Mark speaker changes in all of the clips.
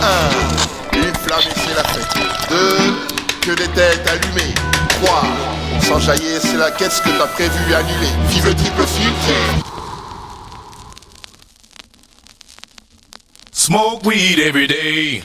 Speaker 1: 1. Une flamme et c'est la fête. 2. Que des têtes allumées. 3. S'enjailler, c'est la quête, ce que t'as prévu annuler. Vive le triple filtre.
Speaker 2: Smoke weed every day.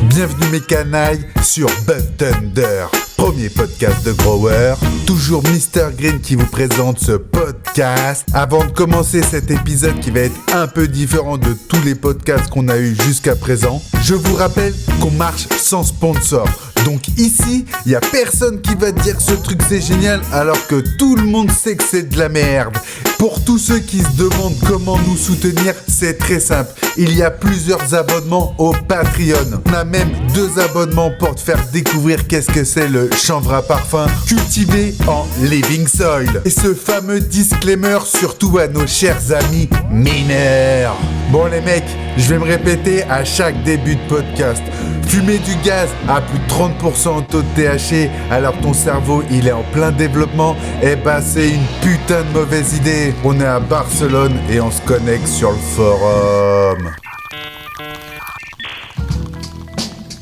Speaker 3: Bienvenue mes canailles sur Bud Thunder, premier podcast de Grower. Toujours Mr Green qui vous présente ce podcast. Avant de commencer cet épisode qui va être un peu différent de tous les podcasts qu'on a eu jusqu'à présent, je vous rappelle qu'on marche sans sponsor. Donc ici, il n'y a personne qui va te dire que ce truc c'est génial alors que tout le monde sait que c'est de la merde. Pour tous ceux qui se demandent comment nous soutenir, c'est très simple. Il y a plusieurs abonnements au Patreon. On a même 2 abonnements pour te faire découvrir qu'est-ce que c'est le chanvre à parfum cultivé en living soil. Et ce fameux disclaimer surtout à nos chers amis mineurs. Bon les mecs, je vais me répéter à chaque début de podcast. Fumer du gaz à plus de 30% en taux de THC alors ton cerveau il est en plein développement, eh ben c'est une putain de mauvaise idée. On est à Barcelone et on se connecte sur le forum.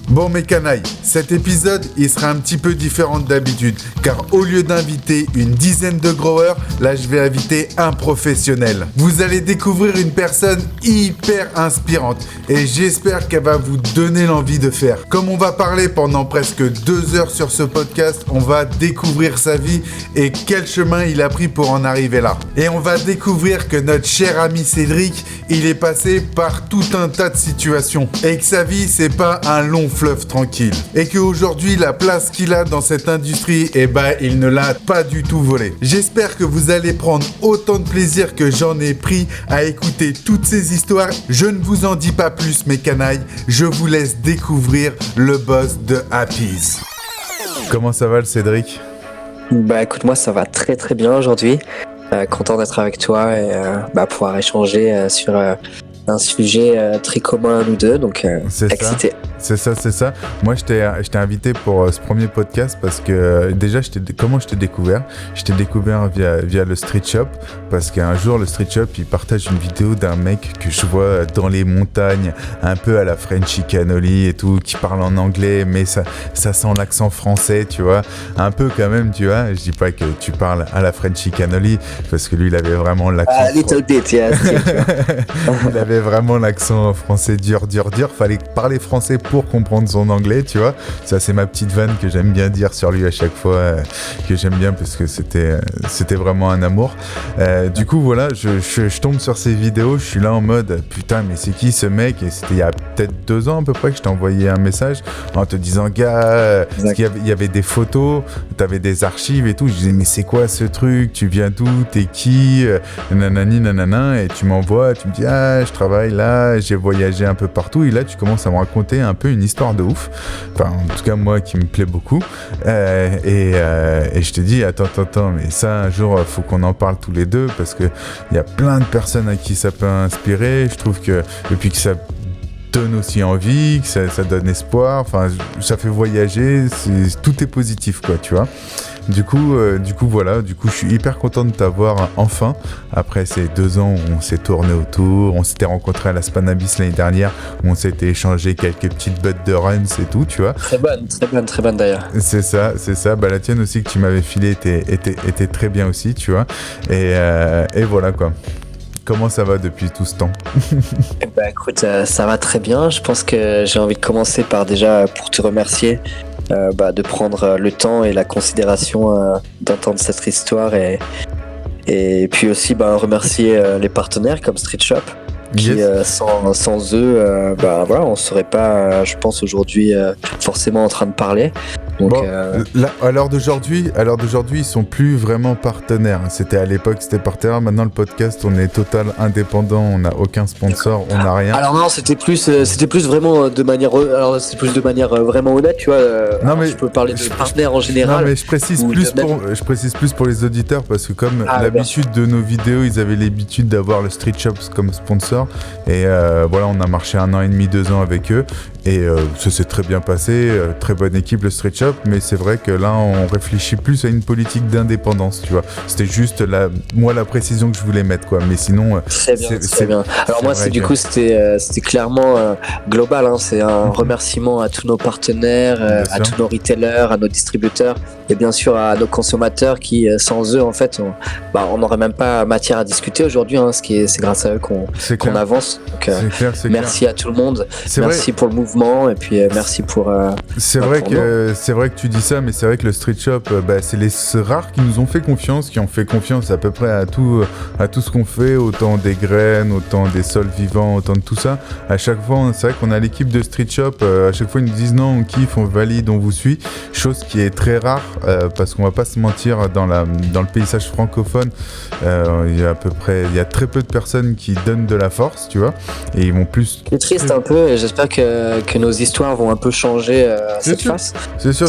Speaker 3: Bon mes canailles, cet épisode il sera un petit peu différent d'habitude car au lieu d'inviter une dizaine de growers, là je vais inviter un professionnel. Vous allez découvrir une personne hyper inspirante et j'espère qu'elle va vous donner l'envie de faire. Comme on va parler pendant presque 2 heures sur ce podcast, on va découvrir sa vie et quel chemin il a pris pour en arriver là. Et on va découvrir que notre cher ami Cédric, il est passé par tout un tas de situations et que sa vie c'est pas un long fleuve tranquille. Et qu'aujourd'hui, la place qu'il a dans cette industrie, eh ben, il ne l'a pas du tout volée. J'espère que vous allez prendre autant de plaisir que j'en ai pris à écouter toutes ces histoires. Je ne vous en dis pas plus, mes canailles. Je vous laisse découvrir le boss de Happy's. Comment ça va, le Cédric ?
Speaker 4: Bah écoute, moi ça va très très bien aujourd'hui. Content d'être avec toi et pouvoir échanger sur un sujet très commun à nous deux, donc excité.
Speaker 3: C'est ça. Moi, je t'ai invité pour ce premier podcast parce que déjà, comment je t'ai découvert ? Je t'ai découvert via le Street Shop parce qu'un jour, le Street Shop, il partage une vidéo d'un mec que je vois dans les montagnes, un peu à la Frenchy Cannoli et tout, qui parle en anglais, mais ça sent l'accent français, tu vois, un peu quand même, tu vois. Je dis pas que tu parles à la Frenchy Cannoli parce que lui, il avait vraiment l'accent.
Speaker 4: Little bit, yeah.
Speaker 3: Il avait vraiment l'accent français dur. Fallait parler français pour comprendre son anglais, tu vois. Ça, c'est ma petite vanne que j'aime bien dire sur lui à chaque fois, que j'aime bien parce que c'était vraiment un amour. Du coup, voilà, je tombe sur ces vidéos, je suis là en mode putain, mais c'est qui ce mec ? Et c'était il y a peut-être 2 ans à peu près que je t'ai envoyé un message en te disant gars, parce qu'il y avait des photos, t'avais des archives et tout. Je disais mais c'est quoi ce truc ? Tu viens d'où ? T'es qui ? Nanani nanana. Et tu m'envoies, tu me dis je travaille là, j'ai voyagé un peu partout. Et là, tu commences à me raconter un peu une histoire de ouf. Enfin, en tout cas, moi qui me plaît beaucoup. Et je te dis, attends, mais ça, un jour, faut qu'on en parle tous les deux parce qu'il y a plein de personnes à qui ça peut inspirer. Je trouve que, et puis que ça donne aussi envie, que ça donne espoir. Enfin, ça fait voyager. Tout est positif, quoi, tu vois. Du coup, voilà. Du coup, je suis hyper content de t'avoir enfin. Après ces 2 ans où on s'est tourné autour, on s'était rencontrés à la Spanabis l'année dernière, où on s'était échangé quelques petites butts de runs et tout, tu vois.
Speaker 4: Très bonne d'ailleurs.
Speaker 3: C'est ça. Bah, la tienne aussi que tu m'avais filée était très bien aussi, tu vois. Et voilà, quoi. Comment ça va depuis tout ce temps ?
Speaker 4: Écoute, ça va très bien. Je pense que j'ai envie de commencer par déjà pour te remercier de prendre le temps et la considération d'entendre cette histoire et puis aussi remercier les partenaires comme Street Shop qui sans eux on serait pas je pense aujourd'hui forcément en train de parler. Donc,
Speaker 3: là, à l'heure d'aujourd'hui, ils sont plus vraiment partenaires. À l'époque, c'était partenaire. Maintenant, le podcast, on est total indépendant. On n'a aucun sponsor, on n'a rien.
Speaker 4: Alors non, c'était plus vraiment de manière. Alors c'est plus de manière vraiment honnête, tu vois.
Speaker 3: Non mais
Speaker 4: je peux parler de partenaires en général.
Speaker 3: Non mais je précise plus pour les auditeurs parce que comme l'habitude de nos vidéos, ils avaient l'habitude d'avoir le Street Shop comme sponsor. fondateurs. Et voilà, on a marché 1 an et demi, 2 ans avec eux. Et ça s'est très bien passé, très bonne équipe le Street Shop, mais c'est vrai que là on réfléchit plus à une politique d'indépendance, tu vois. C'était juste la précision que je voulais mettre, quoi. Mais sinon,
Speaker 4: très bien. Alors moi, du coup, c'était clairement global, hein. C'est un remerciement à tous nos partenaires, à tous nos retailers, à nos distributeurs et bien sûr à nos consommateurs qui, sans eux, en fait, on n'aurait même pas matière à discuter aujourd'hui, hein. C'est grâce à eux qu'on avance. Donc, merci à tout le monde. Merci pour le mouvement. Et puis merci pour.
Speaker 3: C'est vrai que tu dis ça, mais c'est vrai que le Street Shop, c'est les rares qui nous ont fait confiance, qui ont fait confiance à peu près à tout ce qu'on fait, autant des graines, autant des sols vivants, autant de tout ça. À chaque fois, c'est vrai qu'on a l'équipe de Street Shop. À chaque fois, ils nous disent non, on kiffe, on valide, on vous suit. Chose qui est très rare parce qu'on va pas se mentir, dans le paysage francophone, il y a très peu de personnes qui donnent de la force, tu vois. Et ils vont plus.
Speaker 4: C'est triste un peu. Et j'espère que nos histoires vont un peu changer cette face.
Speaker 3: C'est sûr.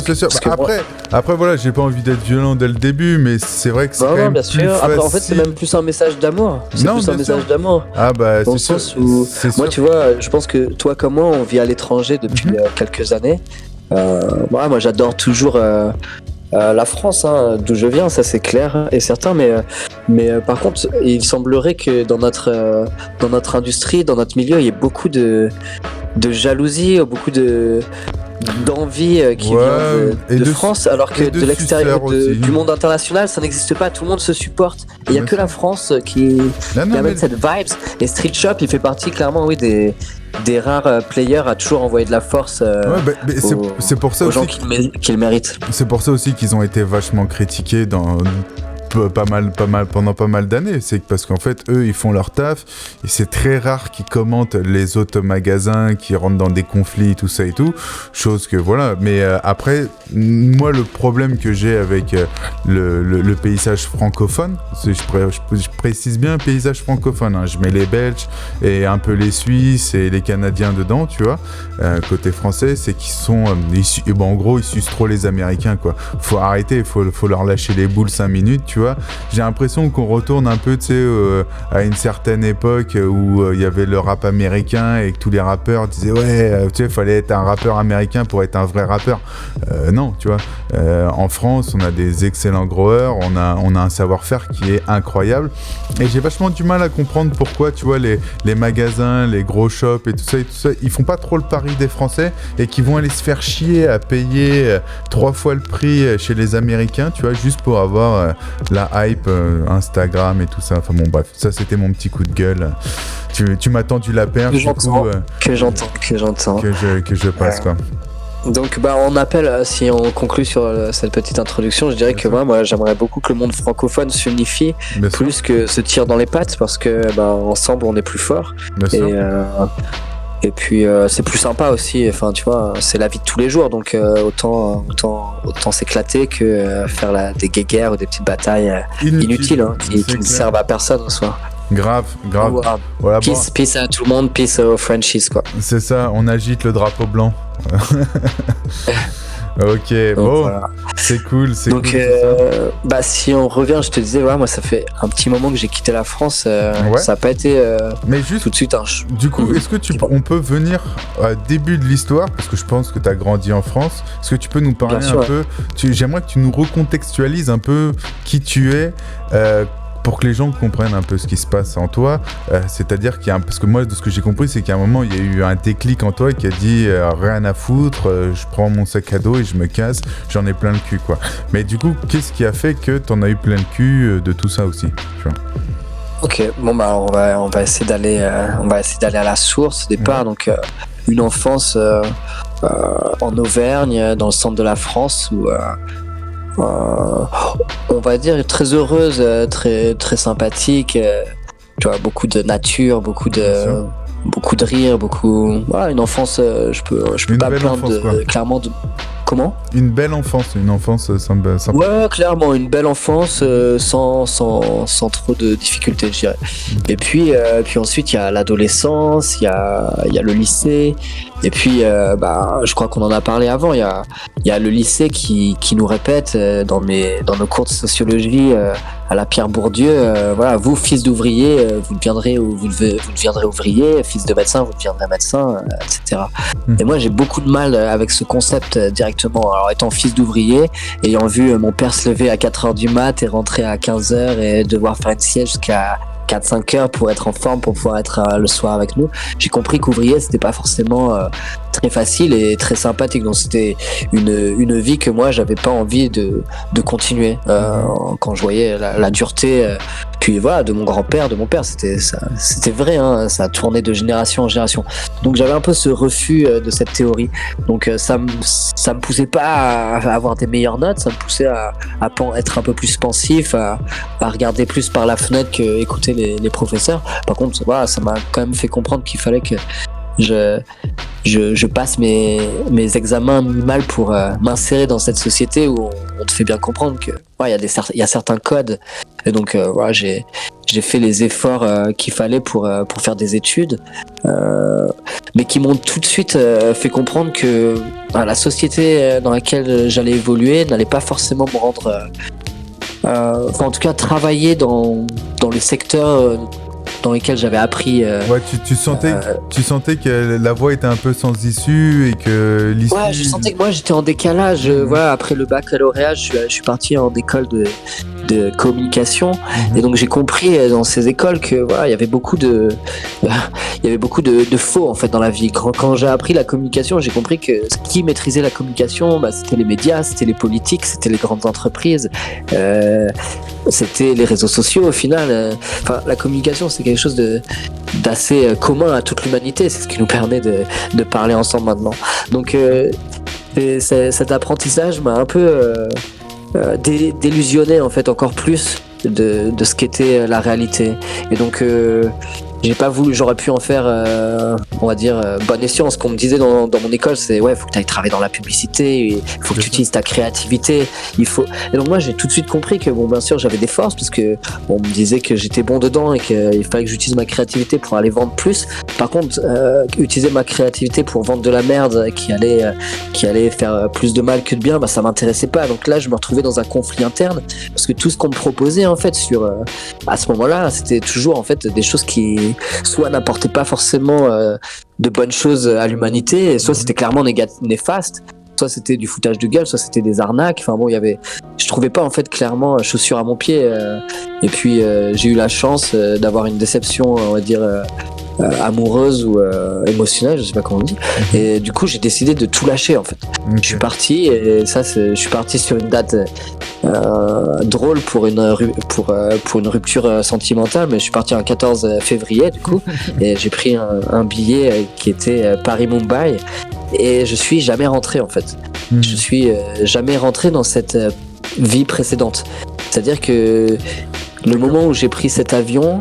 Speaker 3: Après, voilà, j'ai pas envie d'être violent dès le début, mais c'est vrai que c'est quand même
Speaker 4: bien
Speaker 3: plus
Speaker 4: sûr.
Speaker 3: facile.
Speaker 4: Après, en fait, c'est même plus un message d'amour. Message d'amour.
Speaker 3: Ah bah,
Speaker 4: dans le sens où, moi, tu vois, je pense que toi comme moi, on vit à l'étranger depuis quelques années. Moi, j'adore toujours la France, hein, d'où je viens, ça c'est clair et certain, mais par contre, il semblerait que dans notre industrie, dans notre milieu, il y ait beaucoup de jalousie, beaucoup d'envie qui vient de France, alors que de l'extérieur du monde international, ça n'existe pas, tout le monde se supporte. Et il n'y a que la France qui amène cette vibe. Et Street Shop, il fait partie clairement des rares players à toujours envoyer de la force
Speaker 3: c'est pour ça
Speaker 4: aux
Speaker 3: aussi
Speaker 4: gens qui le méritent.
Speaker 3: C'est pour ça aussi qu'ils ont été vachement critiqués pendant pas mal d'années. C'est parce qu'en fait, eux, ils font leur taf et c'est très rare qu'ils commentent les autres magasins qui rentrent dans des conflits, tout ça et tout. Chose que voilà. Mais après, moi, le problème que j'ai avec le paysage francophone, je précise bien paysage francophone, hein. Je mets les Belges et un peu les Suisses et les Canadiens dedans, tu vois. Côté français, c'est qu'ils sont en gros, ils sucent trop les Américains, quoi. Faut arrêter, faut leur lâcher les boules 5 minutes, tu vois. J'ai l'impression qu'on retourne un peu, tu sais, à une certaine époque où il y avait le rap américain et que tous les rappeurs disaient tu sais, fallait être un rappeur américain pour être un vrai rappeur. Non, tu vois. En France, on a des excellents growers, on a un savoir-faire qui est incroyable. Et j'ai vachement du mal à comprendre pourquoi, tu vois, les magasins, les gros shops et tout ça, ils font pas trop le pari des Français et qui vont aller se faire chier à payer 3 fois le prix chez les Américains, tu vois, juste pour avoir la hype Instagram et tout ça. Enfin bon, bref, ça c'était mon petit coup de gueule. Tu m'as tendu la perche, du coup.
Speaker 4: Que j'entends.
Speaker 3: Que je passe, quoi.
Speaker 4: Donc on appelle, si on conclut sur cette petite introduction, je dirais que moi j'aimerais beaucoup que le monde francophone s'unifie plus que se tire dans les pattes, parce que ensemble on est plus fort. Et puis c'est plus sympa aussi, enfin tu vois, c'est la vie de tous les jours, donc autant s'éclater que faire des guéguerres ou des petites batailles inutiles, hein, qui ne servent à personne en soi.
Speaker 3: Grave.
Speaker 4: Voilà, peace à tout le monde, peace aux Frenchies, quoi.
Speaker 3: C'est ça, on agite le drapeau blanc. Ok, bon, voilà. C'est cool. Donc,
Speaker 4: si on revient, je te disais, moi, ça fait un petit moment que j'ai quitté la France. Ça n'a pas été
Speaker 3: mais juste,
Speaker 4: tout de suite
Speaker 3: Du coup, est-ce que on peut venir au début de l'histoire, parce que je pense que tu as grandi en France. Est-ce que tu peux nous parler un peu j'aimerais que tu nous recontextualises un peu qui tu es, pour que les gens comprennent un peu ce qui se passe en toi, c'est-à-dire parce que moi, de ce que j'ai compris, c'est qu'à un moment, il y a eu un déclic en toi qui a dit rien à foutre, je prends mon sac à dos et je me casse, j'en ai plein le cul, quoi. Mais du coup, qu'est-ce qui a fait que t'en as eu plein le cul de tout ça aussi, tu vois?
Speaker 4: Ok, bon on va essayer d'aller à la source au départ. Donc une enfance en Auvergne, dans le centre de la France, où on va dire très heureuse, très très sympathique, tu vois, beaucoup de nature, beaucoup de rire, une enfance, je peux pas plaindre clairement de. Comment ?
Speaker 3: Une belle enfance, sympa.
Speaker 4: Ouais, clairement, une belle enfance sans trop de difficultés, je dirais. Et puis ensuite, il y a l'adolescence, il y a le lycée. Et puis, je crois qu'on en a parlé avant, il y a le lycée qui nous répète dans nos cours de sociologie à la Pierre Bourdieu, voilà, vous fils d'ouvrier, vous deviendrez ouvrier, fils de médecin, vous deviendrez médecin, etc. Et moi j'ai beaucoup de mal avec ce concept directement. Alors étant fils d'ouvrier, ayant vu mon père se lever à 4h du mat et rentrer à 15h et devoir faire une sieste jusqu'à 4-5 heures pour être en forme, pour pouvoir être le soir avec nous, j'ai compris qu'ouvrier c'était pas forcément très facile et très sympathique, donc c'était une vie que moi j'avais pas envie de continuer quand je voyais la dureté puis voilà, de mon grand-père, de mon père, c'était vrai, hein, ça a tourné de génération en génération. Donc j'avais un peu ce refus de cette théorie. Donc ça me poussait pas à avoir des meilleures notes, ça me poussait à être un peu plus pensif, à regarder plus par la fenêtre que écouter les professeurs. Par contre, voilà, ça m'a quand même fait comprendre qu'il fallait que je passe mes examens minimales pour m'insérer dans cette société où on te fait bien comprendre que ouais, il y a certains codes, et donc voilà, j'ai fait les efforts qu'il fallait pour faire des études, mais qui m'ont tout de suite fait comprendre que la société dans laquelle j'allais évoluer n'allait pas forcément me rendre enfin en tout cas travailler dans les secteurs dans lesquels j'avais appris.
Speaker 3: Ouais, tu sentais que la voie était un peu sans issue et que l'issue...
Speaker 4: Ouais, je sentais que moi j'étais en décalage. Voilà, après le baccalauréat, je suis parti en école de communication, et donc j'ai compris dans ces écoles que voilà, il y avait beaucoup de faux en fait dans la vie. Quand j'ai appris la communication, j'ai compris que ce qui maîtrisait la communication, c'était les médias, c'était les politiques, c'était les grandes entreprises, c'était les réseaux sociaux au final. Enfin, la communication, c'est quelque chose d'assez commun à toute l'humanité. C'est ce qui nous permet de parler ensemble maintenant. Donc cet apprentissage m'a un peu délusionné en fait encore plus de ce qu'était la réalité. Et donc j'ai pas voulu, j'aurais pu en faire on va dire bon escient. Ce qu'on me disait dans mon école, c'est ouais, faut que tu ailles travailler dans la publicité, il faut que tu utilises ta créativité, et donc moi j'ai tout de suite compris que bon, bien sûr j'avais des forces, parce que on me disait que j'étais bon dedans et qu'il fallait que j'utilise ma créativité pour aller vendre plus. Par contre utiliser ma créativité pour vendre de la merde qui allait faire plus de mal que de bien, ça m'intéressait pas. Donc là je me retrouvais dans un conflit interne, parce que tout ce qu'on me proposait en fait à ce moment-là, c'était toujours en fait des choses qui soit n'apportaient pas forcément de bonnes choses à l'humanité, soit c'était clairement néfaste, soit c'était du foutage de gueule, soit c'était des arnaques. Enfin bon, je trouvais pas en fait clairement chaussure à mon pied, et puis j'ai eu la chance d'avoir une déception, on va dire amoureuse ou émotionnelle, je sais pas comment on dit, et du coup j'ai décidé de tout lâcher en fait. Je suis parti, et je suis parti sur une date drôle pour une rupture sentimentale, mais je suis parti un 14 février du coup, et j'ai pris un billet qui était Paris-Mumbai, et je suis jamais rentré en fait. Je suis jamais rentré dans cette vie précédente. C'est-à-dire que le moment où j'ai pris cet avion,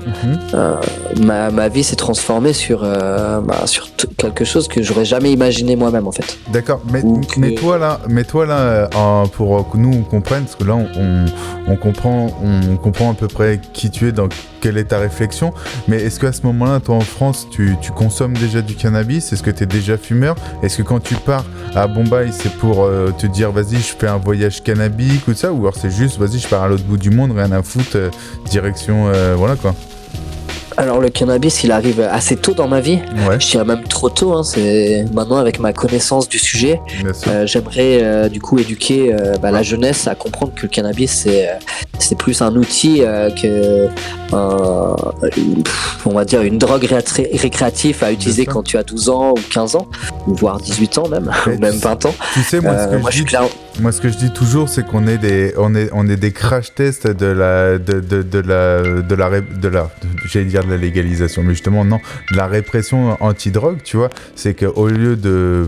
Speaker 4: ma vie s'est transformée sur quelque chose que j'aurais jamais imaginé moi-même en fait.
Speaker 3: D'accord, mais toi là, pour que nous on comprenne, parce que là on comprend à peu près qui tu es, dans quelle est ta réflexion. Mais est-ce qu'à ce moment-là, toi en France, tu consommes déjà du cannabis? Est-ce que tu es déjà fumeur? Est-ce que quand tu pars à Bombay, c'est pour te dire vas-y je fais un voyage cannabique ou ça, ou alors c'est juste vas-y je pars à l'autre bout du monde, rien à foutre, direction voilà quoi?
Speaker 4: Alors le cannabis, il arrive assez tôt dans ma vie, je dirais même trop tôt, hein. C'est maintenant avec ma connaissance du sujet, j'aimerais du coup éduquer la jeunesse à comprendre que le cannabis c'est plus un outil que on va dire une drogue récréative à utiliser quand tu as 12 ans ou 15 ans, ou voire 18 ans même, ou même 20 ans. Tu sais,
Speaker 3: moi ce que je dis toujours, c'est qu'on est des crash tests de la j'allais dire de la légalisation, mais justement non, de la répression anti-drogue, tu vois. C'est qu'au lieu de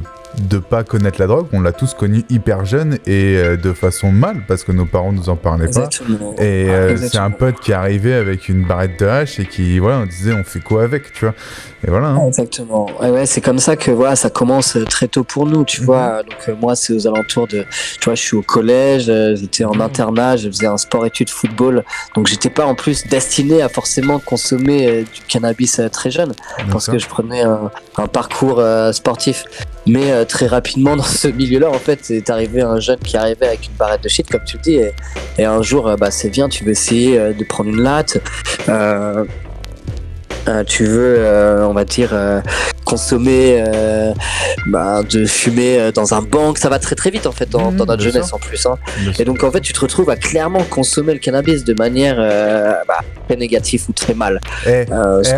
Speaker 3: pas connaître la drogue, on l'a tous connue hyper jeune et de façon mal, parce que nos parents nous en parlaient pas. Et c'est un pote qui est arrivé avec une barrette de hache et qui, voilà, on disait on fait quoi avec, tu vois. Et voilà. Hein.
Speaker 4: Exactement. Ouais, c'est comme ça que voilà, ça commence très tôt pour nous, tu vois. Donc moi, c'est aux alentours de, tu vois, je suis au collège, j'étais en internat, je faisais un sport-études football, donc j'étais pas en plus destiné à forcément consommer du cannabis très jeune, parce que je prenais un parcours sportif. Mais très rapidement dans ce milieu-là, en fait, c'est arrivé un jeune qui arrivait avec une barrette de shit, comme tu le dis, et un jour, c'est bien, tu veux essayer de prendre une latte, tu veux, on va dire, consommer, de fumer dans un bang, ça va très très vite en fait dans notre jeunesse en plus. Hein. Et donc en fait, tu te retrouves à clairement consommer le cannabis de manière très négative ou très mal.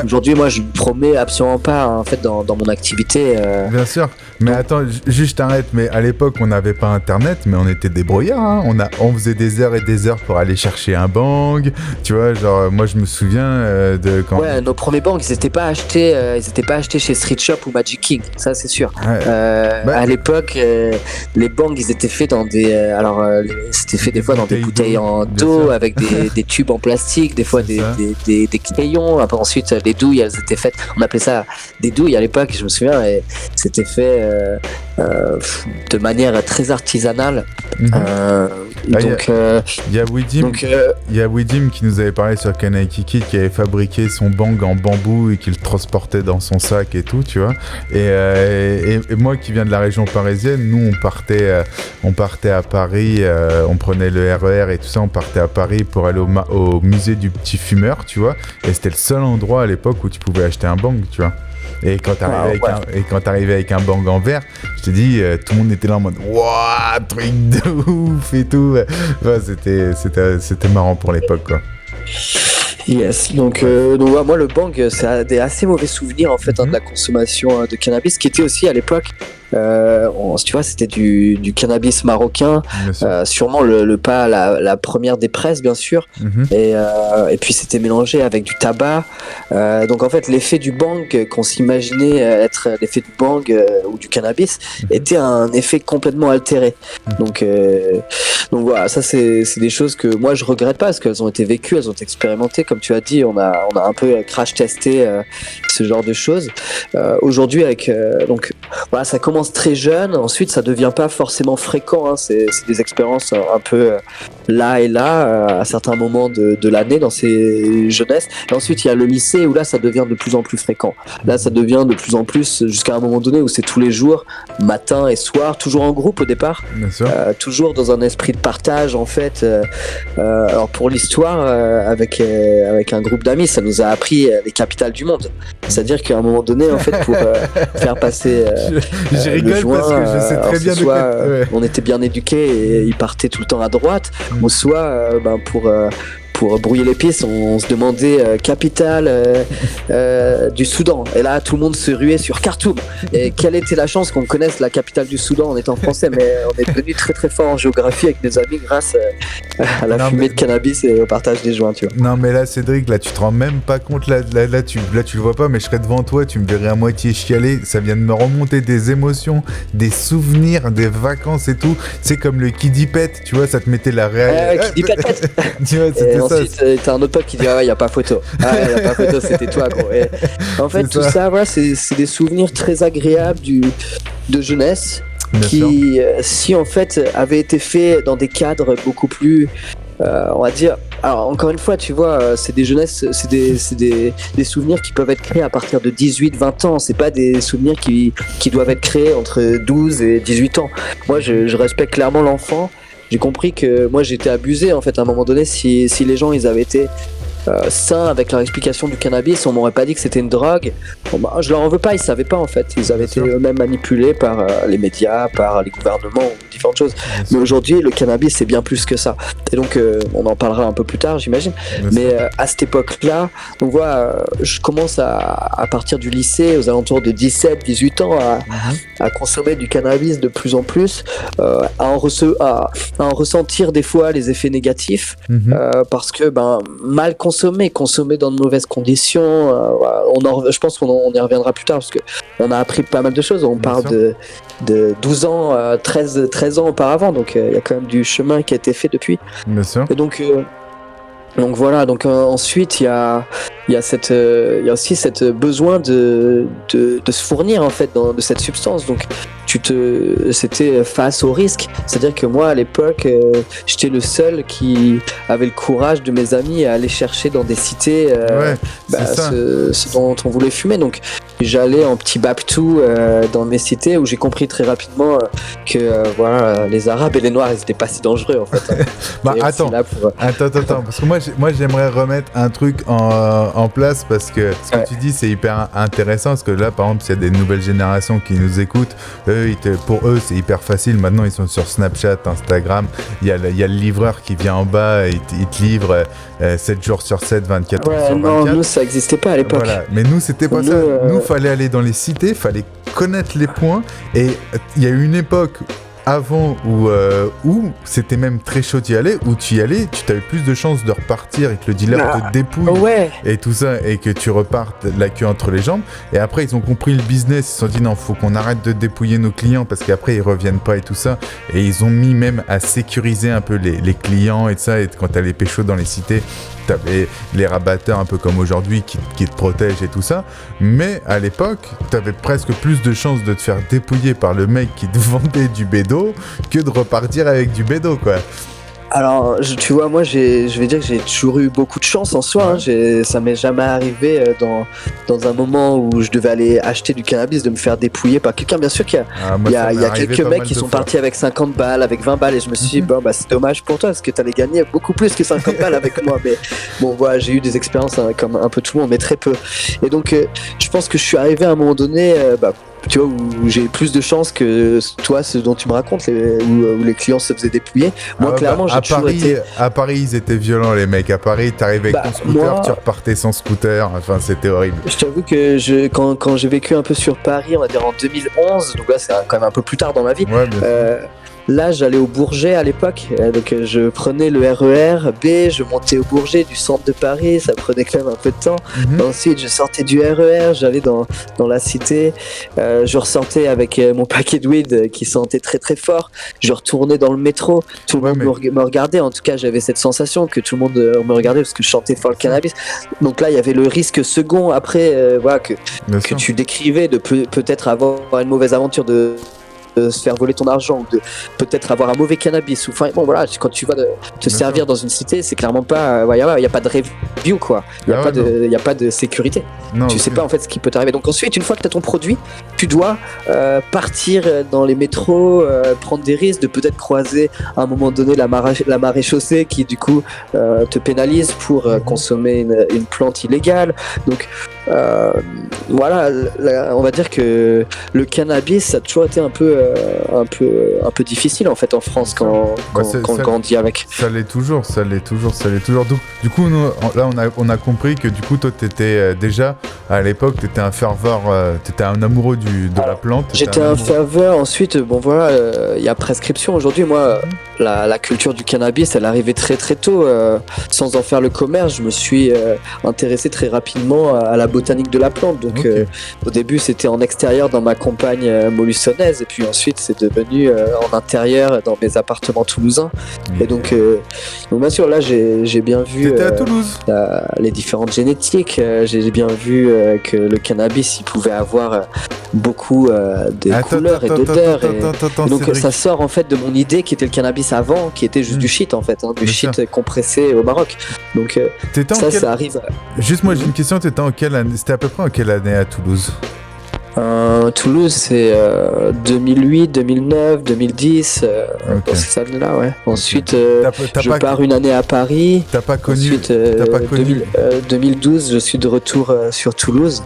Speaker 4: Aujourd'hui, moi, je me promets absolument pas en fait dans mon activité.
Speaker 3: Bien sûr, mais attends, juste je t'arrête, mais à l'époque, on n'avait pas Internet, mais on était débrouillards. Hein. On faisait des heures et des heures pour aller chercher un bang. Tu vois, genre moi, je me souviens de quand.
Speaker 4: Ouais, nos premiers bangs, ils étaient pas achetés chez Street Shop ou Magic King, ça c'est sûr. Ouais. À l'époque, les bangs, ils étaient faits dans des, c'était fait des fois dans des bouteilles en d'eau avec des tubes en plastique, des fois des crayons. Après, ensuite, les douilles, elles étaient faites. On appelait ça des douilles à l'époque, je me souviens, et c'était fait de manière très artisanale.
Speaker 3: Donc, il y a Widim qui nous avait parlé sur Kanaiki qui avait fabriqué son bang en bambou et qui le transportait dans son sac et tout, tu vois. Et moi qui viens de la région parisienne, nous on partait à Paris, on prenait le RER et tout ça, on partait à Paris pour aller au musée du petit fumeur, tu vois. Et c'était le seul endroit à l'époque où tu pouvais acheter un bang, tu vois. Et quand t'arrivais avec un bang en verre, je te dis, tout le monde était là en mode wouah, truc de ouf et tout. Ouais, c'était marrant pour l'époque, quoi.
Speaker 4: Yes, donc ouais, moi le bang, c'est des assez mauvais souvenirs en fait de la consommation de cannabis, qui était aussi à l'époque, tu vois, c'était du cannabis marocain, sûrement pas la première des presses bien sûr, et puis c'était mélangé avec du tabac, donc en fait l'effet du bang qu'on s'imaginait être l'effet du bang ou du cannabis était un effet complètement altéré. Donc voilà, ça c'est des choses que moi je regrette pas parce qu'elles ont été vécues, elles ont été expérimentées, comme tu as dit, on a un peu crash testé ce genre de choses. Aujourd'hui avec donc voilà, ça commence très jeune, ensuite ça devient pas forcément fréquent, hein. C'est des expériences un peu là et là à certains moments de l'année dans ces jeunesses, et ensuite il y a le lycée où là ça devient de plus en plus fréquent, là ça devient de plus en plus jusqu'à un moment donné où c'est tous les jours, matin et soir, toujours en groupe au départ, toujours dans un esprit de partage en fait. Alors pour l'histoire, avec un groupe d'amis, ça nous a appris les capitales du monde, c'est à dire qu'à un moment donné en fait pour faire passer
Speaker 3: je rigole joint, parce que je sais très bien
Speaker 4: soit, on était bien éduqués et ils partaient tout le temps à droite, ou soit pour brouiller les pistes, on se demandait capitale du Soudan. Et là, tout le monde se ruait sur Khartoum. Et quelle était la chance qu'on connaisse la capitale du Soudan en étant français. Mais on est devenu très très fort en géographie avec nos amis grâce à la fumée de cannabis et au partage des joints, tu vois.
Speaker 3: Non mais là, Cédric, là tu te rends même pas compte. Là tu le vois pas, mais je serais devant toi, tu me verrais à moitié chialer. Ça vient de me remonter des émotions, des souvenirs, des vacances et tout. C'est comme le Kidipet, tu vois, ça te mettait la réalité.
Speaker 4: Kidipet.
Speaker 3: Tu vois, c'était
Speaker 4: ensuite, t'as un autre pote qui dit y a pas photo. Y a pas photo, c'était toi, gros. Et en fait, tout ça, voilà, c'est des souvenirs très agréables de jeunesse. Bien qui, si en fait, avaient été faits dans des cadres beaucoup plus, on va dire. Alors encore une fois, tu vois, c'est des jeunesses, c'est des souvenirs qui peuvent être créés à partir de 18-20 ans. C'est pas des souvenirs qui doivent être créés entre 12 et 18 ans. Moi, je respecte clairement l'enfant. J'ai compris que moi j'étais abusé en fait à un moment donné. Si les gens ils avaient été sains avec leur explication du cannabis, on m'aurait pas dit que c'était une drogue. Bon, je leur en veux pas, ils savaient pas en fait. Ils avaient été eux-mêmes manipulés par les médias, par les gouvernements ou différentes choses. Mais aujourd'hui, le cannabis c'est bien plus que ça. Et donc on en parlera un peu plus tard, j'imagine. Mais à cette époque-là, on voit, je commence à partir du lycée, aux alentours de 17-18 ans, à consommer du cannabis de plus en plus, à en ressentir des fois les effets négatifs, parce que mal consommer dans de mauvaises conditions, je pense qu'on y reviendra plus tard parce que on a appris pas mal de choses. On parle de 12 ans, 13 ans auparavant, donc il y a quand même du chemin qui a été fait depuis.
Speaker 3: Bien sûr.
Speaker 4: Et donc voilà, donc ensuite il y a aussi cette besoin de se fournir en fait de cette substance. Donc c'était face au risque. C'est-à-dire que moi, à l'époque, j'étais le seul qui avait le courage de mes amis à aller chercher dans des cités ce dont on voulait fumer. Donc, j'allais en petit baptou dans mes cités où j'ai compris très rapidement que les Arabes et les Noirs, ils étaient pas si dangereux en fait.
Speaker 3: Attends, parce que moi j'aimerais remettre un truc en place parce que ce que tu dis c'est hyper intéressant parce que là par exemple s'il y a des nouvelles générations qui nous écoutent, pour eux c'est hyper facile. Maintenant ils sont sur Snapchat, Instagram, il y a le livreur qui vient en bas et il te livre 7 jours sur 7, 24 heures sur 24.
Speaker 4: Non, nous ça existait pas à l'époque.
Speaker 3: Voilà. Mais nous c'était pas ça. Nous fallait aller dans les cités, fallait connaître les points et il y a eu une époque avant où c'était même très chaud d'y aller, où tu y allais, tu avais plus de chances de repartir et que le dealer te dépouille et tout ça, et que tu repartes la queue entre les jambes. Et après, ils ont compris le business, ils se sont dit non, faut qu'on arrête de dépouiller nos clients parce qu'après, ils reviennent pas et tout ça. Et ils ont mis même à sécuriser un peu les clients et tout ça. Et quand t'allais pécho dans les cités, t'avais les rabatteurs un peu comme aujourd'hui qui te protègent et tout ça. Mais à l'époque, t'avais presque plus de chances de te faire dépouiller par le mec qui te vendait du bédo que de repartir avec du bédo, quoi.
Speaker 4: Alors, tu vois, moi, je vais dire que j'ai toujours eu beaucoup de chance en soi. Ça m'est jamais arrivé dans un moment où je devais aller acheter du cannabis, de me faire dépouiller par quelqu'un. Bien sûr qu'il y a quelques mecs qui sont partis avec 50 balles, avec 20 balles, et je me suis dit, c'est dommage pour toi, parce que t'allais gagner beaucoup plus que 50 balles avec moi. Mais bon, voilà, j'ai eu des expériences comme un peu tout le monde, mais très peu. Et donc, je pense que je suis arrivé à un moment donné, tu vois, où j'ai plus de chance que toi, ce dont tu me racontes, où les clients se faisaient dépouiller. Moi, clairement, j'ai toujours été...
Speaker 3: À Paris, ils étaient violents, les mecs. À Paris, t'arrivais avec ton scooter, tu repartais sans scooter. Enfin, c'était horrible.
Speaker 4: Je t'avoue que quand j'ai vécu un peu sur Paris, on va dire en 2011, donc là, c'est quand même un peu plus tard dans ma vie.
Speaker 3: Ouais, bien sûr.
Speaker 4: Là, j'allais au Bourget à l'époque, donc je prenais le RER B, je montais au Bourget du centre de Paris, ça prenait quand même un peu de temps. Ensuite, je sortais du RER, j'allais dans la cité, je ressortais avec mon paquet de weed qui sentait très très fort. Je retournais dans le métro, tout le monde me regardait. En tout cas, j'avais cette sensation que tout le monde me regardait parce que je chantais fort le cannabis. Donc là, il y avait le risque second après, que tu décrivais de peut-être avoir une mauvaise aventure de se faire voler ton argent ou de peut-être avoir un mauvais cannabis. Enfin, bon, voilà, quand tu vas te servir dans une cité, c'est clairement pas. Il n'y a pas de review, quoi. Il n'y a pas de sécurité. Non, tu sais pas en fait ce qui peut t'arriver. Donc, ensuite, une fois que tu as ton produit, tu dois partir dans les métros, prendre des risques de peut-être croiser à un moment donné la maréchaussée qui, du coup, te pénalise pour consommer une plante illégale. Donc, voilà, on va dire que le cannabis, ça a toujours été un peu difficile en fait en France quand on grandit avec.
Speaker 3: Ça l'est toujours. Donc, du coup, là, on a compris que du coup, toi, t'étais déjà à l'époque, t'étais un ferveur, t'étais un amoureux de la plante.
Speaker 4: J'étais un ferveur. Ensuite, bon voilà, il y a prescription aujourd'hui. Moi, la culture du cannabis, elle arrivait très très tôt. Sans en faire le commerce, je me suis intéressé très rapidement à la botanique de la plante. Donc, au début, c'était en extérieur dans ma campagne molussonaise, et puis ensuite, c'est devenu en intérieur dans mes appartements toulousains. Et donc bien sûr, là, j'ai bien vu
Speaker 3: à Toulouse.
Speaker 4: Les différentes génétiques. J'ai bien vu que le cannabis, il pouvait avoir beaucoup de couleurs et d'odeurs. Et donc, ça sort en fait de mon idée qui était le cannabis avant, qui était juste du shit en fait, du shit compressé au Maroc. Donc, ça arrive.
Speaker 3: Juste, moi, j'ai une question. T'étais en quelle année? C'était à peu près en quelle année à Toulouse?
Speaker 4: Toulouse, c'est 2008, 2009, 2010, dans ces années-là, ouais. Ensuite, je pars une année à Paris.
Speaker 3: T'as pas connu.
Speaker 4: Ensuite, 2012, je suis de retour sur Toulouse.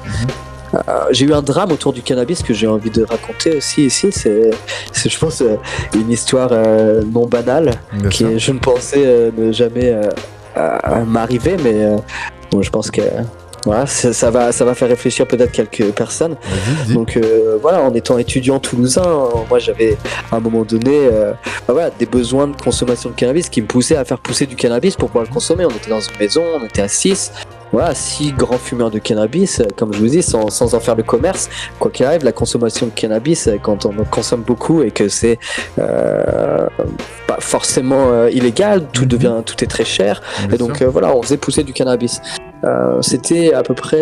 Speaker 4: J'ai eu un drame autour du cannabis que j'ai envie de raconter aussi ici. C'est je pense, une histoire non banale qui, je ne pensais ne jamais m'arriver, mais bon, je pense que voilà, ça va faire réfléchir peut-être quelques personnes.
Speaker 3: Vas-y.
Speaker 4: Donc voilà, en étant étudiant toulousain, moi j'avais à un moment donné des besoins de consommation de cannabis qui me poussaient à faire pousser du cannabis pour pouvoir le consommer. On était dans une maison, on était à 6. Voilà, 6 grands fumeurs de cannabis, comme je vous dis, sans en faire le commerce. Quoi qu'il arrive, la consommation de cannabis, quand on en consomme beaucoup et que c'est pas forcément illégal, tout est très cher. Et donc voilà, on faisait pousser du cannabis. C'était à peu près,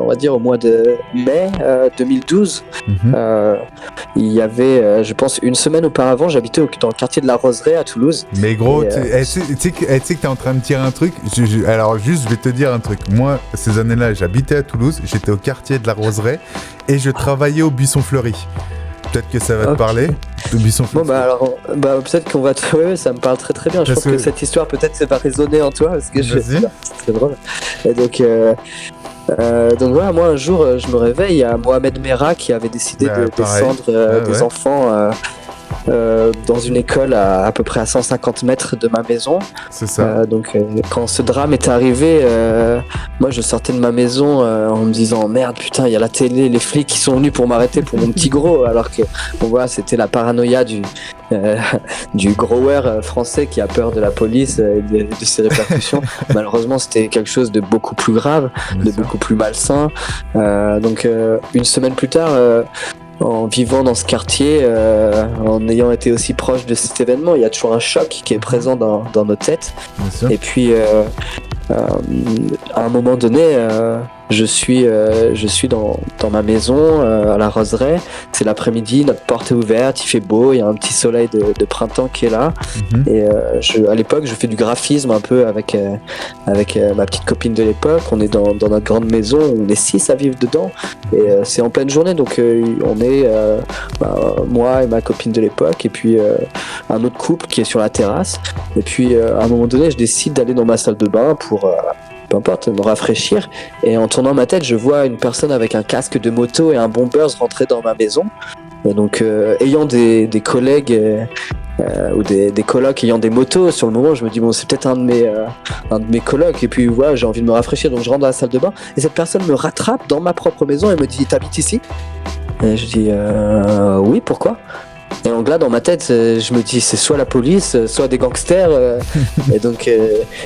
Speaker 4: on va dire, au mois de mai 2012. Il y avait, je pense, une semaine auparavant, j'habitais dans le quartier de la Roseraie à Toulouse.
Speaker 3: Mais gros,
Speaker 4: Et,
Speaker 3: tu sais que t'es en train de dire un truc. Alors juste, je vais te dire un truc. Moi, ces années-là, j'habitais à Toulouse, j'étais au quartier de la Roseraie et je travaillais au Buisson Fleuri. Peut-être que ça va te parler. Le Buisson Fleuri.
Speaker 4: Bon, alors, peut-être qu'on va te... Ouais, ça me parle très très bien. Je pense que cette histoire, peut-être, ça va résonner en toi parce que c'est très drôle. Et donc voilà, moi un jour, je me réveille, il y a Mohamed Merah qui avait décidé de descendre des enfants dans une école à peu près à 150 mètres de ma maison.
Speaker 3: C'est ça.
Speaker 4: Quand ce drame est arrivé, moi je sortais de ma maison en me disant merde, putain, il y a la télé, les flics qui sont venus pour m'arrêter pour mon petit gros, alors que bon voilà, c'était la paranoïa du grower français qui a peur de la police et de ses répercussions. Malheureusement, c'était quelque chose de beaucoup plus grave, beaucoup plus malsain. Une semaine plus tard, en vivant dans ce quartier, en ayant été aussi proche de cet événement, il y a toujours un choc qui est présent dans nos têtes. Et puis, à un moment donné, je suis dans ma maison à la Roseraie. C'est l'après-midi, notre porte est ouverte, il fait beau, il y a un petit soleil de printemps qui est là. Et à l'époque, je fais du graphisme un peu avec ma petite copine de l'époque. On est dans notre grande maison, on est 6 à vivre dedans. Et c'est en pleine journée, donc on est moi et ma copine de l'époque, et puis un autre couple qui est sur la terrasse. Et puis à un moment donné, je décide d'aller dans ma salle de bain pour peu importe, me rafraîchir, et en tournant ma tête, je vois une personne avec un casque de moto et un bombers rentrer dans ma maison. Et donc ayant des collègues ou des colocs ayant des motos, sur le moment je me dis bon, c'est peut-être un de mes colocs, et puis voilà, j'ai envie de me rafraîchir, donc je rentre dans la salle de bain et cette personne me rattrape dans ma propre maison et me dit t'habites ici? Et je dis oui, pourquoi? Et donc là, dans ma tête, je me dis c'est soit la police, soit des gangsters. Et donc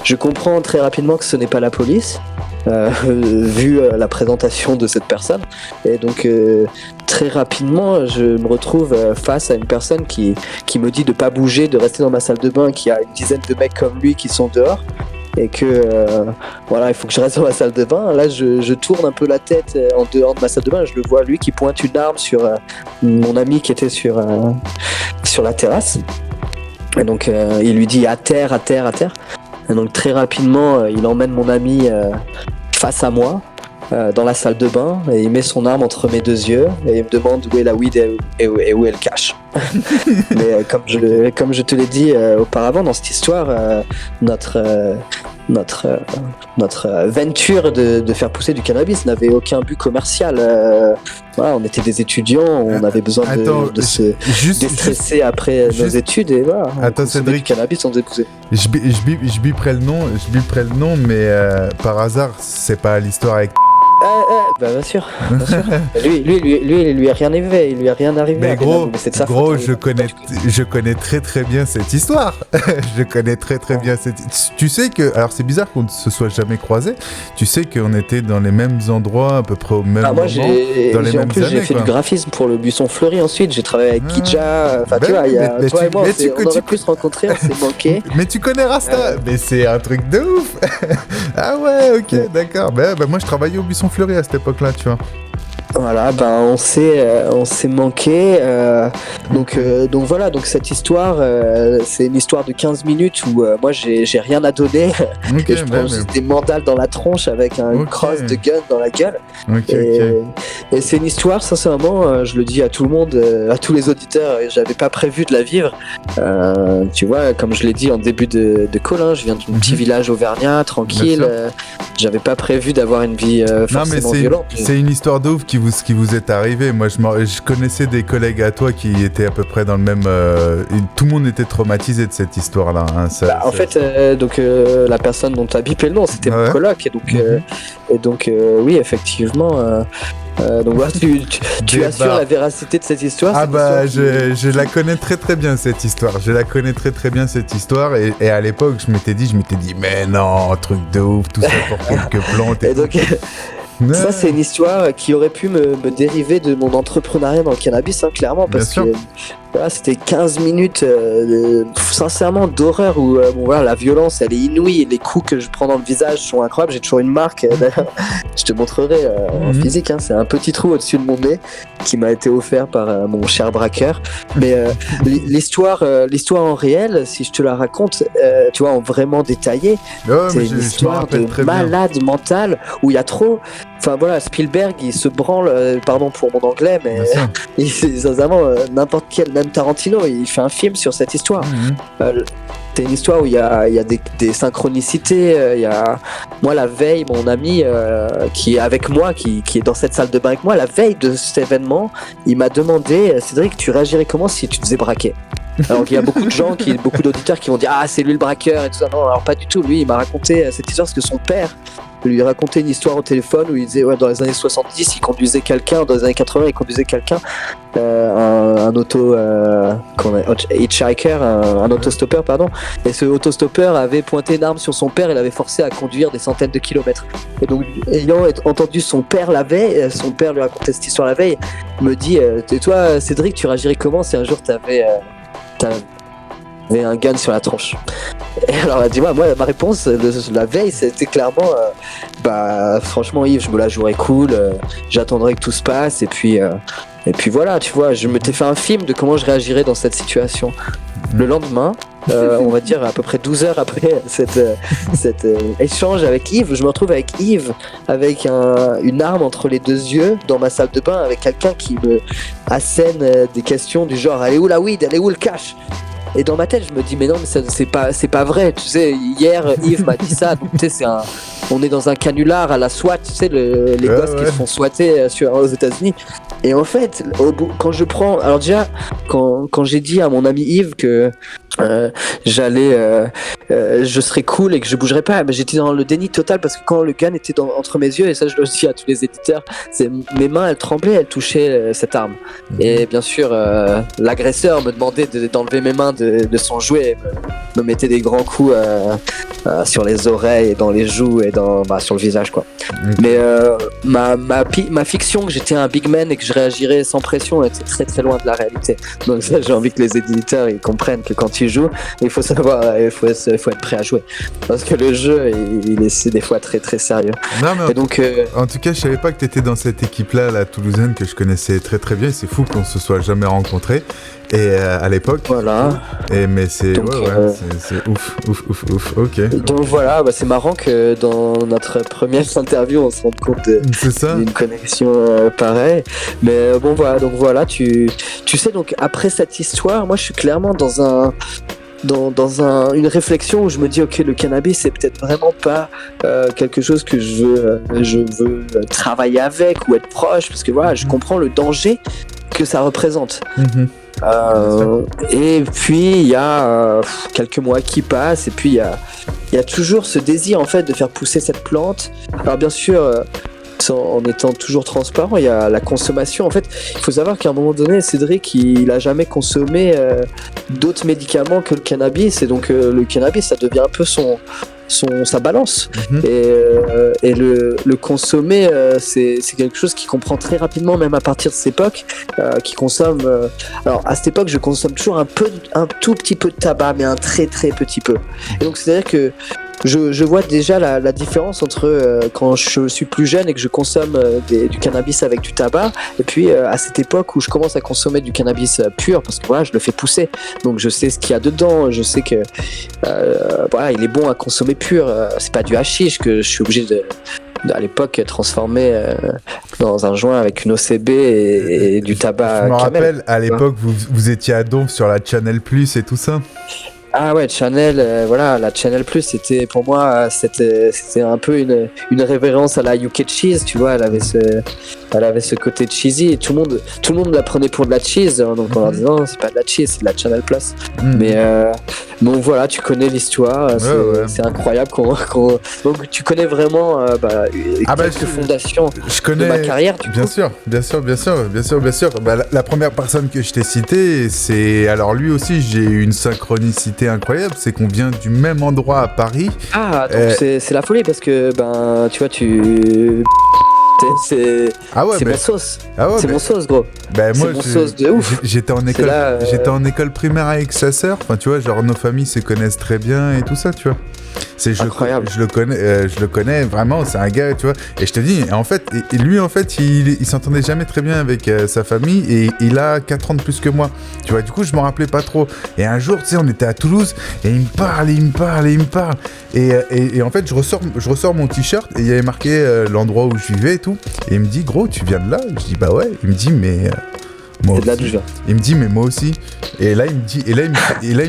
Speaker 4: je comprends très rapidement que ce n'est pas la police, vu la présentation de cette personne. Et donc très rapidement, je me retrouve face à une personne qui me dit de pas bouger, de rester dans ma salle de bain, qui a une dizaine de mecs comme lui qui sont dehors. Et que voilà, il faut que je reste dans ma salle de bain. Là, je tourne un peu la tête en dehors de ma salle de bain. Je le vois, lui, qui pointe une arme sur mon ami qui était sur la terrasse. Et donc, il lui dit à terre, à terre, à terre. Et donc, très rapidement, il emmène mon ami face à moi, dans la salle de bain, et il met son arme entre mes deux yeux et il me demande où est la weed et où est le cash. Mais comme je te l'ai dit auparavant dans cette histoire, notre aventure de faire pousser du cannabis n'avait aucun but commercial. Voilà, on était des étudiants, on avait besoin de se déstresser après nos études, et voilà.
Speaker 3: Attends, Cédric,
Speaker 4: du cannabis, on faisait pousser.
Speaker 3: Je biperai le nom, mais par hasard, c'est pas l'histoire avec.
Speaker 4: Bien sûr. Lui, il lui est rien arrivé. Il lui est rien arrivé.
Speaker 3: Mais gros,
Speaker 4: faute,
Speaker 3: je connais très très bien cette histoire. Je connais très très bien cette. Tu sais que, alors c'est bizarre qu'on ne se soit jamais croisés. Tu sais qu'on était dans les mêmes endroits à peu près au même moment.
Speaker 4: Moi, j'ai fait
Speaker 3: quoi.
Speaker 4: du graphisme pour le Buisson Fleuri. Ensuite, j'ai travaillé avec Kidja. Enfin, tu vois, il y a toi et moi, on aurait pu se rencontrer, on s'est manqué.
Speaker 3: Mais tu connais Rasta. Mais c'est un truc de ouf. Ah ouais, ok, d'accord. Ben moi, je travaillais au Buisson Fleuri à cette époque-là, tu vois.
Speaker 4: Voilà, on s'est manqué. Donc voilà, donc cette histoire, c'est une histoire de 15 minutes où moi j'ai rien à donner.
Speaker 3: Okay,
Speaker 4: je prends juste des mandales dans la tronche avec un cross de gun dans la gueule. Et c'est une histoire, sincèrement, je le dis à tout le monde, à tous les auditeurs, j'avais pas prévu de la vivre. Tu vois, comme je l'ai dit en début de call, hein, je viens d'un petit village auvergnat, tranquille. J'avais pas prévu d'avoir une vie forcément violente.
Speaker 3: C'est une histoire de ouf qui vous est arrivé. Moi, je connaissais des collègues à toi qui étaient à peu près dans le même. Tout le monde était traumatisé de cette histoire-là. Hein,
Speaker 4: en fait, la personne dont tu as bipé le nom, c'était mon coloc. Et donc, oui, effectivement. Donc voilà, tu assures la véracité de cette histoire.
Speaker 3: Ah bah, je la connais très très bien cette histoire. Et à l'époque, je m'étais dit, mais non, truc de ouf, tout ça pour quelques plantes.
Speaker 4: Et donc. Ça, c'est une histoire qui aurait pu me dériver de mon entrepreneuriat dans le cannabis, hein, clairement, parce que voilà, c'était 15 minutes sincèrement d'horreur où bon, voilà, la violence elle est inouïe, les coups que je prends dans le visage sont incroyables, j'ai toujours une marque d'ailleurs, je te montrerai en physique, hein, c'est un petit trou au-dessus de mon nez qui m'a été offert par mon cher braqueur, mais l'histoire en réel, si je te la raconte, tu vois, en vraiment détaillé, c'est une histoire de malade mental où il y a trop. Enfin voilà, Spielberg il se branle, pardon pour mon anglais, mais sincèrement n'importe quel, même Tarantino, il fait un film sur cette histoire. C'est une histoire où il y a des synchronicités. Il y a moi la veille, mon ami qui est avec moi, qui est dans cette salle de bain avec moi, la veille de cet événement, il m'a demandé, Cédric, tu réagirais comment si tu te faisais braquer? Alors qu'il y a beaucoup de gens, beaucoup d'auditeurs qui vont dire ah c'est lui le braqueur et tout ça. Non, alors pas du tout. Lui, il m'a raconté cette histoire parce que son père lui racontait une histoire au téléphone où il disait ouais, dans les années 70 il conduisait quelqu'un, dans les années 80 il conduisait quelqu'un, un hitchhiker, un autostoppeur pardon, et ce autostoppeur avait pointé une arme sur son père et l'avait forcé à conduire des centaines de kilomètres. Et donc ayant entendu son père la veille, son père lui racontait cette histoire la veille, me dit et toi Cédric, tu réagirais comment si un jour t'avais un gun sur la tronche? Et alors dis-moi, moi ma réponse la veille c'était clairement franchement Yves, je me la jouerais cool, j'attendrai que tout se passe et puis voilà, tu vois, je m'étais fait un film de comment je réagirais dans cette situation. Le lendemain, on va dire à peu près 12 heures après cet échange avec Yves, je me retrouve avec Yves avec une arme entre les deux yeux dans ma salle de bain avec quelqu'un qui me assène des questions du genre elle est où la weed, elle est où le cash? Et dans ma tête, je me dis mais non, mais c'est pas vrai. Tu sais, hier Yves m'a dit ça. Donc tu sais, on est dans un canular à la SWAT. Tu sais, les gosses qui se font swatter aux États-Unis. Et en fait, quand je prends, alors déjà, quand j'ai dit à mon ami Yves que je serais cool et que je bougerais pas, mais j'étais dans le déni total parce que quand le gun était entre mes yeux, et ça je le dis à tous les éditeurs, mes mains elles tremblaient, elles touchaient cette arme. Et bien sûr, l'agresseur me demandait d'enlever mes mains de son jouet, me mettait des grands coups sur les oreilles, et dans les joues et sur le visage quoi. Mais ma fiction que j'étais un big man et que je réagirais sans pression était très très loin de la réalité. Donc ça, j'ai envie que les éditeurs ils comprennent que quand tu joues, il faut savoir, il faut être prêt à jouer parce que le jeu c'est des fois très très sérieux.
Speaker 3: Non, mais
Speaker 4: et donc
Speaker 3: en tout cas je savais pas que t'étais dans cette équipe là, la toulousaine, que je connaissais très très bien. C'est fou qu'on se soit jamais rencontrés et à l'époque
Speaker 4: voilà.
Speaker 3: Mais c'est donc, c'est ouf. Ok.
Speaker 4: Donc voilà, c'est marrant que dans notre première interview on se rende compte d'une connexion pareille. Mais bon voilà, tu sais, donc après cette histoire, moi je suis clairement dans une réflexion où je me dis ok, le cannabis c'est peut-être vraiment pas quelque chose que je veux travailler avec ou être proche, parce que voilà, je comprends le danger que ça représente. Et puis il y a quelques mois qui passent et puis il y a toujours ce désir en fait de faire pousser cette plante. Alors bien sûr en étant toujours transparent, il y a la consommation. En fait, il faut savoir qu'à un moment donné, Cédric, il a jamais consommé d'autres médicaments que le cannabis, et donc le cannabis, ça devient un peu sa balance. Et le consommer, c'est quelque chose qu'il comprend très rapidement, même à partir de cette époque, qui consomme. Alors à cette époque, je consomme toujours un tout petit peu de tabac, mais un très très petit peu. Et donc c'est-à-dire que je vois déjà la différence entre quand je suis plus jeune et que je consomme du cannabis avec du tabac, et puis à cette époque où je commence à consommer du cannabis pur, parce que voilà, je le fais pousser, donc je sais ce qu'il y a dedans, je sais que voilà, il est bon à consommer pur, c'est pas du hashish que je suis obligé à l'époque transformer dans un joint avec une OCB et du tabac.
Speaker 3: Je me rappelle, à l'époque vous étiez à Donf sur la Channel Plus et tout ça.
Speaker 4: Ah ouais, Channel, voilà, la Channel Plus, c'était pour moi, c'était un peu une révérence à la UK Cheese, tu vois, elle avait ce côté cheesy, et tout le monde la prenait pour de la cheese, hein, donc on leur disait non, c'est pas de la cheese, c'est de la Channel Plus. Mais bon voilà, tu connais l'histoire, c'est incroyable donc tu connais vraiment quelques fondations de ma carrière.
Speaker 3: Bien sûr. La première personne que je t'ai citée, c'est, alors lui aussi j'ai eu une synchronicité incroyable, c'est qu'on vient du même endroit à Paris.
Speaker 4: Ah, donc c'est la folie parce que tu vois,
Speaker 3: Ah ouais,
Speaker 4: C'est mon sauce.
Speaker 3: Ah ouais,
Speaker 4: C'est mon sauce, gros.
Speaker 3: Ben moi,
Speaker 4: C'est mon sauce de ouf.
Speaker 3: j'étais en école, j'étais en école primaire avec sa sœur. Enfin, tu vois, genre nos familles se connaissent très bien et tout ça, tu vois.
Speaker 4: Incroyable.
Speaker 3: Je le connais vraiment. C'est un gars, tu vois. Et je te dis, en fait, et lui, en fait, il s'entendait jamais très bien avec sa famille et il a 4 ans de plus que moi. Tu vois, du coup, je m'en rappelais pas trop. Et un jour, tu sais, on était à Toulouse et il me parle. Et en fait, je ressors mon t-shirt et il y avait marqué l'endroit où je vivais et tout. Et il me dit, gros, tu viens de là? Je dis, bah ouais. Il me dit, mais moi
Speaker 4: C'est de là
Speaker 3: aussi.
Speaker 4: d'où je viens.
Speaker 3: Il me dit, mais moi aussi. Et là, il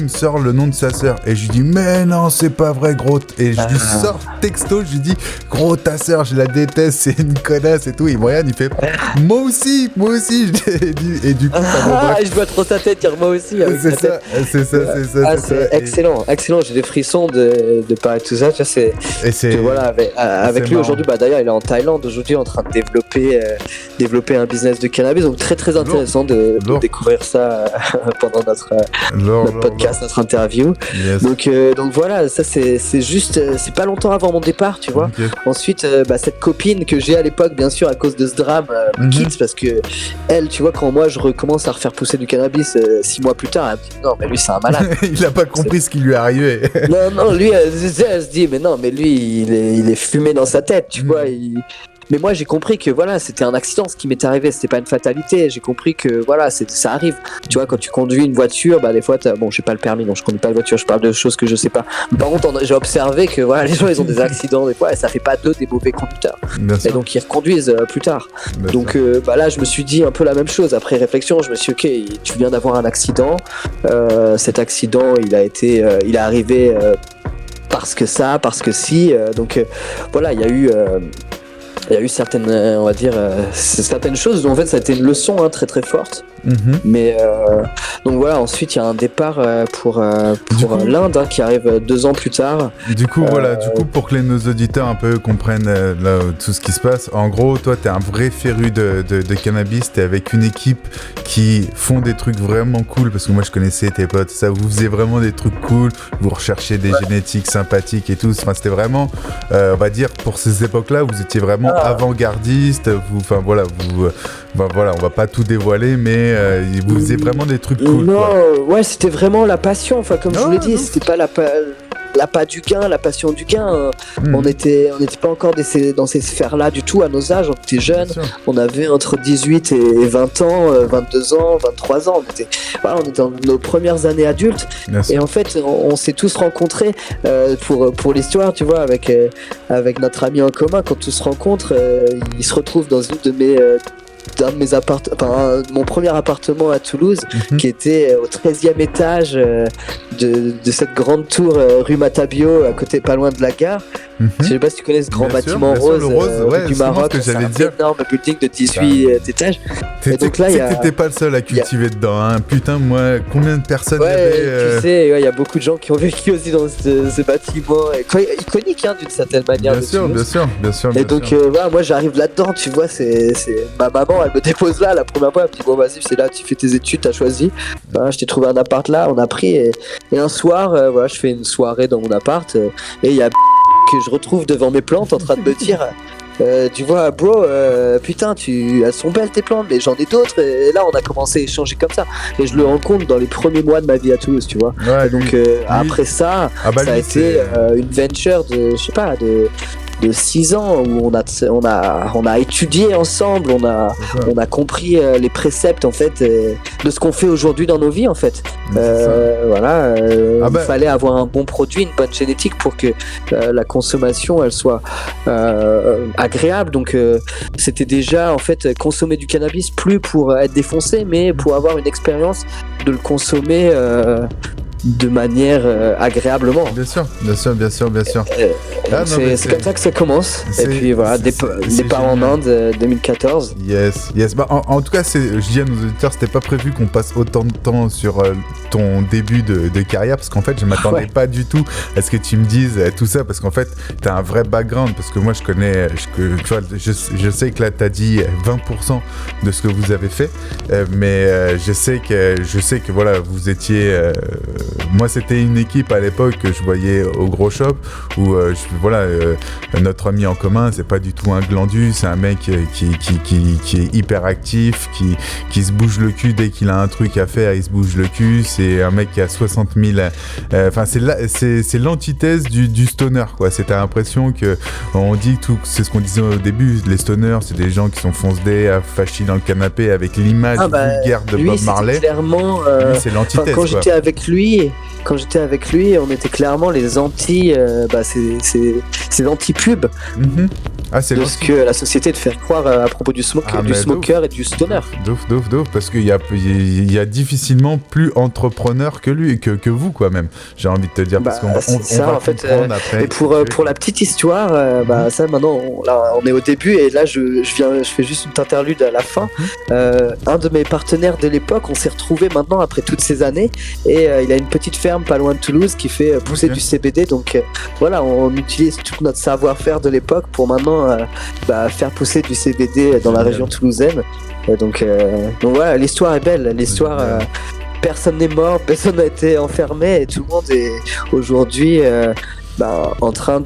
Speaker 3: me sort le nom de sa sœur. Et je lui dis, mais non, c'est pas vrai, gros. Et je lui sors texto, je lui dis, gros, ta sœur, je la déteste, c'est une connasse et tout. Il me regarde, il fait, moi aussi. Et du coup,
Speaker 4: Je vois trop sa tête dire moi aussi. Avec
Speaker 3: c'est
Speaker 4: sa
Speaker 3: ça.
Speaker 4: tête. C'est excellent. J'ai des frissons de parler de tout ça. Tu vois, voilà, avec lui
Speaker 3: marrant.
Speaker 4: aujourd'hui, bah d'ailleurs, il est en Thaïlande aujourd'hui en train de développer un business de cannabis. Donc très intéressant de découvrir ça pendant notre podcast, notre interview.
Speaker 3: Yes.
Speaker 4: Donc voilà, ça c'est juste, c'est pas longtemps avant mon départ, tu vois.
Speaker 3: Okay.
Speaker 4: Ensuite, cette copine que j'ai à l'époque, bien sûr, à cause de ce drame, me quitte parce que elle, tu vois, quand moi je recommence à refaire pousser du cannabis 6 mois plus tard, elle me dit non, mais lui c'est un malade.
Speaker 3: Il a pas compris ce qui lui est arrivé.
Speaker 4: non, lui, elle se dit mais non, mais lui il est fumé dans sa tête, tu vois. Mais moi j'ai compris que voilà, c'était un accident ce qui m'est arrivé, c'était pas une fatalité. J'ai compris que voilà, ça arrive. Tu vois, quand tu conduis une voiture, bah des fois j'ai pas le permis, donc je conduis pas de voiture, je parle de choses que je sais pas. Mais par contre, j'ai observé que voilà, les gens ils ont des accidents des fois et ça fait pas d'eux des mauvais conducteurs. Et donc ils reconduisent plus tard. Donc là je me suis dit un peu la même chose. Après réflexion, je me suis dit ok, tu viens d'avoir un accident. Cet accident il est arrivé parce que si. Voilà, il y a eu certaines, on va dire, certaines choses. En fait, ça a été une leçon très très forte. Mais donc voilà, ensuite il y a un départ pour l'Inde qui arrive 2 ans plus tard.
Speaker 3: Du coup, pour que nos auditeurs un peu comprennent là, tout ce qui se passe, en gros, toi, t'es un vrai féru de cannabis, t'es avec une équipe qui font des trucs vraiment cool, parce que moi je connaissais tes potes, ça, vous faisiez vraiment des trucs cool, vous recherchez des génétiques sympathiques et tout, enfin, c'était vraiment, on va dire, pour ces époques-là, vous étiez vraiment avant-gardiste, on va pas tout dévoiler, mais vous faisiez vraiment des trucs cool.
Speaker 4: Non,
Speaker 3: quoi.
Speaker 4: ouais, c'était vraiment la passion. Enfin, comme je vous l'ai dit, c'était pas l'appât du gain, la passion du gain. On n'était pas encore dans ces sphères-là du tout à nos âges. On était jeunes. On avait entre 18 et 20 ans, 22 ans, 23 ans. On était dans nos premières années adultes. Et en fait, on s'est tous rencontrés pour l'histoire, tu vois, avec notre ami en commun. Quand on se rencontre, il se retrouve dans une de mes mon premier appartement à Toulouse, qui était au 13e étage de cette grande tour rue Matabio, à côté, pas loin de la gare. Je sais pas si tu connais ce grand bâtiment rose, du Maroc. C'est un énorme building de 18 étages.
Speaker 3: Et donc là, t'étais pas le seul à cultiver dedans, hein. Putain, moi, combien de personnes y avait
Speaker 4: tu sais, il y a beaucoup de gens qui ont vécu aussi dans ce bâtiment, iconique d'une certaine manière.
Speaker 3: Bien sûr.
Speaker 4: Et donc, moi, j'arrive là-dedans, tu vois, c'est ma maman, elle me dépose là la première fois, elle me dit bon, vas-y, c'est là, tu fais tes études, t'as choisi. Je t'ai trouvé un appart là, on a pris, et un soir, je fais une soirée dans mon appart, et il y a que je retrouve devant mes plantes en train de me dire tu vois bro, putain, elles sont belles tes plantes, mais j'en ai d'autres. Et là on a commencé à échanger comme ça, et je le rencontre dans les premiers mois de ma vie à Toulouse, tu vois. Et donc après ça, ça a été une venture de, je sais pas, de 6 ans où on a étudié ensemble, on a compris les préceptes en fait de ce qu'on fait aujourd'hui dans nos vies en fait. Il fallait avoir un bon produit, une bonne génétique pour que la consommation elle soit agréable. Donc c'était déjà en fait consommer du cannabis plus pour être défoncé, mais pour avoir une expérience de le consommer de manière agréablement.
Speaker 3: Bien sûr.
Speaker 4: C'est comme ça que ça commence. Et puis voilà, départ en Inde 2014.
Speaker 3: Yes. Bah, en tout cas, je dis à nos auditeurs, c'était pas prévu qu'on passe autant de temps sur ton début de carrière, parce qu'en fait, je m'attendais pas du tout à ce que tu me dises tout ça, parce qu'en fait, t'as un vrai background, parce que moi, je connais, tu vois, je sais que là, t'as dit 20% de ce que vous avez fait, mais je sais que voilà, vous étiez moi, c'était une équipe à l'époque que je voyais au gros shop où, notre ami en commun, c'est pas du tout un glandu, c'est un mec qui est hyper actif, qui se bouge le cul dès qu'il a un truc à faire, il se bouge le cul. C'est un mec qui a 60 000... c'est l'antithèse du stoner, quoi. T'as l'impression que on dit tout, c'est ce qu'on disait au début, les stoners, c'est des gens qui sont foncedés, affachis dans le canapé avec l'image vulgaire de Bob Marley.
Speaker 4: Clairement,
Speaker 3: lui, c'est l'antithèse.
Speaker 4: Quand j'étais avec lui, on était clairement les anti, c'est l'anti-pub.
Speaker 3: Mm-hmm. Ah, c'est
Speaker 4: de ce que la société te fait croire à propos du smoker et du stoner.
Speaker 3: D'ouf, parce qu'il y a difficilement plus entrepreneur que lui, que vous, quoi, même. J'ai envie de te dire, parce qu'on va comprendre après.
Speaker 4: Et pour la petite histoire, ça, maintenant, on est au début, et là, je fais juste une interlude à la fin. Un de mes partenaires de l'époque, on s'est retrouvés maintenant après toutes ces années, et il a une petite ferme pas loin de Toulouse qui fait pousser du CBD, donc on utilise tout notre savoir-faire de l'époque pour maintenant faire pousser du CBD dans la région toulousaine. Donc voilà, l'histoire est belle. Personne n'est mort, personne n'a été enfermé, et tout le monde est aujourd'hui en train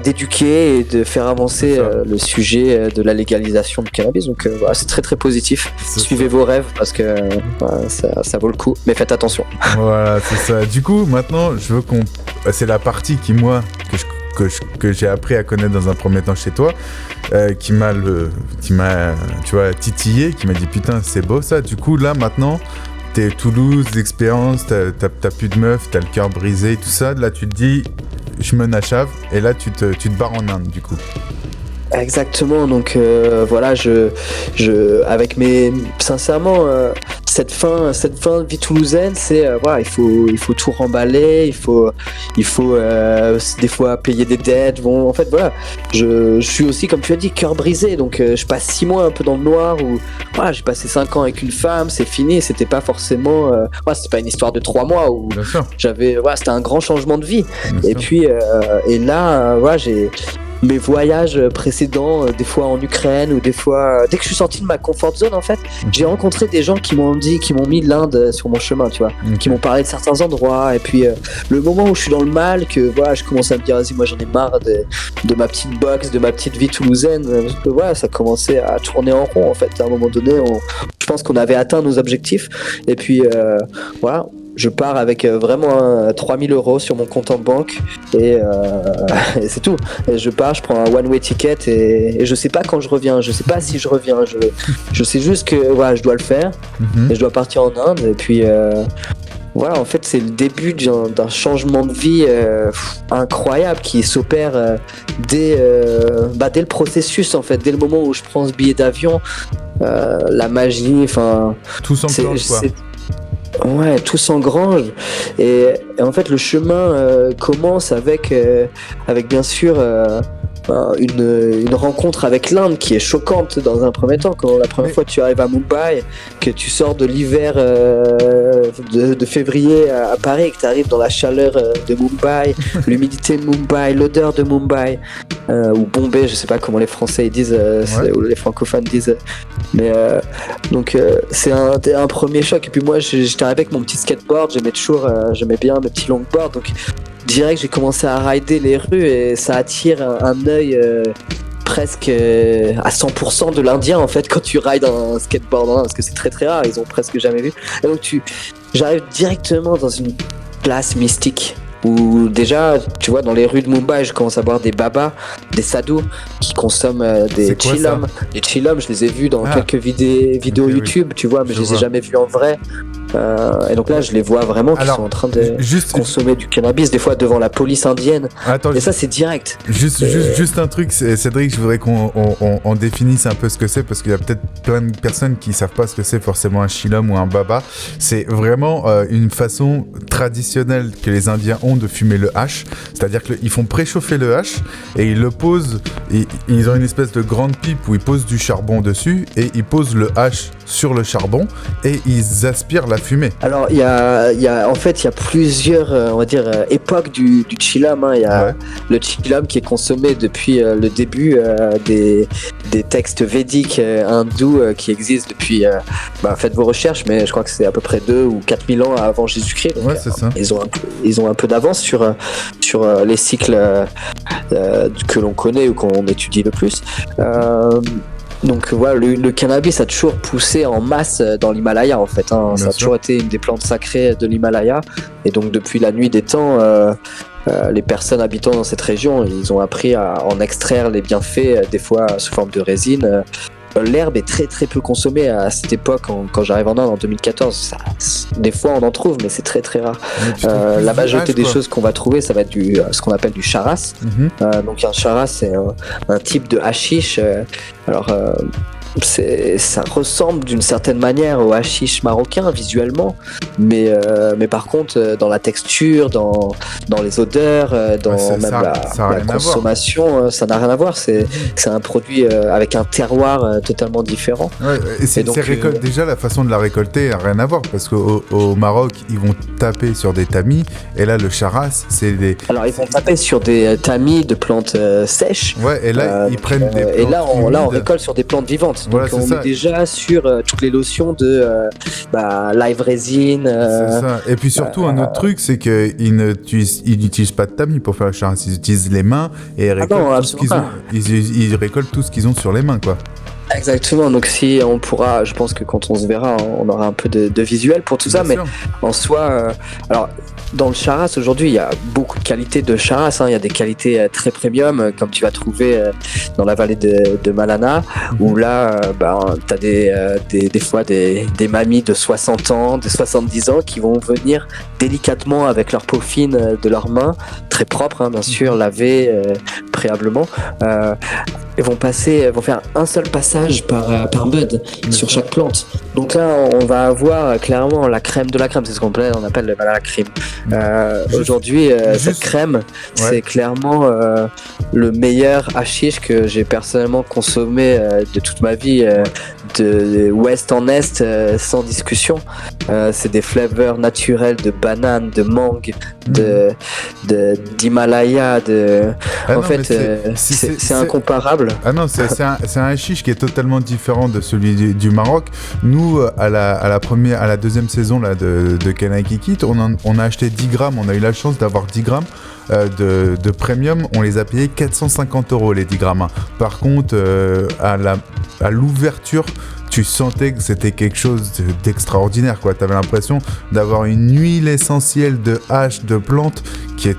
Speaker 4: d'éduquer et de faire avancer le sujet de la légalisation du cannabis. Donc c'est très très positif. Suivez vos rêves, parce que ça vaut le coup, mais faites attention.
Speaker 3: Voilà, c'est ça. Du coup, maintenant, je veux c'est la partie que j'ai appris à connaître dans un premier temps chez toi, qui m'a tu vois, titillé, qui m'a dit putain, c'est beau ça. Du coup, là maintenant, t'es Toulouse, l'expérience, t'as plus de meufs, t'as le cœur brisé, tout ça. Là, tu te dis, je me nachave, et là, tu te barres en Inde, du coup.
Speaker 4: Exactement, donc avec sincèrement, cette fin de vie toulousaine, c'est il faut tout remballer, il faut des fois payer des dettes. Bon, en fait voilà, je suis aussi, comme tu as dit, cœur brisé, donc je passe 6 mois un peu dans le noir, où j'ai passé 5 ans avec une femme, c'est fini, c'était pas forcément c'était pas une histoire de 3 mois où c'était un grand changement de vie. Et puis et là j'ai mes voyages précédents, des fois en Ukraine, ou des fois dès que je suis sorti de ma comfort zone, en fait, j'ai rencontré des gens qui m'ont mis l'Inde sur mon chemin, tu vois, qui m'ont parlé de certains endroits. Et puis le moment où je suis dans le mal, que je commence à me dire, vas-y, moi j'en ai marre de ma petite box, de ma petite vie toulousaine, ça commençait à tourner en rond, en fait. À un moment donné, je pense qu'on avait atteint nos objectifs, et puis je pars avec vraiment 3 000 € sur mon compte en banque, et c'est tout. Et je pars, je prends un one-way ticket, et je sais pas quand je reviens, je sais pas si je reviens, je sais juste que je dois le faire, et je dois partir en Inde, et puis en fait c'est le début d'un changement de vie incroyable qui s'opère dès le processus, en fait, dès le moment où je prends ce billet d'avion, la magie,
Speaker 3: tout s'enclenche, quoi.
Speaker 4: Ouais, tout s'engrange, et en fait le chemin commence avec bien sûr une rencontre avec l'Inde qui est choquante dans un premier temps. Quand la première fois tu arrives à Mumbai, que tu sors de l'hiver de février à Paris, et que tu arrives dans la chaleur de Mumbai, l'humidité de Mumbai, l'odeur de Mumbai, ou Bombay, je sais pas comment les Français ils disent, ou les francophones disent, mais donc c'est un premier choc. Et puis moi j'étais arrivé avec mon petit skateboard, j'aimais bien mes petits longboards, donc direct j'ai commencé à rider les rues, et ça attire un œil presque à 100% de l'Indien, en fait, quand tu rides un skateboard en Inde, parce que c'est très très rare, ils ont presque jamais vu. Et donc j'arrive directement dans une place mystique, où déjà, tu vois, dans les rues de Mumbai, je commence à voir des babas, des sadhus qui consomment des chillums. Les chillums, je les ai vus dans quelques vidéos YouTube, tu vois, mais je les ai jamais vus en vrai. Et donc là, je les vois vraiment qui sont en train de consommer du cannabis, des fois devant la police indienne. Et ça, c'est direct.
Speaker 3: Juste un truc, Cédric, je voudrais qu'on définisse un peu ce que c'est, parce qu'il y a peut-être plein de personnes qui savent pas ce que c'est forcément un chillum ou un baba. C'est vraiment une façon traditionnelle que les Indiens ont de fumer le hash. C'est-à-dire qu'ils font préchauffer le hash, et ils le posent, ils ont une espèce de grande pipe où ils posent du charbon dessus, et ils posent le hash sur le charbon, et ils aspirent la fumer.
Speaker 4: Alors, en fait, il y a plusieurs, on va dire, époques du chillam. Il y a le chillam qui est consommé depuis le début des textes védiques hindous qui existent depuis, faites vos recherches, mais je crois que c'est à peu près 2 ou 4 000 ans avant Jésus-Christ. Donc,
Speaker 3: c'est ça.
Speaker 4: Ils ont un peu d'avance sur les cycles que l'on connaît ou qu'on étudie le plus. Donc voilà, le cannabis a toujours poussé en masse dans l'Himalaya en fait. Ça a toujours été une des plantes sacrées de l'Himalaya. Et donc depuis la nuit des temps, les personnes habitant dans cette région, ils ont appris à en extraire les bienfaits, des fois sous forme de résine. L'herbe est très très peu consommée à cette époque. Quand j'arrive en Inde en 2014, des fois on en trouve, mais c'est très très rare. La majorité des choses qu'on va trouver, ça va être ce qu'on appelle du charas. Donc un charas, c'est un type de hashish. Ça ressemble d'une certaine manière au hashish marocain visuellement, mais par contre dans la texture, dans les odeurs, la consommation, ça n'a rien à voir. C'est un produit avec un terroir totalement différent.
Speaker 3: Et donc, déjà la façon de la récolter n'a rien à voir, parce qu'au Maroc ils vont taper sur des tamis, et là le charas c'est des... Alors
Speaker 4: ils vont taper sur des tamis de plantes sèches.
Speaker 3: Et là ils prennent des plantes
Speaker 4: et là on récolte sur des plantes vivantes. Donc on est déjà sur toutes les notions de live résine.
Speaker 3: C'est ça. Et puis surtout un autre truc, c'est qu'ils n'utilisent pas de tamis pour faire le charas, ils utilisent les mains et ils récoltent tout ce qu'ils ont. Ils récoltent tout ce qu'ils ont sur les mains, quoi.
Speaker 4: Exactement, donc si on pourra, je pense que quand on se verra, on aura un peu de visuel pour tout ça, mais en soi, alors dans le charas aujourd'hui, il y a beaucoup de qualités de charas, il y a des qualités très premium, comme tu vas trouver dans la vallée de Malana, où là, t'as des fois des mamies de 60 ans, de 70 ans qui vont venir délicatement avec leur peau fine de leurs mains, très propre, bien sûr, lavées préalablement, ils vont faire un seul passage par bud sur chaque plante. Donc là, on va avoir clairement la crème de la crème, c'est ce qu'on appelle le banana cream. Aujourd'hui, cette crème, c'est clairement le meilleur hashish que j'ai personnellement consommé de toute ma vie, de ouest en est, sans discussion. C'est des flavors naturels de banane, de mangue, d'Himalaya, c'est incomparable.
Speaker 3: Ah non, c'est un hashish qui est totalement différent de celui du Maroc. Nous, à la deuxième saison là, de Kanaki Kit, on a acheté 10 grammes, on a eu la chance d'avoir 10 grammes de premium, on les a payés 450 € les 10 grammes. Par contre, à l'ouverture, tu sentais que c'était quelque chose d'extraordinaire, quoi. T'avais l'impression d'avoir une huile essentielle de hache de plantes et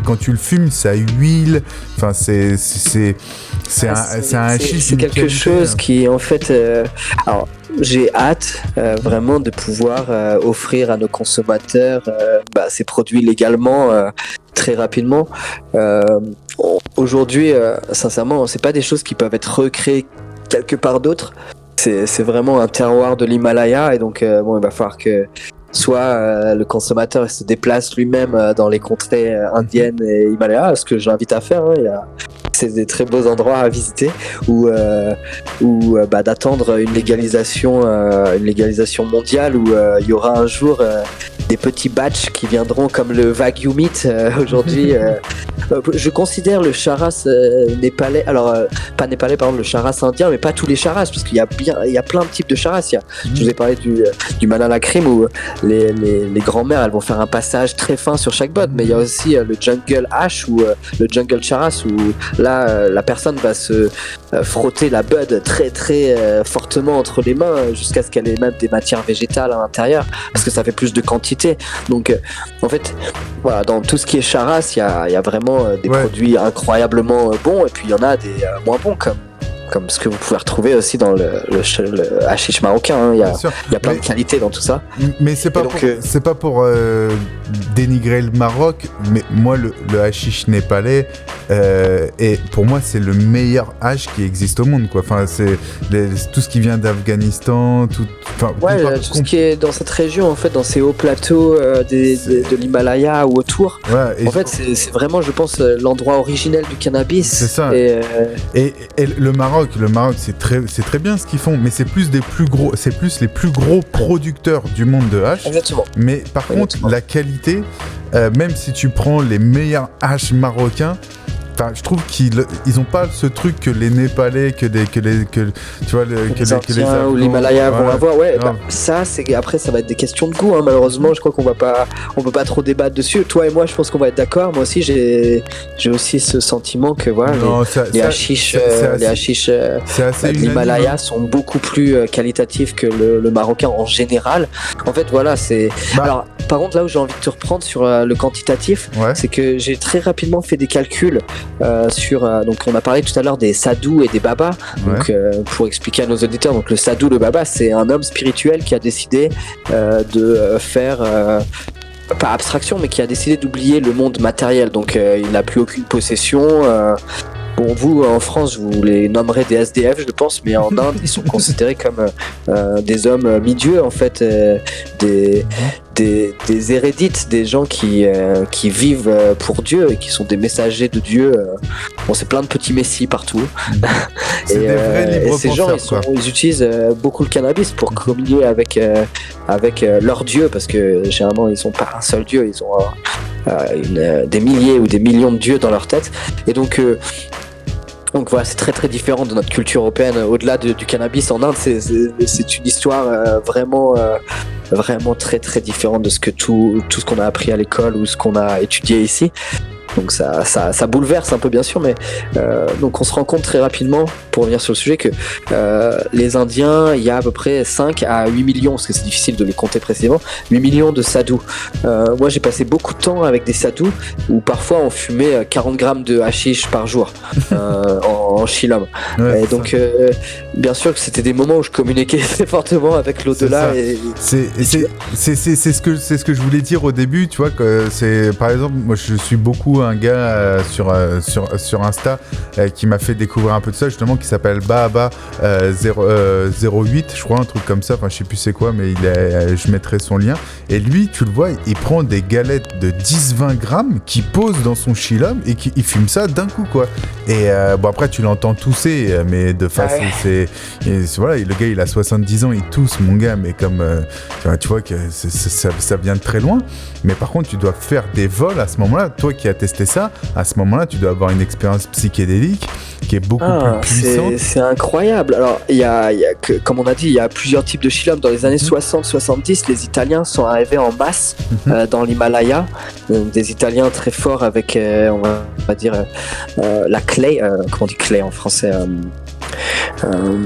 Speaker 3: quand tu le fumes, ça huile. Enfin, c'est un hashish.
Speaker 4: C'est quelque chose qui, en fait, alors, j'ai hâte vraiment de pouvoir offrir à nos consommateurs ces produits légalement très rapidement. Aujourd'hui, sincèrement, c'est pas des choses qui peuvent être recréées quelque part d'autre. C'est vraiment un terroir de l'Himalaya, et donc il va falloir que soit le consommateur se déplace lui-même dans les contrées indiennes et Himalaya, ce que j'invite à faire. C'est des très beaux endroits à visiter, ou d'attendre une légalisation mondiale, où il y aura un jour des petits batchs qui viendront comme le Wagyu meat aujourd'hui. Je considère le charas népalais, pas népalais, par exemple, le charas indien, mais pas tous les charas, parce qu'il y a plein de types de charas. Je vous ai parlé du banana cream, où les grand-mères, elles vont faire un passage très fin sur chaque bud, mais il y a aussi le jungle hash ou le jungle charas, où là la personne va se frotter la bud très très fortement entre les mains jusqu'à ce qu'elle ait même des matières végétales à l'intérieur, parce que ça fait plus de quantité. Donc en fait, voilà, dans tout ce qui est charas, il y a vraiment des produits incroyablement bons, et puis il y en a des moins bons, comme ce que vous pouvez retrouver aussi dans le hashish marocain. Il y a plein de qualités dans tout ça.
Speaker 3: Mais c'est pas pour dénigrer le Maroc, mais moi le hashish népalais Et pour moi, c'est le meilleur hash qui existe au monde, quoi. Enfin, c'est tout ce qui vient d'Afghanistan, tout
Speaker 4: ce qui est dans cette région, en fait, dans ces hauts plateaux de l'Himalaya ou autour.
Speaker 3: Ouais,
Speaker 4: en fait, c'est vraiment, je pense, l'endroit originel du cannabis.
Speaker 3: C'est ça. Et le Maroc, c'est très bien ce qu'ils font, mais c'est plus les plus gros producteurs du monde de hash.
Speaker 4: Exactement.
Speaker 3: Mais par contre, la qualité, même si tu prends les meilleurs hash marocains, je trouve qu'ils ont pas ce truc que les Népalais, que les
Speaker 4: Indiens ou l'Himalaya vont avoir. Ça va être des questions de goût. Hein, malheureusement, je crois qu'on peut pas trop débattre dessus. Toi et moi, je pense qu'on va être d'accord. Moi aussi, j'ai aussi ce sentiment que les hashish de l'Himalaya sont beaucoup plus qualitatifs que le marocain en général. En fait, c'est. Alors, par contre, là où j'ai envie de te reprendre sur le quantitatif, c'est que j'ai très rapidement fait des calculs. Donc on a parlé tout à l'heure des sadhus et des babas. Donc pour expliquer à nos auditeurs, donc le sadhu, le baba, c'est un homme spirituel qui a décidé de faire pas abstraction, mais qui a décidé d'oublier le monde matériel. Donc il n'a plus aucune possession. Bon, vous, en France, vous les nommerez des SDF, je pense, mais en Inde, ils sont considérés comme des hommes mi-dieux, en fait, des hérédites, des gens qui vivent pour Dieu et qui sont des messagers de Dieu. C'est plein de petits messies partout.
Speaker 3: C'est des vrais libres
Speaker 4: et ces gens, ils utilisent beaucoup le cannabis pour communier avec leur Dieu, parce que généralement, ils n'ont pas un seul Dieu, ils ont des milliers ou des millions de dieux dans leur tête. Et donc voilà, c'est très très différent de notre culture européenne. Au-delà du cannabis en Inde, c'est une histoire vraiment très très différente de tout ce qu'on a appris à l'école ou ce qu'on a étudié ici. Donc ça bouleverse un peu, bien sûr, mais donc on se rend compte très rapidement, pour revenir sur le sujet, que les Indiens, il y a à peu près 5 à 8 millions, parce que c'est difficile de les compter précisément, 8 millions de sadhus. Moi j'ai passé beaucoup de temps avec des sadhus où parfois on fumait 40 grammes de hashish par jour en chillum. Et donc bien sûr que c'était des moments où je communiquais très fortement avec l'au-delà.
Speaker 3: C'est ce que je voulais dire au début, tu vois, que c'est, par exemple, moi je suis beaucoup un gars sur Insta qui m'a fait découvrir un peu de ça, justement, qui s'appelle Baba 08, je crois, un truc comme ça, enfin je sais plus c'est quoi, mais je mettrai son lien. Et lui, tu le vois, il prend des galettes de 10-20 grammes qu'il pose dans son chillum et il fume ça d'un coup, quoi. Et après tu l'entends tousser, mais de face, voilà, le gars il a 70 ans, il tousse, mon gars, mais comme tu vois que ça vient de très loin. Mais par contre, tu dois faire des vols à ce moment-là. Toi qui as testé ça, à ce moment-là, tu dois avoir une expérience psychédélique qui est beaucoup plus puissante.
Speaker 4: C'est incroyable. Alors, comme on a dit, il y a plusieurs types de chillum. Dans les années 60-70, les Italiens sont arrivés en masse dans l'Himalaya. Des Italiens très forts avec, on va dire, la clay. Comment on dit clay en français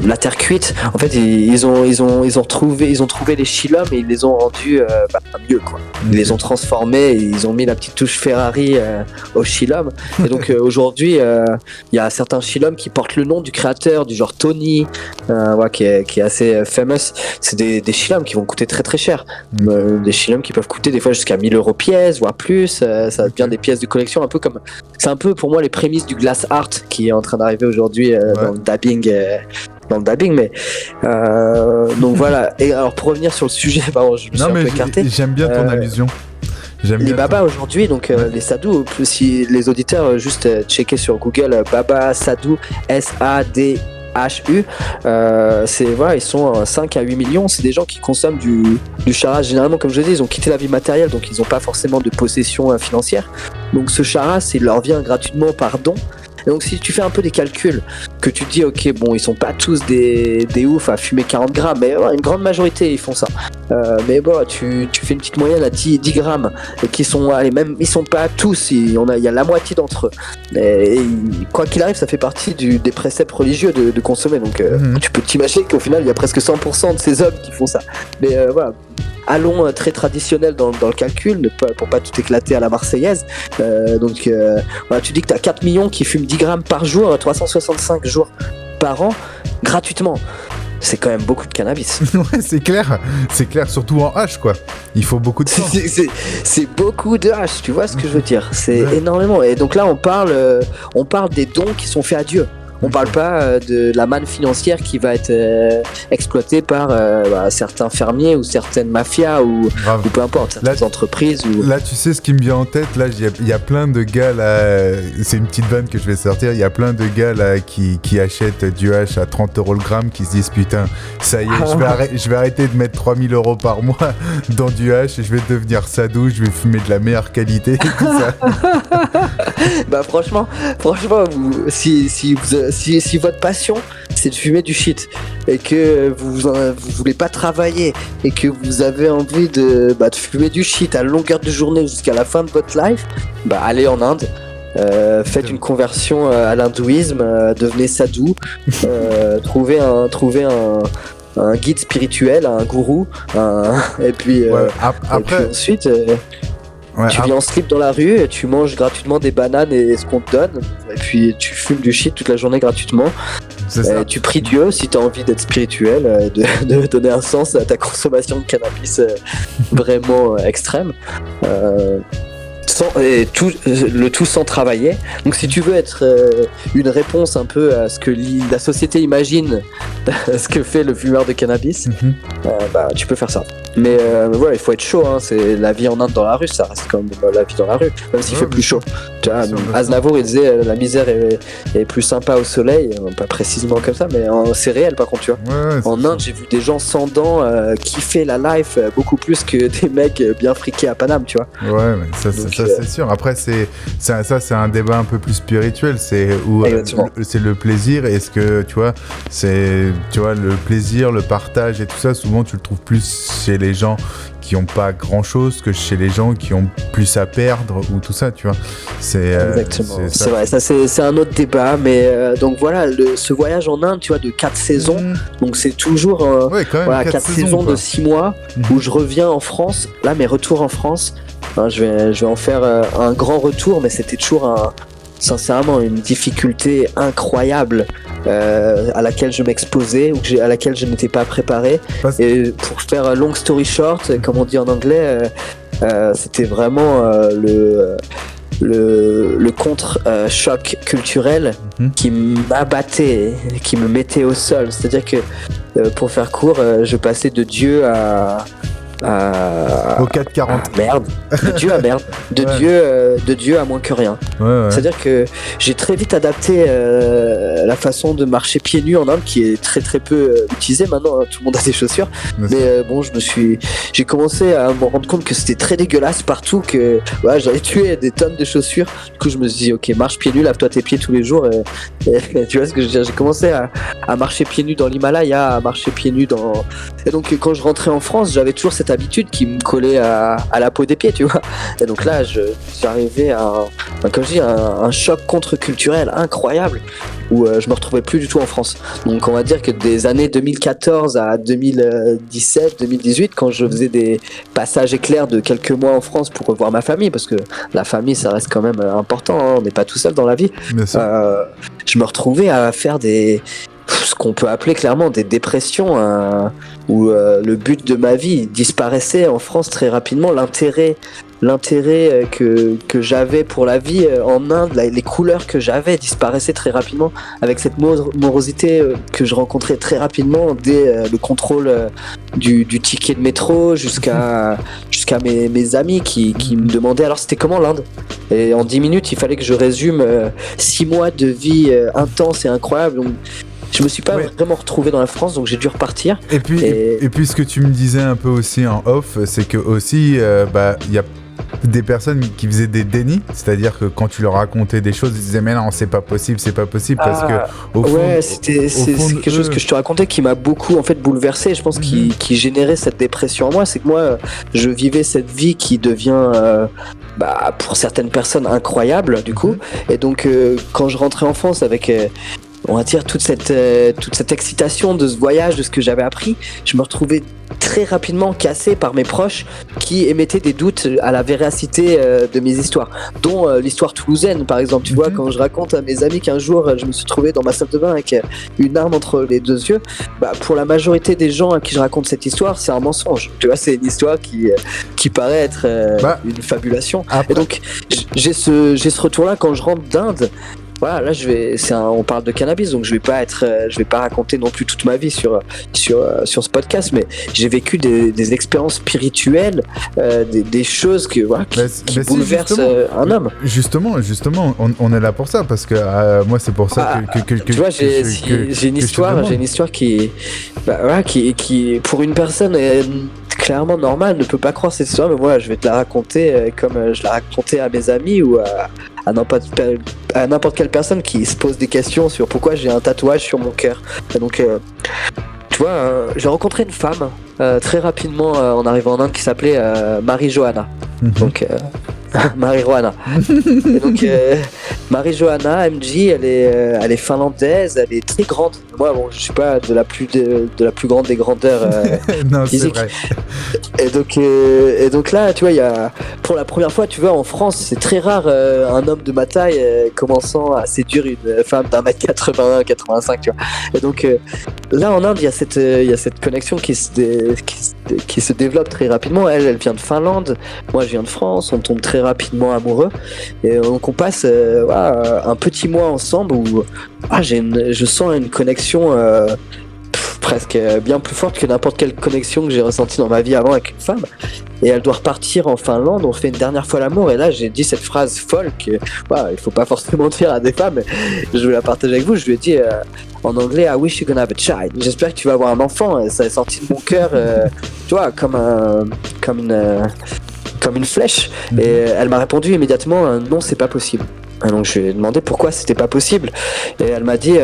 Speaker 4: la terre cuite. En fait, ils ont trouvé les chillums et ils les ont rendus mieux, quoi. Ils les ont transformés et ils ont mis la petite touche Ferrari au chillum. Et donc aujourd'hui, il y a certains chillums qui portent le nom du créateur, du genre Tony, qui est assez famous. C'est des chillums qui vont coûter très très cher. Des chillums qui peuvent coûter des fois jusqu'à 1000 € pièce, voire plus. Ça devient des pièces de collection, c'est un peu pour moi les prémices du glass art qui est en train d'arriver aujourd'hui dans le dabbing, mais donc voilà. Et alors pour revenir sur le sujet, pardon, je me suis un peu écarté.
Speaker 3: J'aime bien ton allusion.
Speaker 4: Les babas aujourd'hui, donc les sadhus, si les auditeurs juste checker sur Google Baba Sadhu, SADHU, ils sont 5 à 8 millions. C'est des gens qui consomment du charas. Généralement, comme je dis, ils ont quitté la vie matérielle, donc ils n'ont pas forcément de possession financière. Donc ce charas, il leur vient gratuitement par don. Et donc si tu fais un peu des calculs, que tu te dis ok, bon, ils sont pas tous des oufs à fumer 40 grammes, mais une grande majorité ils font ça. Mais bon, tu fais une petite moyenne à 10 grammes, qui sont, ils sont pas tous, il y a la moitié d'entre eux. Et quoi qu'il arrive, ça fait partie des préceptes religieux de consommer. Donc tu peux t'imaginer qu'au final, il y a presque 100% de ces hommes qui font ça. Mais voilà. Allons très traditionnel dans le calcul, pour pas tout éclater à la Marseillaise. Voilà, tu dis que tu as 4 millions qui fument 10 grammes par jour, 365 jours par an, gratuitement. c'est quand même beaucoup de cannabis.
Speaker 3: Ouais, c'est clair, surtout en H, quoi. Il faut beaucoup de temps.
Speaker 4: C'est beaucoup de hache, tu vois ce que je veux dire. C'est
Speaker 3: Ouais.
Speaker 4: énormément. Et donc là, on parle des dons qui sont faits à Dieu. On parle pas de la manne financière qui va être exploitée par certains fermiers ou certaines mafias ou
Speaker 3: Grave.
Speaker 4: peu importe, certaines entreprises.
Speaker 3: Là, tu sais ce qui me vient en tête, là, il y a plein de gars, là, c'est une petite vanne que je vais sortir, il y a plein de gars, là, qui achètent du hash à 30 € le gramme, qui se disent, putain, ça y est, je vais arrêter de mettre 3000 € par mois dans du hash et je vais devenir sadou, je vais fumer de la meilleure qualité et tout ça.
Speaker 4: Bah franchement, si votre passion c'est de fumer du shit et que vous voulez pas travailler et que vous avez envie de fumer du shit à longueur de journée jusqu'à la fin de votre life, bah allez en Inde. Faites une conversion à l'hindouisme, devenez sadhu, trouvez un guide spirituel, un gourou, et puis ensuite tu viens en slip dans la rue et tu manges gratuitement des bananes et ce qu'on te donne, et puis tu fumes du shit toute la journée gratuitement.
Speaker 3: C'est ça.
Speaker 4: Tu pries Dieu si tu as envie d'être spirituel, de donner un sens à ta consommation de cannabis vraiment extrême. Le tout sans travailler. Donc si tu veux être une réponse un peu à ce que la société imagine ce que fait le fumeur de cannabis, tu peux faire ça. Mais il faut être chaud, hein. C'est la vie en Inde dans la rue, ça reste quand même la vie dans la rue, même s'il fait plus chaud. Tu vois, Aznavour il disait la misère est plus sympa au soleil, pas précisément comme ça, mais c'est réel par contre, tu vois. En Inde, j'ai vu des gens sans dents kiffer la life beaucoup plus que des mecs bien friqués à Paname, tu vois.
Speaker 3: Ouais, mais ça c'est sûr. Après, c'est un débat un peu plus spirituel. C'est le plaisir. Est-ce que, tu vois, le plaisir, le partage et tout ça, souvent tu le trouves plus chez les gens qui ont pas grand chose que chez les gens qui ont plus à perdre ou tout ça, tu vois.
Speaker 4: Exactement. C'est vrai, ça c'est un autre débat, mais donc voilà, ce voyage en Inde, tu vois, de 4 saisons, donc c'est toujours 4 saisons de 6 mois où je reviens en France. Là, mes retours en France, je vais en faire un grand retour, mais c'était toujours sincèrement une difficulté incroyable à laquelle je m'exposais ou à laquelle je n'étais pas préparé. Et pour faire long story short, comme on dit en anglais, c'était vraiment le contre-choc culturel qui m'abattait, qui me mettait au sol. C'est-à-dire que pour faire court, je passais de Dieu
Speaker 3: au 440.
Speaker 4: Merde. De Dieu à merde. De Dieu à moins que rien.
Speaker 3: Ouais.
Speaker 4: C'est-à-dire que j'ai très vite adapté la façon de marcher pieds nus en Inde, qui est très très peu utilisée maintenant, hein. Tout le monde a des chaussures. Mais j'ai commencé à me rendre compte que c'était très dégueulasse partout, que j'avais tué des tonnes de chaussures. Du coup, je me suis dit, ok, marche pieds nus, lave-toi tes pieds tous les jours. Et tu vois ce que je veux dire. J'ai commencé à marcher pieds nus dans l'Himalaya, à marcher pieds nus dans... Et donc, quand je rentrais en France, j'avais toujours cette habitude qui me collait à la peau des pieds, tu vois. Et donc là, j'arrivais à un choc contre-culturel incroyable où je me retrouvais plus du tout en France. Donc on va dire que des années 2014 à 2017, 2018, quand je faisais des passages éclairs de quelques mois en France pour revoir ma famille, parce que la famille, ça reste quand même important, hein, on n'est pas tout seul dans la vie. Je me retrouvais à faire ce qu'on peut appeler clairement des dépressions, où le but de ma vie disparaissait en France très rapidement. L'intérêt que j'avais pour la vie en Inde, les couleurs que j'avais disparaissaient très rapidement, avec cette morosité que je rencontrais très rapidement dès le contrôle du ticket de métro jusqu'à mes amis qui me demandaient alors c'était comment l'Inde, et en 10 minutes il fallait que je résume 6 mois de vie intense et incroyable. Donc, je me suis pas vraiment retrouvé dans la France, donc j'ai dû repartir. Et
Speaker 3: puis ce que tu me disais un peu aussi en off, c'est que aussi il y a des personnes qui faisaient des dénis, c'est-à-dire que quand tu leur racontais des choses, ils disaient mais non, c'est pas possible parce que au fond,
Speaker 4: c'est quelque chose que je te racontais qui m'a beaucoup en fait bouleversé, je pense qui générait cette dépression en moi. C'est que moi je vivais cette vie qui devient pour certaines personnes incroyable du coup, et donc quand je rentrais en France avec on va dire toute cette excitation de ce voyage, de ce que j'avais appris, je me retrouvais très rapidement cassé par mes proches qui émettaient des doutes à la véracité de mes histoires, dont l'histoire toulousaine par exemple. Tu vois, quand je raconte à mes amis qu'un jour je me suis trouvé dans ma salle de bain avec une arme entre les deux yeux, pour la majorité des gens à qui je raconte cette histoire, c'est un mensonge. Tu vois, c'est une histoire qui paraît être une fabulation. Après... Et donc j'ai ce retour-là quand je rentre d'Inde. Voilà, là on parle de cannabis, donc je vais pas raconter non plus toute ma vie sur ce podcast, mais j'ai vécu des expériences spirituelles, des choses qui bouleversent un homme.
Speaker 3: Justement, on est là pour ça, parce que moi c'est pour ça que
Speaker 4: tu vois, j'ai une histoire qui pour une personne clairement normale ne peut pas croire cette histoire, mais moi je vais te la raconter comme je la racontais à mes amis ou à n'importe quelle personne qui se pose des questions sur pourquoi j'ai un tatouage sur mon cœur. Et donc, tu vois, j'ai rencontré une femme très rapidement en arrivant en Inde qui s'appelait Marie-Johanna. Donc, Marie-Johanna. Et donc, Marie-Johanna, MJ, elle est finlandaise, elle est très grande. Moi, bon, je suis pas de la plus grande des grandeurs
Speaker 3: non,
Speaker 4: physiques.
Speaker 3: C'est vrai.
Speaker 4: Et donc là, tu vois, pour la première fois, tu vois, en France, c'est très rare un homme de ma taille commençant à séduire une femme d'un mètre 81, 85, tu vois. Et donc là, en Inde, il y a cette connexion qui se développe très rapidement. Elle vient de Finlande, moi, je viens de France. On tombe très rapidement amoureux, et donc on passe un petit mois ensemble où je sens une connexion presque bien plus forte que n'importe quelle connexion que j'ai ressentie dans ma vie avant avec une femme. Et elle doit repartir en Finlande, on fait une dernière fois l'amour, et là j'ai dit cette phrase folle que il faut pas forcément dire à des femmes, mais je vais la partager avec vous. Je lui ai dit en anglais, I wish you're gonna have a child. J'espère que tu vas avoir un enfant. Et ça est sorti de mon cœur, tu vois, comme une flèche. Et elle m'a répondu immédiatement non, c'est pas possible. Et donc je lui ai demandé pourquoi c'était pas possible, et elle m'a dit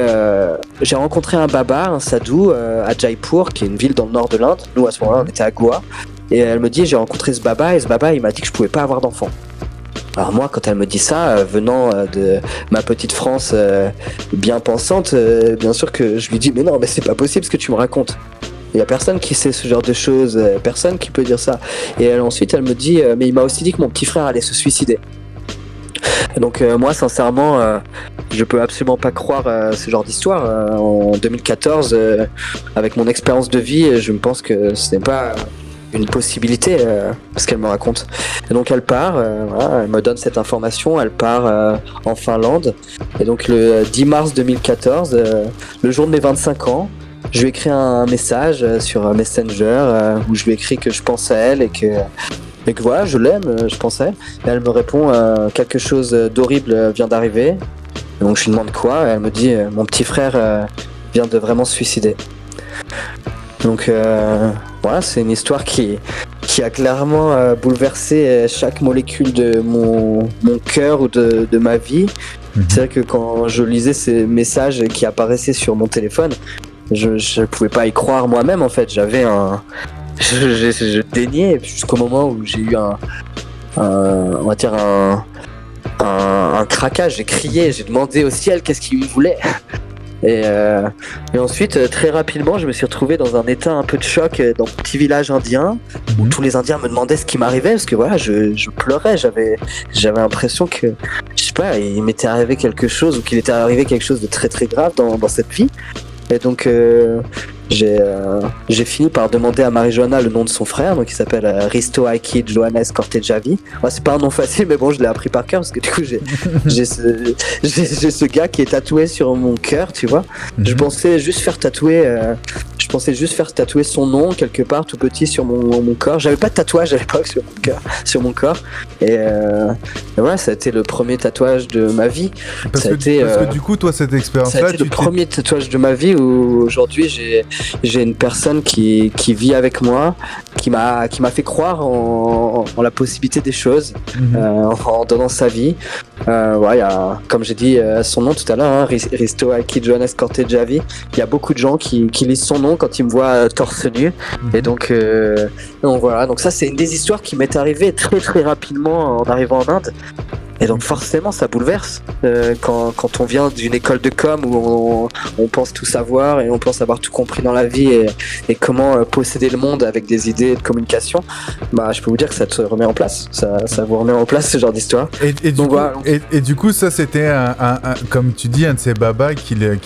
Speaker 4: j'ai rencontré un baba, un sadhu à Jaipur, qui est une ville dans le nord de l'Inde. Nous à ce moment-là on était à Goa, et elle me dit j'ai rencontré ce baba, et ce baba il m'a dit que je pouvais pas avoir d'enfant. Alors moi, quand elle me dit ça, venant de ma petite France bien pensante, bien sûr que je lui dis mais non, mais c'est pas possible ce que tu me racontes. Il y a personne qui sait ce genre de choses, personne qui peut dire ça. Et ensuite elle me dit mais il m'a aussi dit que mon petit frère allait se suicider. Et donc moi sincèrement je peux absolument pas croire ce genre d'histoire. En 2014 avec mon expérience de vie, je me pense que ce n'est pas une possibilité ce qu'elle me raconte. Et donc elle part, elle me donne cette information, elle part en Finlande, et donc le 10 mars 2014, le jour de mes 25 ans, je lui ai écrit un message sur Messenger où je lui ai écrit que je pense à elle et que voilà, je l'aime, je pense à elle. Et elle me répond quelque chose d'horrible vient d'arriver. Et donc je lui demande quoi, et elle me dit mon petit frère vient de vraiment se suicider. Donc voilà, c'est une histoire qui a clairement bouleversé chaque molécule de mon cœur ou de ma vie. C'est vrai que quand je lisais ces messages qui apparaissaient sur mon téléphone, je pouvais pas y croire moi-même en fait. Je déniais jusqu'au moment où j'ai eu on va dire un craquage. J'ai crié, j'ai demandé au ciel qu'est-ce qu'il me voulait. Et ensuite, très rapidement, je me suis retrouvé dans un état un peu de choc dans mon petit village indien, où tous les Indiens me demandaient ce qui m'arrivait, parce que voilà, je pleurais, j'avais l'impression que, je sais pas, il m'était arrivé quelque chose, ou qu'il était arrivé quelque chose de très très grave dans cette vie. Et donc j'ai fini par demander à Marie-Johanna le nom de son frère, donc il s'appelle Risto Aiki Johannes Cortejavi. Ouais, c'est pas un nom facile, mais bon, je l'ai appris par cœur parce que du coup j'ai ce gars qui est tatoué sur mon cœur, tu vois. Je pensais juste faire tatouer son nom quelque part tout petit sur mon corps. J'avais pas de tatouage à l'époque sur mon corps. Et voilà, ça a été le premier tatouage de ma vie.
Speaker 3: Parce que du coup, toi, cette expérience-là,
Speaker 4: ça a été le premier tatouage de ma vie où aujourd'hui j'ai une personne qui vit avec moi, qui m'a fait croire en la possibilité des choses, en donnant sa vie. Ouais, comme j'ai dit son nom tout à l'heure, Risto Aiki Johannes Cortejavi. Il y a beaucoup de gens qui lisent son nom quand ils me voient torse nu. Et donc voilà, donc ça c'est une des histoires qui m'est arrivée très très rapidement en arrivant en Inde. Et donc forcément ça bouleverse quand on vient d'une école de com où on pense tout savoir et on pense avoir tout compris dans la vie et comment posséder le monde avec des idées de communication. Bah je peux vous dire que ça te remet en place, ça vous remet en place ce genre d'histoire.
Speaker 3: Et du coup ça c'était comme tu dis un de ces babas qui le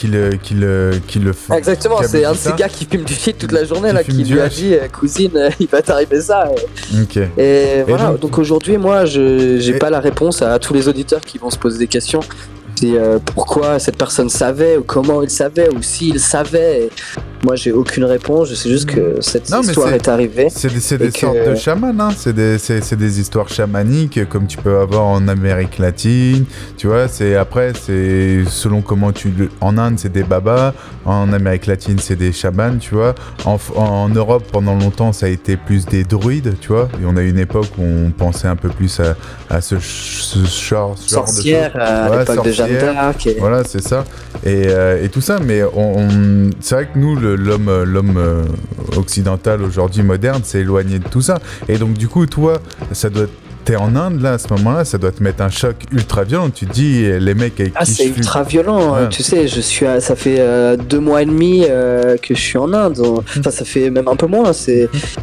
Speaker 3: fait.
Speaker 4: Exactement, c'est un de ces gars qui fume du shit toute la journée là, qui lui a dit cousine il va t'arriver ça. Et voilà, donc aujourd'hui moi j'ai pas la réponse à tous les auditeurs qui vont se poser des questions. C'est pourquoi cette personne savait ou comment il savait ou s'il savait. Et moi j'ai aucune réponse, je sais juste que cette histoire est arrivée.
Speaker 3: C'est des sortes de chamans, hein. C'est des histoires chamaniques comme tu peux avoir en Amérique latine, tu vois. Après c'est selon comment en Inde c'est des babas, en Amérique latine c'est des chamans, tu vois. En Europe pendant longtemps ça a été plus des druides, tu vois. Et on a eu une époque où on pensait un peu plus à ce genre
Speaker 4: sorcière,
Speaker 3: de
Speaker 4: à l'époque de Jeanne d'Arc.
Speaker 3: Voilà, c'est ça. Et tout ça, mais c'est vrai que nous, l'homme occidental aujourd'hui moderne, s'est éloigné de tout ça. Et donc du coup, toi, t'es en Inde là à ce moment-là, ça doit te mettre un choc ultra violent. Tu te dis les mecs avec qui
Speaker 4: c'est ultra violent. Ouais. Tu sais, ça fait 2 mois et demi que je suis en Inde. Enfin, ça fait même un peu moins.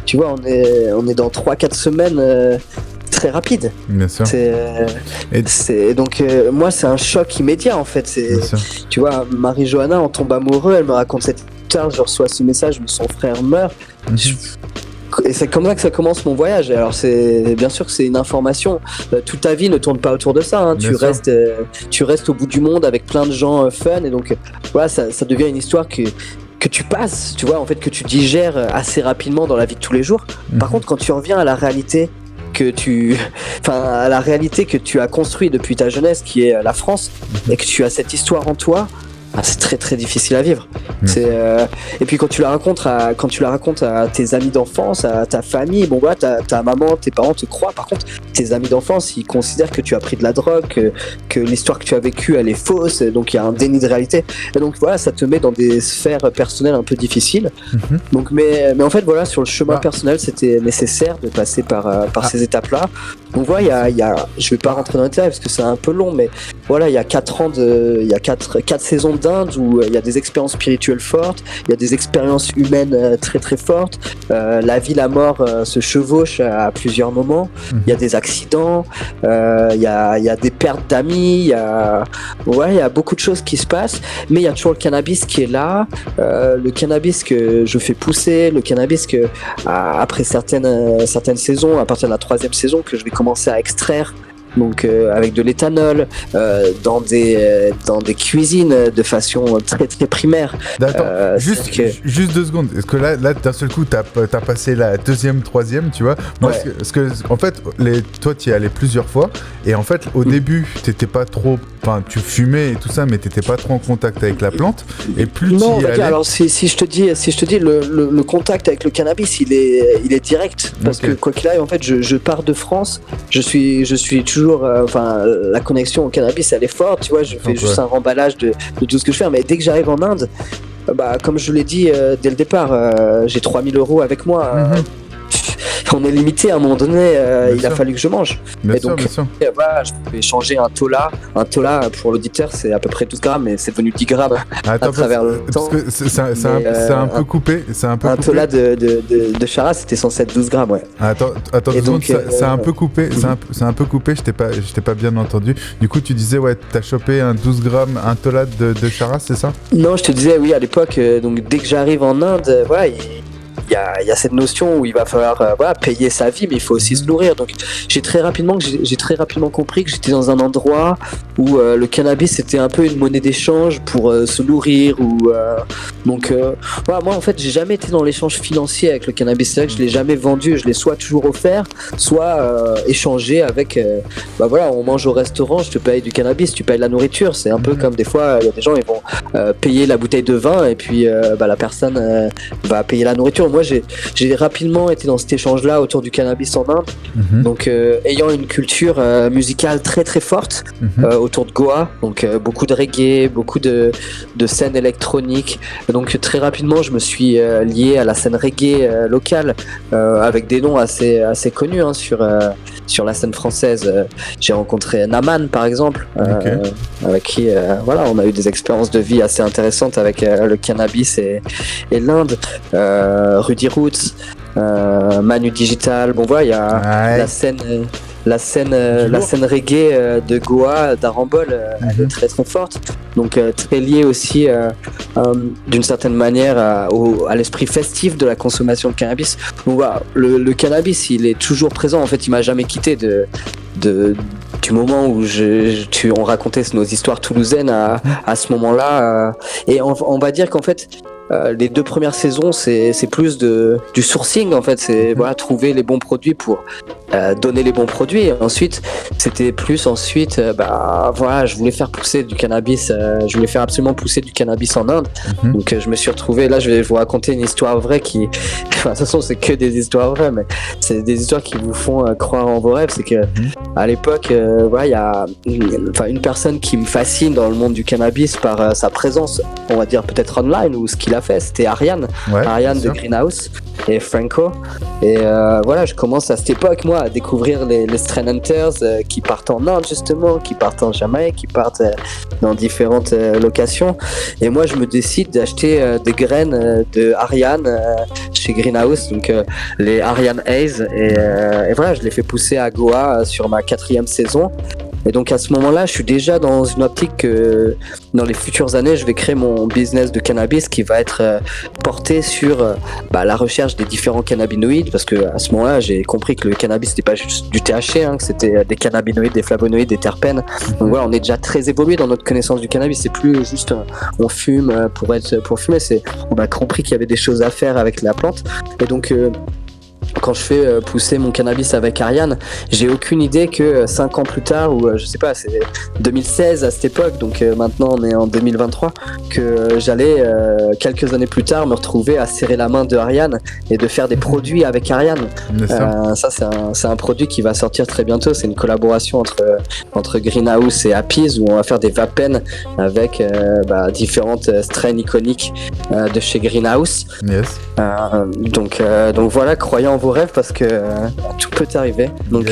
Speaker 4: Tu vois, on est dans 3-4 semaines. Très rapide.
Speaker 3: Bien sûr.
Speaker 4: Donc moi c'est un choc immédiat en fait. Tu vois, Marie-Johanna en tombe amoureux, elle me raconte cette histoire, je reçois ce message où son frère meurt. Et c'est comme ça que ça commence mon voyage. Alors bien sûr que c'est une information. Toute ta vie ne tourne pas autour de ça. Hein. Tu restes au bout du monde avec plein de gens fun et donc voilà, ça devient une histoire que tu passes, tu vois, en fait que tu digères assez rapidement dans la vie de tous les jours. Par contre, quand tu reviens à la réalité que tu as construit depuis ta jeunesse, qui est la France, et que tu as cette histoire en toi, c'est très très difficile à vivre. Et puis quand tu la racontes à tes amis d'enfance, à ta famille, bon voilà, ta maman, tes parents te croient. Par contre, tes amis d'enfance, ils considèrent que tu as pris de la drogue, que l'histoire que tu as vécue, elle est fausse, donc il y a un déni de réalité. Et donc voilà, ça te met dans des sphères personnelles un peu difficiles. Donc, mais en fait voilà, sur le chemin personnel, c'était nécessaire de passer par ces étapes-là. Donc voilà, je vais pas rentrer dans les détails parce que c'est un peu long, mais voilà, il y a 4 saisons d'Inde où il y a des expériences spirituelles fortes, il y a des expériences humaines très très fortes, la vie, la mort se chevauchent à plusieurs moments, il y a des accidents, il y a des pertes d'amis, il y a beaucoup de choses qui se passent, mais il y a toujours le cannabis qui est là, le cannabis que je fais pousser, le cannabis que après certaines saisons, à partir de la 3e saison, que je vais commencer à extraire. Donc avec de l'éthanol dans des cuisines de façon très très primaire.
Speaker 3: Juste 2 secondes. Est-ce que là d'un seul coup t'as passé la 2e, 3e, tu vois? Moi, parce que en fait, toi tu y es allé plusieurs fois et en fait au début t'étais pas trop, enfin tu fumais et tout ça, mais t'étais pas trop en contact avec la plante. Et plus tu y allais.
Speaker 4: Alors si je te dis le contact avec le cannabis, il est direct parce que quoi qu'il arrive, en fait, je pars de France, je suis toujours la connexion au cannabis elle est forte, tu vois, je fais juste un remballage de tout ce que je fais, mais dès que j'arrive en Inde, comme je l'ai dit dès le départ, j'ai 3 000 € avec moi. On est limité à un moment donné, il a fallu que je mange. Bien sûr. Je pouvais changer un tola. Un tola, pour l'auditeur, c'est à peu près 12 grammes, mais c'est devenu 10 grammes à travers le temps.
Speaker 3: Parce que c'est un peu coupé.
Speaker 4: Un tola de Charas, c'était censé être 12 grammes, ouais.
Speaker 3: Attends, c'est un peu coupé. C'est un peu coupé, je t'ai pas bien entendu. Du coup, tu disais, t'as chopé un 12 grammes, un tola de Charas, c'est ça?
Speaker 4: Non, je te disais, oui, à l'époque, donc dès que j'arrive en Inde, il y a cette notion où il va falloir payer sa vie, mais il faut aussi se nourrir. Donc j'ai très rapidement compris que j'étais dans un endroit où le cannabis c'était un peu une monnaie d'échange pour se nourrir. Moi en fait j'ai jamais été dans l'échange financier avec le cannabis. C'est vrai que je l'ai jamais vendu, je l'ai soit toujours offert, soit échangé avec. On mange au restaurant, je te paye du cannabis, tu payes la nourriture. C'est un peu comme des fois il y a des gens ils vont payer la bouteille de vin et puis la personne va payer la nourriture. moi j'ai rapidement été dans cet échange-là autour du cannabis en Inde. Donc ayant une culture musicale très très forte autour de Goa, donc beaucoup de reggae, beaucoup de scènes électroniques. Donc très rapidement je me suis lié à la scène reggae locale avec des noms assez connus sur la scène française. J'ai rencontré Naman par exemple, avec qui on a eu des expériences de vie assez intéressantes avec le cannabis et l'Inde. Rudy Roots, Manu Digital, bon voilà, il y a la scène reggae de Goa, d'Arambol, elle est très très forte, donc très liée aussi d'une certaine manière à l'esprit festif de la consommation de cannabis. Donc voilà, le cannabis il est toujours présent, en fait il m'a jamais quitté du moment où on racontait nos histoires toulousaines à ce moment-là, et on va dire qu'en fait les 2 premières saisons c'est plus du sourcing, en fait c'est trouver les bons produits pour donner les bons produits, et ensuite c'était plus je voulais faire pousser du cannabis, je voulais faire absolument pousser du cannabis en Inde. Donc je me suis retrouvé là, je vais vous raconter une histoire vraie qui de toute façon c'est que des histoires vraies, mais c'est des histoires qui vous font croire en vos rêves. C'est que à l'époque il y a une personne qui me fascine dans le monde du cannabis par sa présence, on va dire peut-être online, ou ce qu'il a fait, c'était Ariane de Greenhouse et Franco, et je commence à cette époque moi à découvrir les Strain Hunters qui partent en Inde justement, qui partent en Jamaïque, qui partent dans différentes locations, et moi je me décide d'acheter des graines de Ariane chez Greenhouse, donc les Ariane Haze, et je les fais pousser à Goa sur ma 4e saison. Et donc à ce moment-là, je suis déjà dans une optique que dans les futures années, je vais créer mon business de cannabis qui va être porté sur la recherche des différents cannabinoïdes, parce que à ce moment-là, j'ai compris que le cannabis c'était pas juste du THC, que c'était des cannabinoïdes, des flavonoïdes, des terpènes. Donc voilà, on est déjà très évolué dans notre connaissance du cannabis. C'est plus juste on fume pour fumer. On a compris qu'il y avait des choses à faire avec la plante. Et donc quand je fais pousser mon cannabis avec Ariane, j'ai aucune idée que 5 ans plus tard, ou je sais pas, c'est 2016 à cette époque, donc maintenant on est en 2023, que j'allais quelques années plus tard me retrouver à serrer la main de Ariane et de faire des produits avec Ariane. Ça c'est un produit qui va sortir très bientôt. C'est une collaboration entre Greenhouse et Appies, où on va faire des vapen avec différentes strains iconiques de chez Greenhouse. Donc voilà, croyant en vos rêves, parce que tout peut arriver. Donc,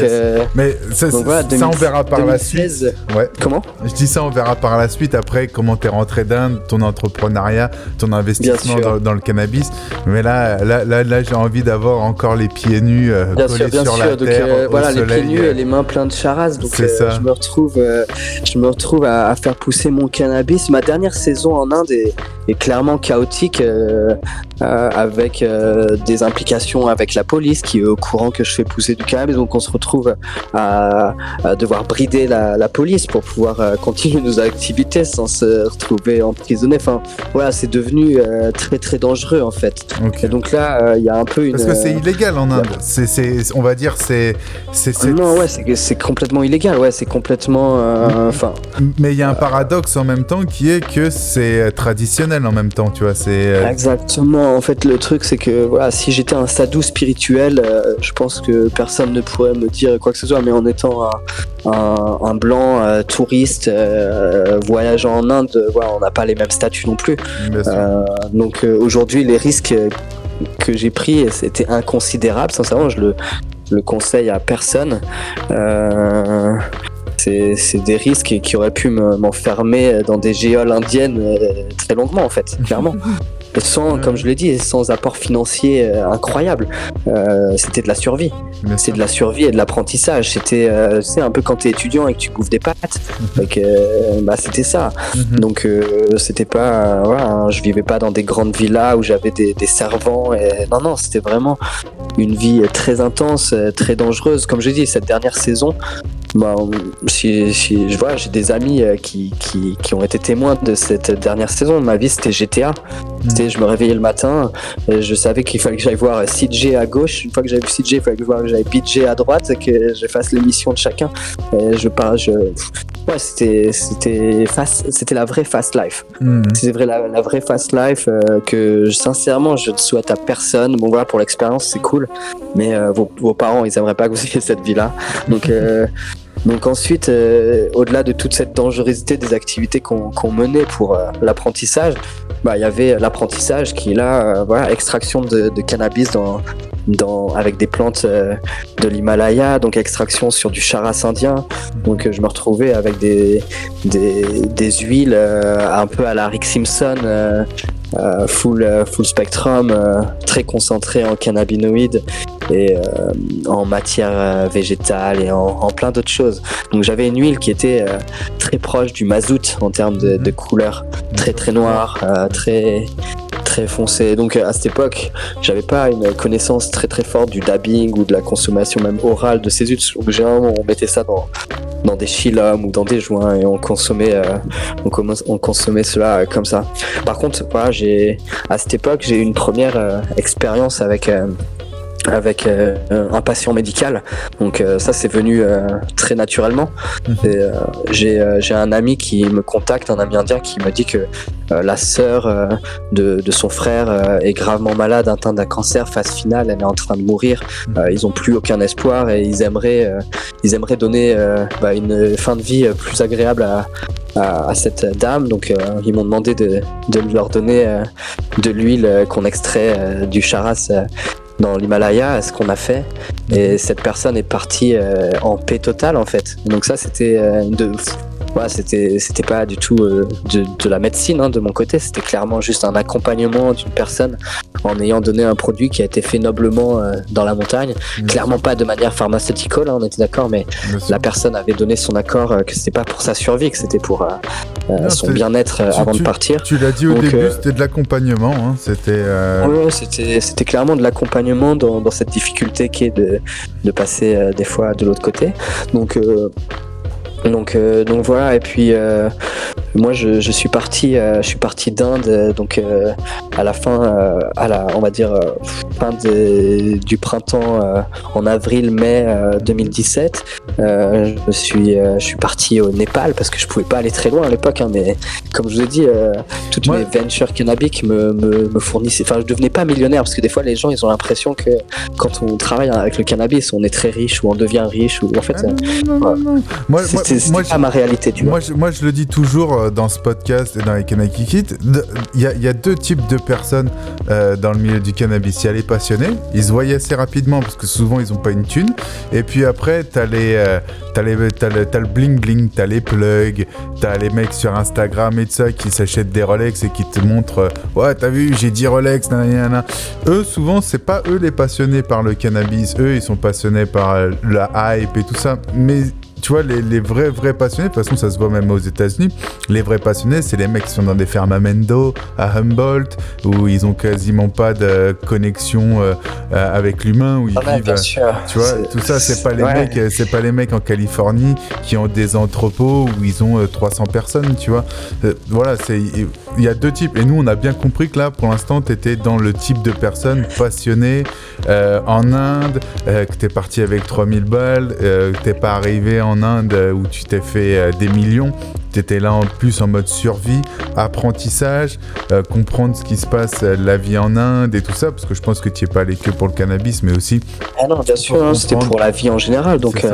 Speaker 3: mais ça on verra par 2016, la suite. Ouais.
Speaker 4: Comment ?
Speaker 3: Je dis ça, on verra par la suite. Après, comment t'es rentré d'Inde, ton entrepreneuriat, ton investissement dans le cannabis. Mais là, j'ai envie d'avoir encore les pieds nus collés sur la terre.
Speaker 4: Donc, les pieds nus et les mains pleines de charas. Donc, je me retrouve à faire pousser mon cannabis. Ma dernière saison en Inde est clairement chaotique, avec des implications avec la police qui est au courant que je fais pousser du cannabis, donc on se retrouve à devoir brider la police pour pouvoir continuer nos activités sans se retrouver emprisonné. Enfin voilà, c'est devenu très très dangereux en fait. Et donc là il y a un peu
Speaker 3: parce que c'est illégal en Inde. On va dire c'est
Speaker 4: non, c'est complètement illégal, c'est complètement
Speaker 3: mais il y a un paradoxe en même temps qui est que c'est traditionnel en même temps, tu vois,
Speaker 4: exactement. En fait le truc c'est que si j'étais un sadhu spirituel, je pense que personne ne pourrait me dire quoi que ce soit, mais en étant un blanc touriste voyageant en Inde, on n'a pas les mêmes statuts non plus. Donc aujourd'hui les risques que j'ai pris, c'était inconsidérable, sincèrement, je le conseille à personne. C'est des risques qui auraient pu m'enfermer dans des géoles indiennes très longuement en fait, clairement. Sans, comme je l'ai dit, sans apport financier incroyable. C'était de la survie. C'est de la survie et de l'apprentissage. C'était un peu quand t'es étudiant et que tu bouffes des pâtes. C'était ça. Donc c'était pas je vivais pas dans des grandes villas où j'avais des servants. Non, c'était vraiment une vie très intense, très dangereuse. Comme je dis, cette dernière saison, j'ai des amis qui ont été témoins de cette dernière saison. Ma vie, c'était GTA. Je me réveillais le matin, et je savais qu'il fallait que j'aille voir CJ à gauche. Une fois que j'avais vu CJ, il fallait que j'aille BJ à droite, et que je fasse les missions de chacun. Et Ouais, c'était la vraie fast life.
Speaker 3: Mhm.
Speaker 4: C'est vrai, la vraie fast life que sincèrement je ne souhaite à personne. Bon voilà, pour l'expérience c'est cool, mais vos parents ils aimeraient pas que vous ayez cette vie-là. Donc ensuite, au-delà de toute cette dangerosité des activités qu'on menait pour l'apprentissage, il y avait l'apprentissage qui est là, voilà, extraction de cannabis avec des plantes de l'Himalaya, donc extraction sur du charas indien. Donc je me retrouvais avec des huiles un peu à la Rick Simpson, full spectrum, très concentré en cannabinoïdes et en matière végétale et en plein d'autres choses. Donc j'avais une huile qui était très proche du mazout en termes de couleur, très très noire, très foncé. Donc à cette époque, j'avais pas une connaissance très très forte du dabbing ou de la consommation même orale de ces huiles. Donc généralement on mettait ça dans des chillums ou dans des joints et on consommait cela comme ça. Par contre, voilà, à cette époque, j'ai eu une première expérience avec un patient médical. Donc ça c'est venu très naturellement. Et, j'ai un ami qui me contacte, un ami indien qui me dit que la sœur de son frère est gravement malade, atteinte d'un cancer, phase finale, elle est en train de mourir. Ils n'ont plus aucun espoir et ils aimeraient donner une fin de vie plus agréable à cette dame. Donc ils m'ont demandé de leur donner de l'huile qu'on extrait du charas dans l'Himalaya, ce qu'on a fait, et cette personne est partie en paix totale en fait. Donc ça c'était c'était pas du tout de la médecine de mon côté, c'était clairement juste un accompagnement d'une personne en ayant donné un produit qui a été fait noblement dans la montagne, clairement pas de manière pharmaceutique, on était d'accord, mais la personne avait donné son accord que c'était pas pour sa survie, que c'était pour son bien-être avant de partir.
Speaker 3: Tu l'as dit au début, c'était de l'accompagnement, c'était...
Speaker 4: Ouais, c'était clairement de l'accompagnement dans cette difficulté qui est de passer des fois de l'autre côté. Donc voilà, et puis moi je suis parti d'Inde, donc à la fin, on va dire fin du printemps, en avril-mai 2017. Je suis parti au Népal parce que je pouvais pas aller très loin à l'époque, mais comme je vous ai dit, toutes mes ventures cannabiques me fournissaient. Enfin, je devenais pas millionnaire parce que des fois les gens ils ont l'impression que quand on travaille avec le cannabis, on est très riche ou on devient riche, ou en fait
Speaker 3: non.
Speaker 4: C'était pas ma réalité, tu vois.
Speaker 3: Moi, je le dis toujours dans ce podcast et dans les Kanaki Kits, il y a deux types de personnes dans le milieu du cannabis. Il y a les passionnés, ils se voient assez rapidement parce que souvent ils ont pas une thune. Et puis après, t'as le bling bling, t'as les plugs, t'as les mecs sur Instagram et tout ça qui s'achètent des Rolex et qui te montrent ouais, t'as vu, j'ai 10 Rolex, nanana. Eux, souvent, c'est pas eux les passionnés par le cannabis. Eux, ils sont passionnés par la hype et tout ça. Mais tu vois, les vrais passionnés, de toute façon, ça se voit même aux États-Unis. Les vrais passionnés, c'est les mecs qui sont dans des fermes à Mendo, à Humboldt, où ils ont quasiment pas de connexion avec l'humain, où ils vivent.
Speaker 4: Bien sûr.
Speaker 3: Tu vois, tout ça, c'est pas les mecs en Californie qui ont des entrepôts où ils ont 300 personnes, tu vois. Voilà, il y a deux types. Et nous, on a bien compris que là, pour l'instant, t'étais dans le type de personne passionnée en Inde, que t'es parti avec 3000 balles, que t'es pas arrivé en Inde où tu t'es fait des millions. T'étais là en plus en mode survie, apprentissage, comprendre ce qui se passe, la vie en Inde et tout ça, parce que je pense que tu n'y es pas allé que pour le cannabis, mais aussi...
Speaker 4: Ah non, bien sûr, c'était pour la vie en général, donc...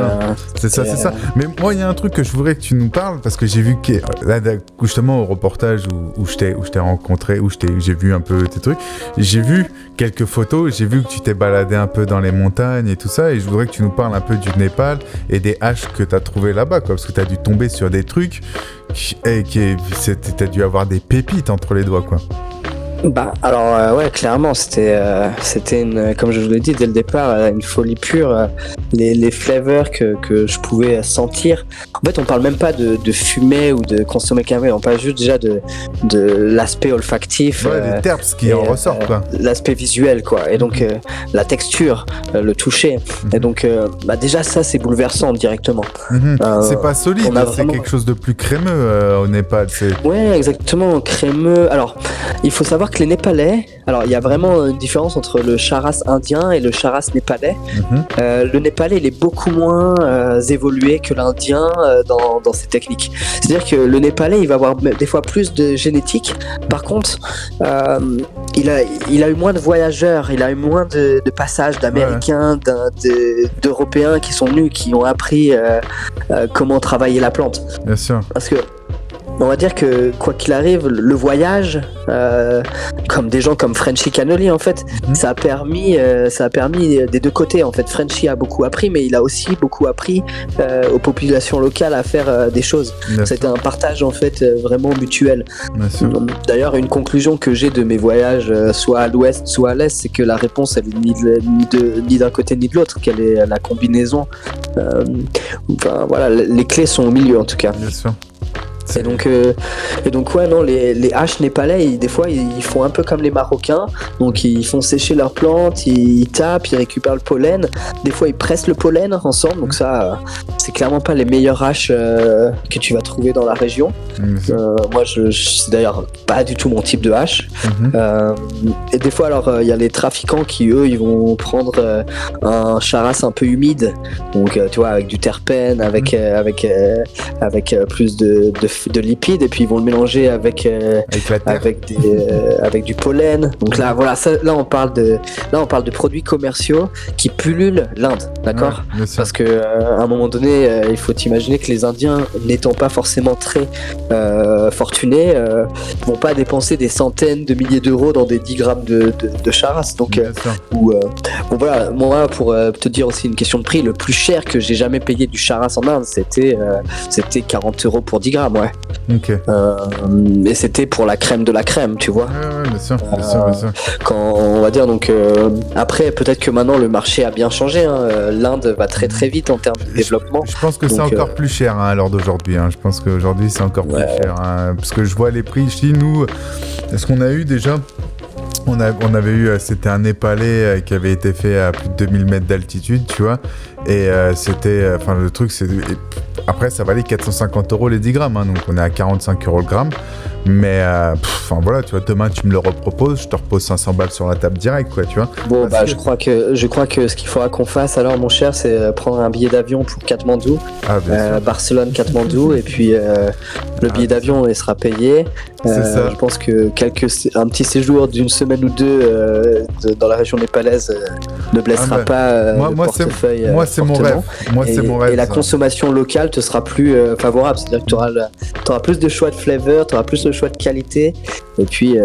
Speaker 3: C'est ça. Mais moi, il y a un truc que je voudrais que tu nous parles, parce que j'ai vu que, là, justement, au reportage où je t'ai rencontré, où j'ai vu un peu tes trucs, j'ai vu quelques photos, j'ai vu que tu t'es baladé un peu dans les montagnes et tout ça, et je voudrais que tu nous parles un peu du Népal et des haches que tu as trouvées là-bas, quoi, parce que tu as dû tomber sur des trucs et t'as dû avoir des pépites entre les doigts, quoi.
Speaker 4: Alors ouais, clairement c'était une, comme je vous l'ai dit dès le départ, une folie pure. Les flavors que je pouvais sentir. En fait, on parle même pas de fumer ou de consommer cannabis, on parle juste déjà de l'aspect olfactif.
Speaker 3: Ouais, les terps qui en ressortent, quoi.
Speaker 4: L'aspect visuel, quoi. Et donc la texture, le toucher. Et donc déjà ça c'est bouleversant directement.
Speaker 3: C'est pas solide, c'est quelque chose de plus crémeux au Népal.
Speaker 4: Ouais, exactement, crémeux. Alors il faut savoir que les Népalais, alors il y a vraiment une différence entre le charas indien et le charas népalais. Le népalais, il est beaucoup moins évolué que l'indien dans ses techniques. C'est-à-dire que le népalais, il va avoir des fois plus de génétique. Par contre, il a eu moins de voyageurs, il a eu moins de passages d'Américains, d'Européens qui sont venus, qui ont appris comment travailler la plante. Bien sûr. Parce que on va dire que quoi qu'il arrive, le voyage, comme des gens comme Frenchy Cannoli en fait, ça a permis des deux côtés en fait. Frenchy a beaucoup appris, mais il a aussi beaucoup appris aux populations locales à faire des choses. C'était un partage en fait vraiment mutuel. D'ailleurs, une conclusion que j'ai de mes voyages, soit à l'ouest, soit à l'est, c'est que la réponse elle est ni d'un côté ni de l'autre, qu'elle est la combinaison. Enfin voilà, les clés sont au milieu en tout cas. Bien sûr. Et donc ouais non, les haches népalais des fois ils font un peu comme les Marocains, donc ils font sécher leurs plantes, ils tapent, ils récupèrent le pollen, des fois ils pressent le pollen ensemble, donc ça c'est clairement pas les meilleures haches que tu vas trouver dans la région. Moi c'est d'ailleurs pas du tout mon type de hache. Et des fois alors il y a les trafiquants qui eux ils vont prendre un charas un peu humide, donc tu vois avec du terpène, avec plus de lipides, et puis ils vont le mélanger avec du pollen. Donc là voilà, là on parle de produits commerciaux qui pullulent l'Inde, d'accord, parce que à un moment donné il faut imaginer que les Indiens, n'étant pas forcément très fortunés, vont pas dépenser des centaines de milliers d'euros dans des 10 grammes de charas. Donc bon voilà, moi pour te dire aussi une question de prix, le plus cher que j'ai jamais payé du charas en Inde, c'était 40 euros pour 10 grammes. Et c'était pour la crème de la crème, tu vois. Bien sûr. Quand on va dire donc après peut-être que maintenant le marché a bien changé, l'Inde va très très vite en termes de développement.
Speaker 3: Je pense que c'est encore plus cher à l'heure d'aujourd'hui. Je pense qu'aujourd'hui c'est encore plus cher, parce que je vois les prix. Je dis nous, est-ce qu'on a eu déjà? On avait eu, c'était un Népalais qui avait été fait à plus de 2000 mètres d'altitude, tu vois. Et c'était, enfin le truc, c'est... Après, ça valait 450 euros les 10 grammes, donc on est à 45 euros le gramme. Mais, enfin voilà, tu vois, demain tu me le reproposes, je te repose 500 balles sur la table direct, quoi, tu vois.
Speaker 4: Bon, je crois que ce qu'il faudra qu'on fasse alors, mon cher, c'est prendre un billet d'avion pour Katmandou, Barcelone-Katmandou, et puis le billet d'avion il sera payé. C'est ça. Je pense que un petit séjour d'une semaine ou deux dans la région népalaise ne blessera pas le portefeuille.
Speaker 3: Moi, c'est mon rêve.
Speaker 4: Et la consommation locale te sera plus favorable, c'est-à-dire que tu auras plus de choix de flavor, tu auras plus de choix de qualité, et puis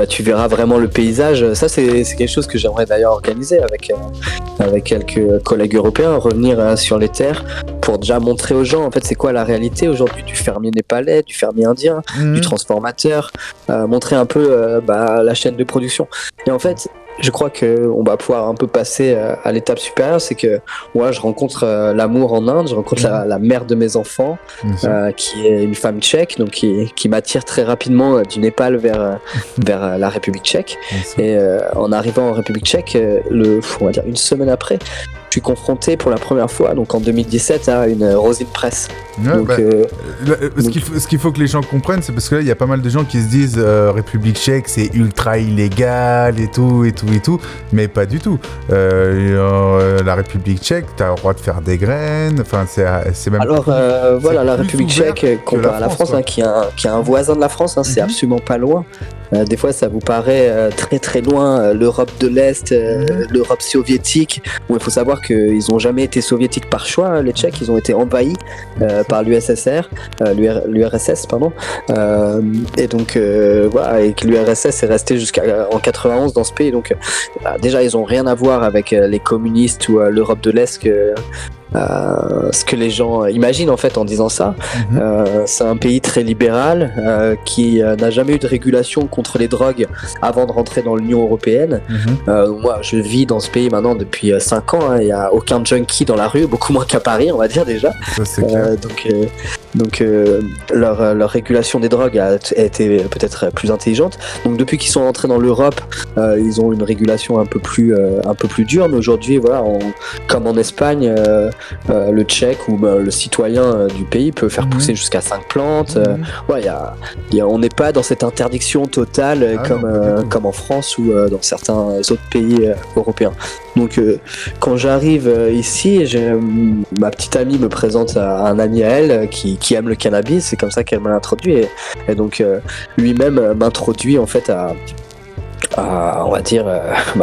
Speaker 4: tu verras vraiment le paysage. Ça c'est quelque chose que j'aimerais d'ailleurs organiser avec quelques collègues européens, revenir sur les terres pour déjà montrer aux gens en fait c'est quoi la réalité aujourd'hui du fermier népalais, du fermier indien, du transformateur, montrer un peu la chaîne de production. Et en fait je crois qu'on va pouvoir un peu passer à l'étape supérieure, c'est que moi je rencontre l'amour en Inde, je rencontre la mère de mes enfants, qui est une femme tchèque, donc qui m'attire très rapidement du Népal vers la République tchèque. Et en arrivant en République tchèque, on va dire une semaine après, je suis confronté pour la première fois, donc en 2017, à une rosine presse.
Speaker 3: Ce qu'il faut que les gens comprennent, c'est parce que là, il y a pas mal de gens qui se disent République tchèque, c'est ultra illégal et tout, mais pas du tout. La République tchèque, t'as le droit de faire des graines, enfin, c'est même...
Speaker 4: Alors, la République tchèque, comparé à la France, qui est un voisin de la France, c'est absolument pas loin. Des fois, ça vous paraît très très loin, l'Europe de l'Est, l'Europe soviétique, où il faut savoir qu'ils n'ont jamais été soviétiques par choix, les Tchèques, ils ont été envahis par l'URSS, pardon. Et donc, et que l'URSS est resté jusqu'en 91 dans ce pays. Donc, déjà, ils n'ont rien à voir avec les communistes ou l'Europe de l'Est ce que les gens imaginent en fait en disant ça. C'est un pays très libéral qui n'a jamais eu de régulation contre les drogues avant de rentrer dans l'Union européenne. Moi je vis dans ce pays maintenant depuis 5 ans, il n'y a aucun junkie dans la rue, beaucoup moins qu'à Paris on va dire déjà. Ça, c'est clair. Donc leur régulation des drogues a été peut-être plus intelligente. Donc depuis qu'ils sont entrés dans l'Europe, ils ont une régulation un peu plus dure. Mais aujourd'hui, voilà, comme en Espagne, le Tchèque ou le citoyen du pays peut faire pousser jusqu'à 5 plantes. Ouais, on n'est pas dans cette interdiction totale comme en France ou dans certains autres pays européens. Donc quand j'arrive ici, ma petite amie me présente à un ami à elle qui aime le cannabis. C'est comme ça qu'elle m'a introduit et donc lui-même m'introduit en fait à on va dire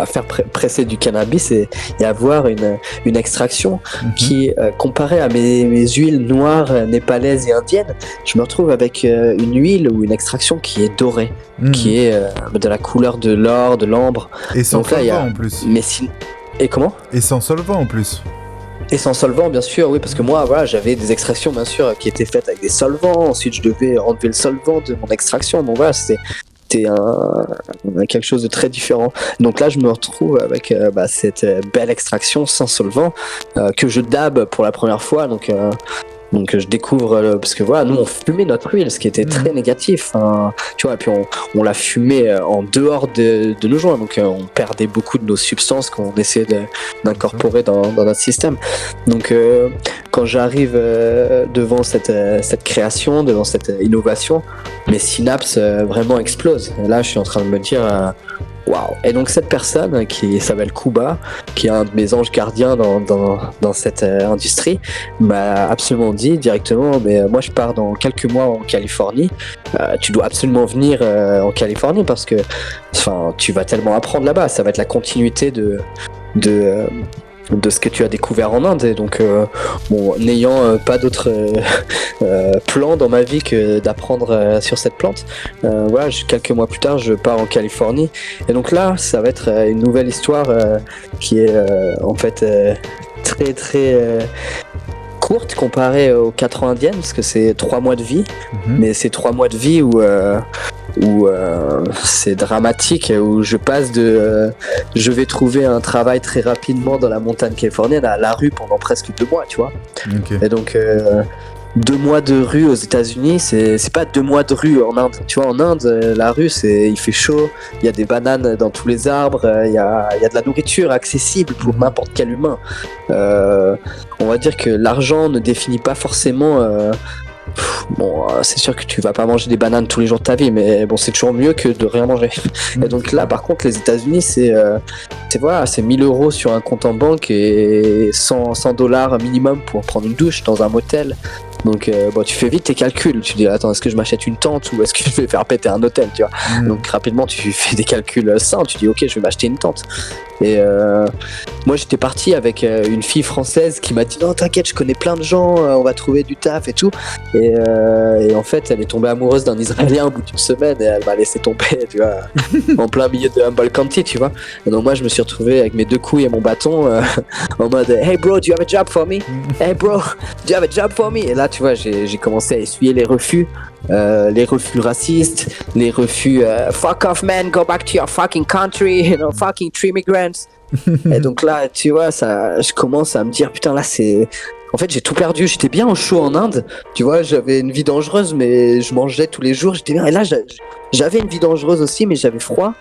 Speaker 4: faire presser du cannabis et avoir une extraction qui comparée à mes huiles noires népalaises et indiennes, je me retrouve avec une huile ou une extraction qui est dorée, qui est de la couleur de l'or, de l'ambre.
Speaker 3: Et sans solvant en plus.
Speaker 4: Et comment ?
Speaker 3: Et sans solvant en plus.
Speaker 4: Et sans solvant, bien sûr, oui, parce que moi, voilà, j'avais des extractions, bien sûr, qui étaient faites avec des solvants. Ensuite, je devais enlever le solvant de mon extraction. Donc voilà, c'était quelque chose de très différent. Donc là, je me retrouve avec cette belle extraction sans solvant que je dab pour la première fois. Donc je découvre, parce que voilà, nous on fumait notre huile, ce qui était très négatif, hein, tu vois, et puis on la fumait en dehors de nos joints, donc on perdait beaucoup de nos substances qu'on essayait d'incorporer dans notre système. Donc quand j'arrive devant cette création, devant cette innovation, mes synapses vraiment explosent. Et là je suis en train de me dire waouh. Et donc cette personne qui s'appelle Kuba, qui est un de mes anges gardiens dans cette industrie, m'a absolument dit directement, mais moi je pars dans quelques mois en Californie, tu dois absolument venir en Californie parce que tu vas tellement apprendre là-bas, ça va être la continuité de ce que tu as découvert en Inde. Et donc n'ayant pas d'autre plan dans ma vie que d'apprendre sur cette plante, voilà, quelques mois plus tard je pars en Californie et donc là ça va être une nouvelle histoire qui est en fait très très courte comparée aux 4 ans indiennes, parce que c'est 3 mois de vie, mais c'est 3 mois de vie où c'est dramatique, où je passe je vais trouver un travail très rapidement dans la montagne californienne à la rue pendant presque 2 mois, tu vois. Et donc 2 mois de rue aux États-Unis, c'est pas 2 mois de rue en Inde. Tu vois, en Inde, la rue, il fait chaud, il y a des bananes dans tous les arbres, il y a de la nourriture accessible pour n'importe quel humain. On va dire que l'argent ne définit pas forcément. C'est sûr que tu vas pas manger des bananes tous les jours de ta vie, mais bon, c'est toujours mieux que de rien manger. Et donc là, par contre, les États-Unis, c'est 1000 € sur un compte en banque et $100 minimum pour prendre une douche dans un motel. Donc tu fais vite tes calculs, tu dis attends, est-ce que je m'achète une tente ou est-ce que je vais faire péter un hôtel, tu vois. Donc rapidement tu fais des calculs sains, tu dis ok, je vais m'acheter une tente. Et moi j'étais parti avec une fille française qui m'a dit non t'inquiète, je connais plein de gens, on va trouver du taf et tout. Et en fait elle est tombée amoureuse d'un Israélien au bout d'une semaine et elle m'a laissé tomber, tu vois, en plein milieu de Humboldt County, tu vois. Et donc moi je me suis retrouvé avec mes 2 couilles et mon bâton en mode hey bro, do you have a job for me? Hey bro, do you have a job for me? Et là tu vois, j'ai commencé à essuyer les refus racistes, les refus fuck off man, go back to your fucking country, you know, fucking tree immigrants. Et donc là, tu vois, je commence à me dire putain là en fait j'ai tout perdu, j'étais bien au chaud en Inde, tu vois, j'avais une vie dangereuse mais je mangeais tous les jours, j'étais bien, et là j'avais une vie dangereuse aussi mais j'avais froid.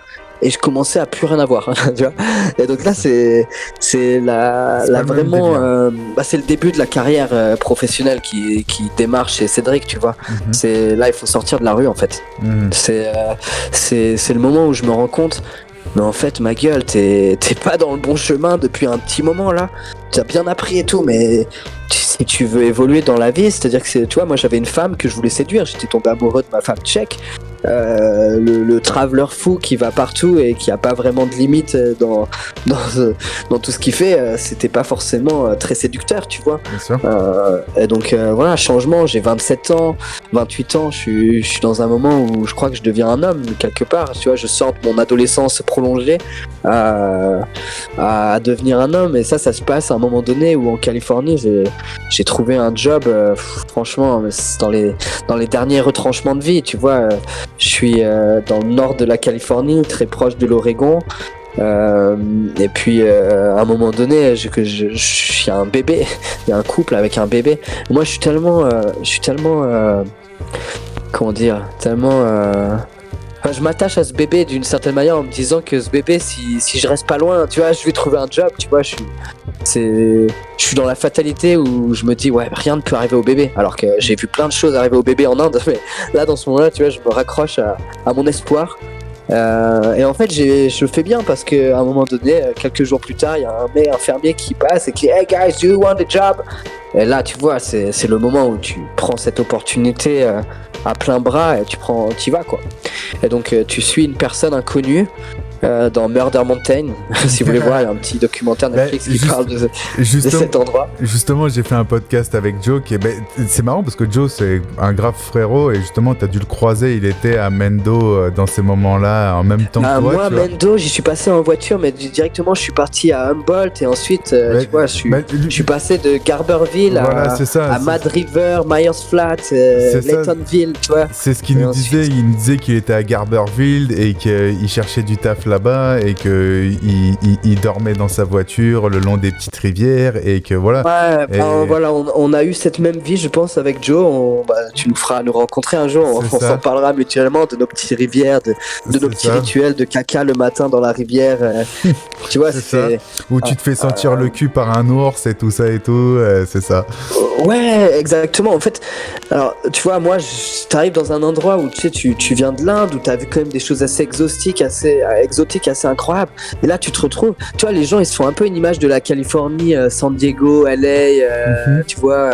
Speaker 4: Et je commençais à plus rien avoir, tu vois. Et donc là, c'est vraiment, c'est le début de la carrière professionnelle qui démarre chez Cédric, tu vois. C'est là, il faut sortir de la rue en fait. C'est le moment où je me rends compte. Mais en fait, ma gueule, t'es pas dans le bon chemin depuis un petit moment là. T'as bien appris et tout, mais si tu veux évoluer dans la vie, c'est-à-dire que tu vois, moi j'avais une femme que je voulais séduire, j'étais tombé amoureux de ma femme tchèque. Le traveler fou qui va partout et qui a pas vraiment de limite dans tout ce qu'il fait, c'était pas forcément très séducteur, tu vois.
Speaker 3: Bien sûr.
Speaker 4: Et donc voilà, changement, j'ai 27 ans, 28 ans, je suis dans un moment où je crois que je deviens un homme quelque part, tu vois, je sors de mon adolescence prolongée à devenir un homme. Et ça se passe à un moment donné où en Californie j'ai trouvé un job, franchement dans les derniers retranchements de vie, tu vois. Je suis dans le nord de la Californie, très proche de l'Oregon. Et puis à un moment donné, il y a un bébé, il y a un couple avec un bébé. Moi, je suis tellement comment dire, enfin, je m'attache à ce bébé d'une certaine manière en me disant que ce bébé, si je reste pas loin, tu vois, je vais trouver un job, tu vois, je suis dans la fatalité où je me dis ouais, rien ne peut arriver au bébé, alors que j'ai vu plein de choses arriver au bébé en Inde, mais là dans ce moment-là, tu vois, je me raccroche à mon espoir. Et en fait, je le fais bien parce qu'à un moment donné, quelques jours plus tard, il y a un fermier qui passe et qui dit hey guys, do you want a job? Et là, tu vois, c'est le moment où tu prends cette opportunité à plein bras et tu y vas quoi. Et donc tu suis une personne inconnue dans Murder Mountain. Si vous voulez voir, il y a un petit documentaire Netflix qui parle de cet endroit.
Speaker 3: Justement, j'ai fait un podcast avec Joe c'est marrant parce que Joe c'est un grave frérot et justement t'as dû le croiser, il était à Mendo dans ces moments-là en même temps que toi.
Speaker 4: Moi, Mendo, j'y suis passé en voiture, mais directement je suis parti à Humboldt et ensuite tu vois, je suis passé de Garberville à Mad River, Myers Flat, Laytonville, tu vois.
Speaker 3: C'est ce qu'il nous disait, il nous disait qu'il était à Garberville et qu'il cherchait du taf là-bas et qu'il dormait dans sa voiture le long des petites rivières et que voilà.
Speaker 4: Ouais, voilà, on a eu cette même vie, je pense, avec Joe. Tu nous feras nous rencontrer un jour, on s'en parlera mutuellement de nos petites rivières, de nos petits rituels de caca le matin dans la rivière. Tu vois, c'est ça.
Speaker 3: Où tu te fais sentir le cul par un ours et tout ça et tout, c'est ça.
Speaker 4: Ouais, exactement. En fait, alors, tu vois, moi, t'arrives dans un endroit où tu sais, tu viens de l'Inde, où t'as vu quand même des choses assez exotiques, assez incroyables. Et là, tu te retrouves, tu vois, les gens, ils se font un peu une image de la Californie, San Diego, LA, tu vois,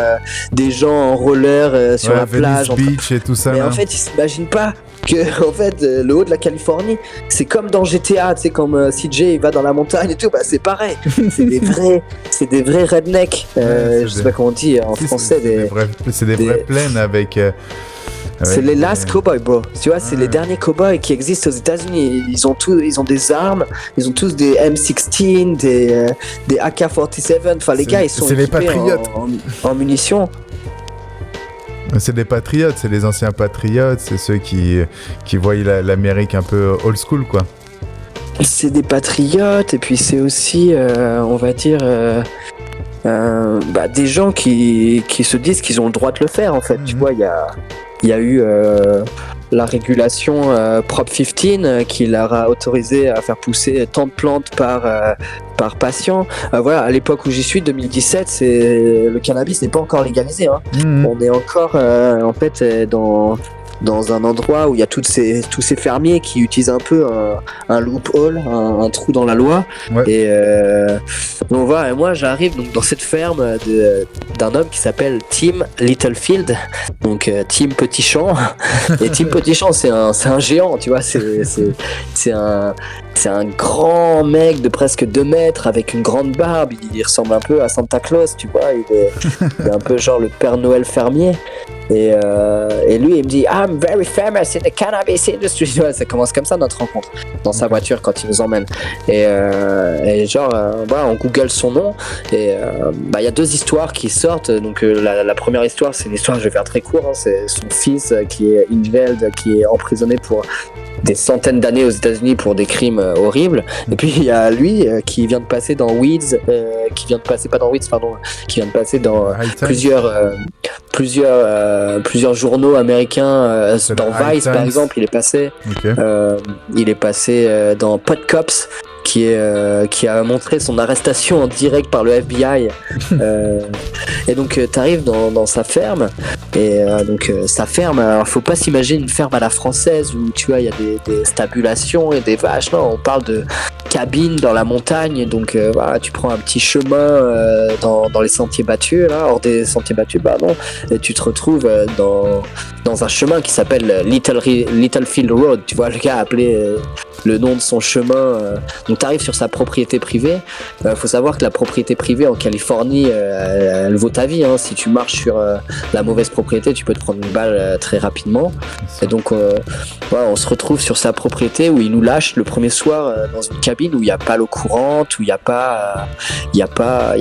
Speaker 4: des gens en roller sur la plage.
Speaker 3: Beach et tout ça.
Speaker 4: Mais en fait, ils s'imaginent pas que, en fait, le haut de la Californie, c'est comme dans GTA, tu sais, comme CJ, il va dans la montagne et tout, c'est pareil. C'est des vrais rednecks. Je sais pas comment on dit en français.
Speaker 3: C'est des vraies plaines avec...
Speaker 4: c'est les last cowboys, bro. Tu vois, c'est les derniers cowboys qui existent aux États-Unis. Ils ont des armes, ils ont tous des M16, des AK-47. Enfin, les gars, ils sont équipés en munitions.
Speaker 3: C'est des patriotes, c'est les anciens patriotes, c'est ceux qui voient l'Amérique un peu old school, quoi.
Speaker 4: C'est des patriotes, et puis c'est aussi, on va dire, des gens qui se disent qu'ils ont le droit de le faire, en fait. Tu vois, il y a eu la régulation Prop 15 qui leur a autorisé à faire pousser tant de plantes par patient. Voilà, à l'époque où j'y suis, 2017, le cannabis n'est pas encore légalisé. Hein. On est encore en fait dans un endroit où il y a tous ces fermiers qui utilisent un peu un loophole, un trou dans la loi. Ouais. Et donc voilà, et moi j'arrive donc dans cette ferme d'un homme qui s'appelle Tim Littlefield, donc Tim Petit Champ. Et Tim Petit Champ, c'est un géant, tu vois, c'est un grand mec de presque 2 mètres avec une grande barbe. Il ressemble un peu à Santa Claus, tu vois, il est un peu genre le Père Noël fermier. Et lui il me dit I'm very famous in the cannabis industry. Ça commence comme ça notre rencontre dans sa voiture quand il nous emmène et genre on google son nom et il y a 2 histoires qui sortent. Donc la première histoire, c'est une histoire, je vais faire très court, hein, c'est son fils qui est Ingveld, qui est emprisonné pour des centaines d'années aux États-Unis pour des crimes horribles. Et puis il y a lui qui vient de passer dans Weeds, qui vient de passer dans plusieurs journaux américains, dans Vice par exemple, il est passé. Okay. Il est passé dans Pod Cops, qui a montré son arrestation en direct par le FBI. Et donc t'arrives dans sa ferme et sa ferme, alors faut pas s'imaginer une ferme à la française où tu vois il y a des stabulations et des vaches. Non, on parle de cabines dans la montagne. Donc voilà, tu prends un petit chemin dans les sentiers battus, là, hors des sentiers battus, et tu te retrouves dans un chemin qui s'appelle Littlefield Road. Tu vois, le gars a appelé le nom de son chemin. Donc t'arrives sur sa propriété privée. Faut savoir que la propriété privée en Californie, elle vaut ta vie, hein. Si tu marches sur la mauvaise propriété, tu peux te prendre une balle très rapidement. Et donc on se retrouve sur sa propriété où il nous lâche le premier soir dans une cabine où il n'y a pas l'eau courante, où il y a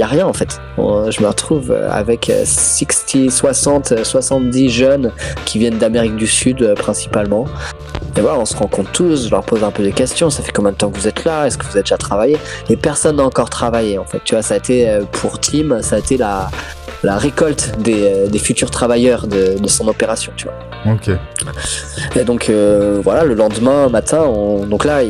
Speaker 4: rien en fait. Je me retrouve avec 60, 70 jeunes qui viennent d'Amérique du Sud principalement. Et voilà, on se rencontre tous, je leur pose un peu des questions, ça fait combien de temps que vous êtes là, est-ce que vous avez déjà travaillé? Et personne n'a encore travaillé en fait, tu vois, ça a été pour Tim, ça a été la récolte des futurs travailleurs de son opération, tu vois.
Speaker 3: Ok.
Speaker 4: Et donc voilà, le lendemain matin, donc là,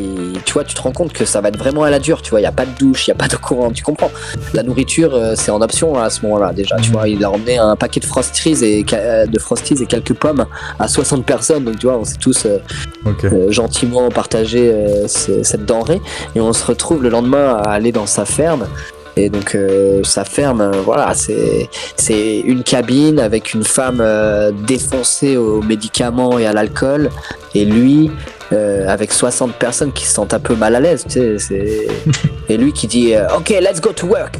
Speaker 4: tu vois, tu te rends compte que ça va être vraiment à la dure, tu vois, il n'y a pas de douche, il n'y a pas de courant, tu comprends. La nourriture, c'est en option à ce moment-là déjà, tu vois, il a emmené un paquet de Frosties et quelques pommes à 60 personnes, donc tu vois, on s'est tous gentiment partagé cette denrée, et on se retrouve le lendemain à aller dans sa ferme. Et donc sa ferme, voilà, c'est une cabine avec une femme défoncée aux médicaments et à l'alcool, et lui avec 60 personnes qui se sentent un peu mal à l'aise, tu sais, et lui qui dit OK, let's go to work.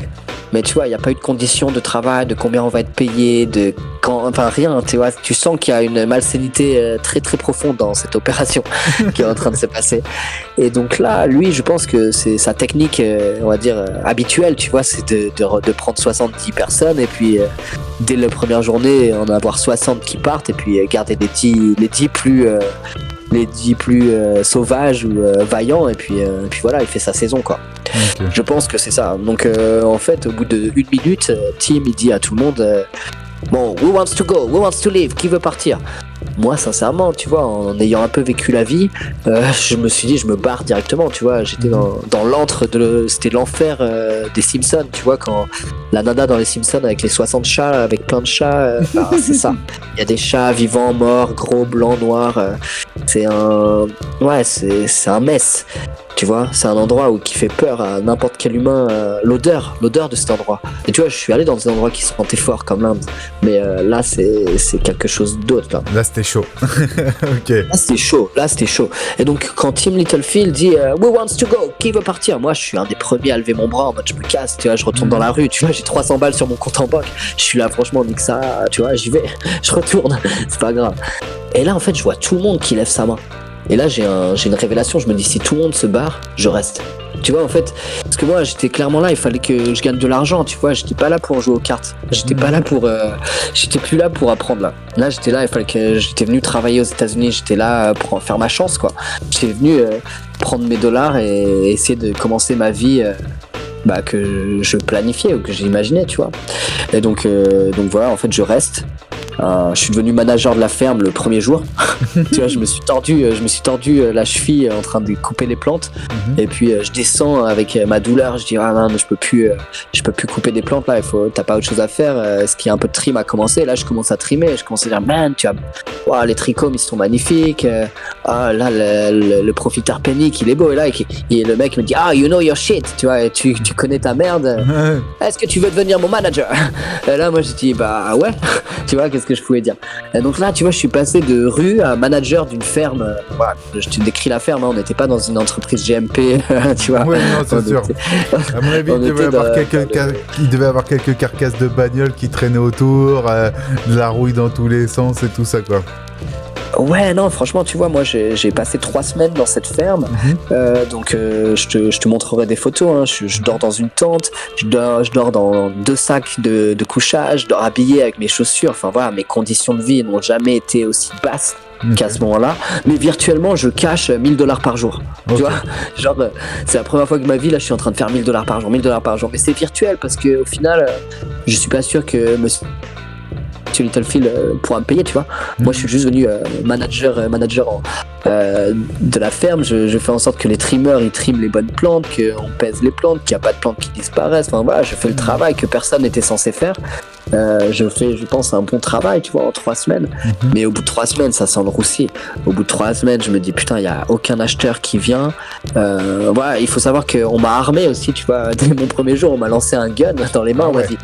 Speaker 4: Mais tu vois, il n'y a pas eu de conditions de travail, de combien on va être payé, enfin rien, tu vois, tu sens qu'il y a une malsénité très très profonde dans cette opération qui est en train de se passer. Et donc là, lui, je pense que c'est sa technique, on va dire, habituelle, tu vois, c'est de prendre 70 personnes et puis dès la première journée, en avoir 60 qui partent et puis garder les 10 plus sauvages ou vaillants, et puis voilà, il fait sa saison, quoi. Okay. Je pense que c'est ça. Donc en fait, au bout d'une minute, Tim il dit à tout le monde bon, who wants to go, who wants to leave, qui veut partir? Moi, sincèrement, tu vois, en ayant un peu vécu la vie, je me suis dit, je me barre directement, tu vois. J'étais dans l'antre c'était l'enfer des Simpsons, tu vois, quand la nana dans les Simpsons avec les 60 chats, avec plein de chats, c'est ça. Il y a des chats vivants, morts, gros, blancs, noirs. C'est un mess. Tu vois, c'est un endroit qui fait peur à n'importe quel humain, l'odeur de cet endroit. Et tu vois, je suis allé dans des endroits qui sentaient fort comme l'Inde, mais là c'est quelque chose d'autre.
Speaker 3: Là c'était chaud. Ok.
Speaker 4: Là c'était chaud. Et donc quand Tim Littlefield dit Who wants to go? Qui veut partir? Moi je suis un des premiers à lever mon bras en mode je me casse, tu vois, je retourne dans la rue, tu vois, j'ai 300 balles sur mon compte en banque. Je suis là, franchement, nique ça, tu vois, j'y vais, je retourne, c'est pas grave. Et là en fait je vois tout le monde qui lève sa main. Et là, j'ai une révélation, je me dis, si tout le monde se barre, je reste. Tu vois, en fait, parce que moi, j'étais clairement là, il fallait que je gagne de l'argent, tu vois, j'étais pas là pour jouer aux cartes. J'étais pas là j'étais plus là pour apprendre, là. Là, j'étais là, il fallait que j'étais venu travailler aux États-Unis, j'étais là pour faire ma chance, quoi. J'étais venu prendre mes dollars et essayer de commencer ma vie que je planifiais ou que j'imaginais, tu vois. Et donc voilà, en fait, je reste. Je suis devenu manager de la ferme le premier jour. Tu vois, je me suis tordu la cheville en train de couper les plantes. Et puis je descends avec ma douleur. Je dis ah non, je peux plus couper des plantes là. T'as pas autre chose à faire. Ce qui est un peu de trim a commencé. Là, je commence à trimer. Je commence à dire man, les trichomes ils sont magnifiques. Là le profiteur pénique il est beau. Et là et le mec me dit you know your shit. Tu vois, tu connais ta merde. Est-ce que tu veux devenir mon manager? Et là moi je dis ouais. Tu vois, qu'est-ce que je pouvais dire. Et donc là, tu vois, je suis passé de rue à manager d'une ferme. Voilà, je te décris la ferme, hein, on n'était pas dans une entreprise GMP, tu vois.
Speaker 3: Oui, non, c'est sûr. À mon avis, il devait avoir quelques carcasses de bagnoles qui traînaient autour, de la rouille dans tous les sens et tout ça, quoi.
Speaker 4: Ouais, non, franchement, tu vois, moi j'ai passé 3 semaines dans cette ferme, donc je te montrerai des photos, hein. Je dors dans une tente, je dors dans 2 sacs de couchage, je dors habillé avec mes chaussures, enfin voilà, mes conditions de vie n'ont jamais été aussi basses qu'à ce moment-là, mais virtuellement je cache $1000 par jour, tu vois, genre c'est la première fois que ma vie là je suis en train de faire $1000 par jour, mais c'est virtuel parce que au final je suis pas sûr que monsieur Littlefield pourra me payer, tu vois. Moi je suis juste venu manager de la ferme, je fais en sorte que les trimmeurs ils triment les bonnes plantes, qu'on pèse les plantes, qu'il n'y a pas de plantes qui disparaissent, enfin voilà, je fais le travail que personne n'était censé faire. Je fais, je pense, un bon travail, tu vois, en 3 semaines. Mais au bout de 3 semaines, ça sent le roussi. Au bout de 3 semaines, je me dis, putain, il n'y a aucun acheteur qui vient. Voilà, il faut savoir qu'on m'a armé aussi, tu vois. Dès mon premier jour, on m'a lancé un gun dans les mains. On m'a dit,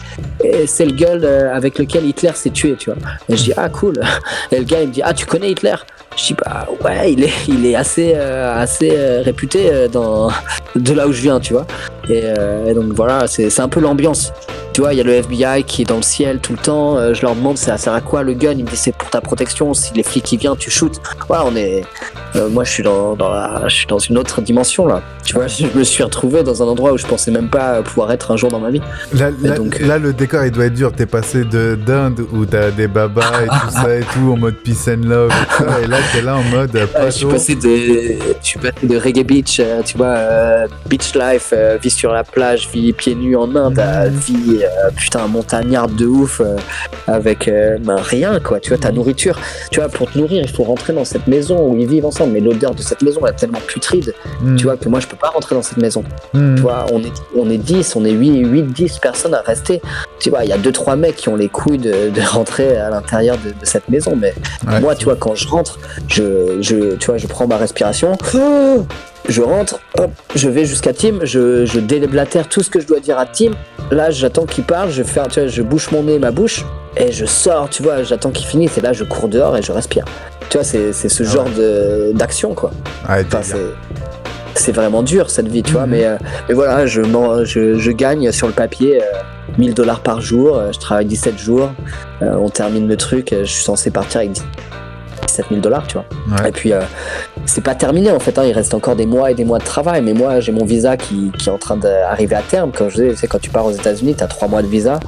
Speaker 4: c'est le gun avec lequel Hitler s'est tué, tu vois. Et je dis, cool. Et le gars, il me dit, tu connais Hitler? Je dis, ouais, il est assez réputé de là où je viens, tu vois. Et donc voilà, c'est un peu l'ambiance. Tu vois, il y a le FBI qui est dans le ciel tout le temps. Je leur demande, ça sert à quoi le gun? Il me dit, c'est pour ta protection. Si les flics qui viennent, tu shootes. Voilà, moi, je suis dans une autre dimension là. Tu vois, je me suis retrouvé dans un endroit où je pensais même pas pouvoir être un jour dans ma vie.
Speaker 3: Là, le décor, il doit être dur. T'es passé d'Inde où t'as des babas et tout ça et tout en mode peace and love et tout ça, et là, t'es là en mode bateau.
Speaker 4: Je suis passé de reggae beach, tu vois, beach life, vie sur la plage, vie pieds nus en Inde, à vie, putain, montagnarde de ouf, avec rien, quoi. Tu vois, ta nourriture, tu vois, pour te nourrir, il faut rentrer dans cette maison où ils vivent ensemble, mais l'odeur de cette maison est tellement putride, tu vois, que moi, je peux pas rentrer dans cette maison. Tu vois, on est 10, on est 8-10 personnes à rester. Tu vois, il y a 2-3 mecs qui ont les couilles de rentrer à l'intérieur de cette maison, mais moi, tu vois, quand je rentre, tu vois, je prends ma respiration, je rentre, hop, je vais jusqu'à Tim, je déblatère tout ce que je dois dire à Tim. Là, j'attends qu'il parle, tu vois, je bouche mon nez, ma bouche, et je sors, tu vois, j'attends qu'il finisse, et là, je cours dehors et je respire. Tu vois, c'est ce genre d'action, quoi. Enfin, c'est vraiment dur, cette vie, tu vois, mais voilà, je gagne sur le papier $1000 par jour, je travaille 17 jours, on termine le truc, je suis censé partir avec $17,000, tu vois. Et puis c'est pas terminé en fait, hein, il reste encore des mois et des mois de travail, mais moi j'ai mon visa qui est en train d'arriver à terme. Comme je disais, tu sais, quand tu pars aux États-Unis, t'as 3 mois de visa,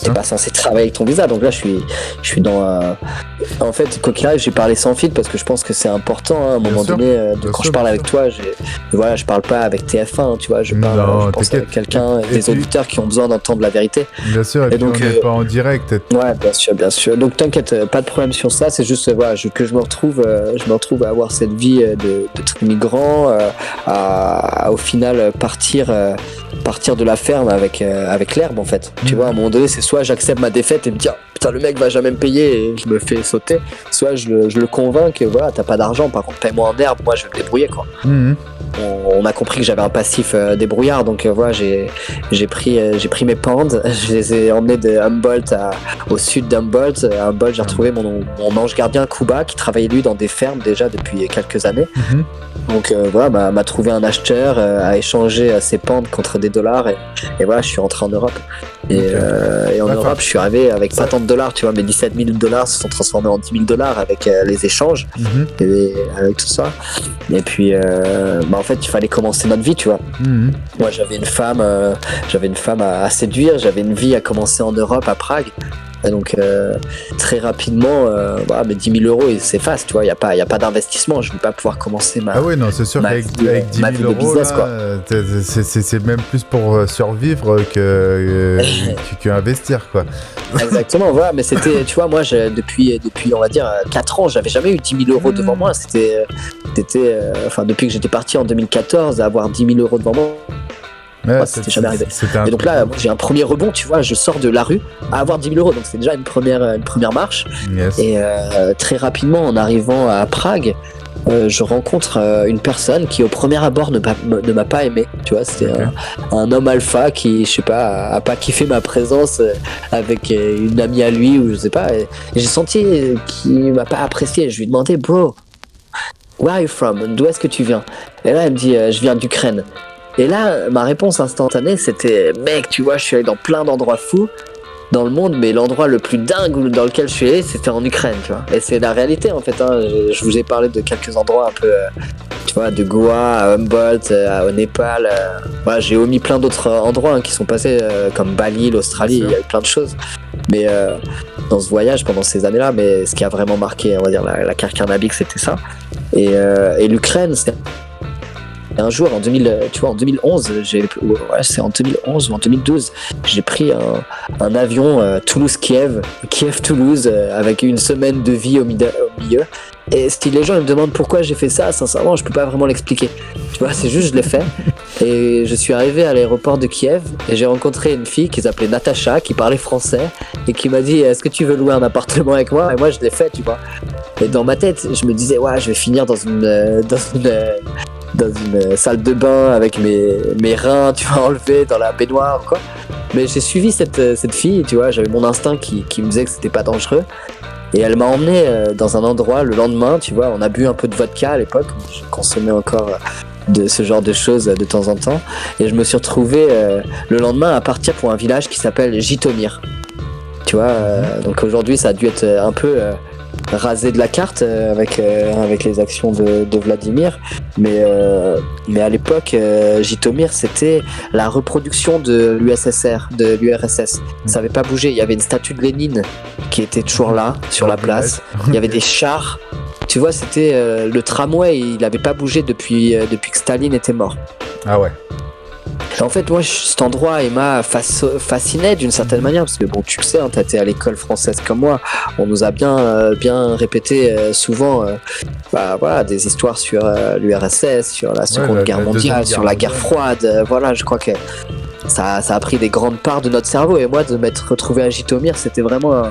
Speaker 4: t'es pas censé travailler avec ton visa, donc là je suis dans en fait, quoi qu'il arrive, j'ai parlé sans filtre parce que je pense que c'est important, hein, à un moment donné, quand je parle avec toi, voilà, je parle pas avec TF1, hein, tu vois, je pense avec quelqu'un, des auditeurs qui ont besoin d'entendre la vérité.
Speaker 3: Bien sûr, et
Speaker 4: donc
Speaker 3: on n'est pas en direct.
Speaker 4: Ouais, bien sûr. Donc t'inquiète, pas de problème sur ça. C'est juste voilà, que je me retrouve à avoir cette vie de migrant, à au final partir de la ferme avec l'herbe en fait. Tu vois, à un moment donné, c'est soit j'accepte ma défaite et me dire putain, le mec va jamais me payer et je me fais sauter, soit je le convainc que voilà, t'as pas d'argent, par contre paye-moi en herbe, moi je vais me débrouiller, quoi. On a compris que j'avais un passif débrouillard, donc voilà, j'ai pris mes pandes, je les ai emmenés de Humboldt au sud d'Humboldt. À Humboldt, j'ai retrouvé mon ange gardien Kuba qui travaillait lui dans des fermes déjà depuis quelques années. Donc voilà, m'a trouvé un acheteur, a échangé ses pandes contre des dollars et voilà, je suis rentré en Europe. Et en Europe, je suis arrivé avec pas tant de dollars, tu vois, mes $17,000 se sont transformés en $10,000 avec les échanges et avec tout ça. Et puis, en fait, il fallait commencer notre vie, tu vois. Moi, j'avais une femme à séduire, j'avais une vie à commencer en Europe, à Prague. Et donc très rapidement, voilà, mais 10 000 € ils s'effacent, tu vois, il y a pas d'investissement, je ne vais pas pouvoir commencer ma.
Speaker 3: Ah oui, non, c'est sûr qu'avec 10 000 € business, là, c'est même plus pour survivre qu'investir, quoi.
Speaker 4: Exactement, voilà, mais c'était, tu vois, moi depuis on va dire 4 ans, j'avais jamais eu 10 000 € devant moi, c'était enfin depuis que j'étais parti en 2014, avoir 10 000 € devant moi. Ouais, c'était jamais arrivé. Et donc là, moi, j'ai un premier rebond, tu vois, je sors de la rue à avoir 10 000 €, donc c'est déjà une première marche. Et très rapidement, en arrivant à Prague, je rencontre une personne qui au premier abord ne m'a pas aimé, tu vois, c'était un homme alpha qui, je sais pas, a pas kiffé ma présence avec une amie à lui, ou je sais pas, et j'ai senti qu'il m'a pas apprécié. Je lui ai demandé, bro, where are you from? D'où est-ce que tu viens? Et là, elle me dit, je viens d'Ukraine. Et là, ma réponse instantanée, c'était mec, tu vois, je suis allé dans plein d'endroits fous dans le monde, mais l'endroit le plus dingue dans lequel je suis allé, c'était en Ukraine, tu vois. Et c'est la réalité, en fait, hein. Je vous ai parlé de quelques endroits un peu, tu vois, de Goa à Humboldt, au Népal. Voilà, j'ai omis plein d'autres endroits, hein, qui sont passés, comme Bali, l'Australie, il y a eu plein de choses. Mais dans ce voyage, pendant ces années-là, mais ce qui a vraiment marqué, on va dire, la Karkarnabik, c'était ça. Et l'Ukraine, c'était un jour, en 2011, c'est en 2011 ou en 2012, j'ai pris un avion Toulouse-Kiev, Kiev-Toulouse, avec une semaine de vie au milieu. Et si les gens me demandent pourquoi j'ai fait ça, sincèrement, je peux pas vraiment l'expliquer. Tu vois, c'est juste, je l'ai fait. Et je suis arrivé à l'aéroport de Kiev et j'ai rencontré une fille qui s'appelait Natacha, qui parlait français et qui m'a dit, est-ce que tu veux louer un appartement avec moi? Et moi, je l'ai fait, tu vois. Et dans ma tête, je me disais, ouais, je vais finir dans une salle de bain avec mes reins, tu vois, enlevés dans la baignoire ou quoi. Mais j'ai suivi cette fille, tu vois, j'avais mon instinct qui me disait que c'était pas dangereux. Et elle m'a emmené dans un endroit le lendemain, tu vois, on a bu un peu de vodka à l'époque, je consommais encore de ce genre de choses de temps en temps. Et je me suis retrouvé le lendemain à partir pour un village qui s'appelle Jitomir. Tu vois, donc aujourd'hui ça a dû être un peu rasé de la carte avec les actions de Vladimir, mais à l'époque Jitomir c'était la reproduction de l'USSR, de l'URSS. Ça n'avait pas bougé, il y avait une statue de Lénine qui était toujours là sur la place, il y avait des chars tu vois, c'était le tramway, il avait pas bougé depuis que Staline était mort.
Speaker 3: Ah ouais.
Speaker 4: Et en fait, moi, cet endroit, il m'a fasciné d'une certaine manière, parce que bon, tu le sais, hein, t'étais à l'école française comme moi, on nous a bien répété souvent voilà, des histoires sur l'URSS, sur la Seconde Guerre mondiale, sur la guerre froide. Voilà, je crois que ça a pris des grandes parts de notre cerveau. Et moi, de m'être retrouvé à Jytomyr, c'était vraiment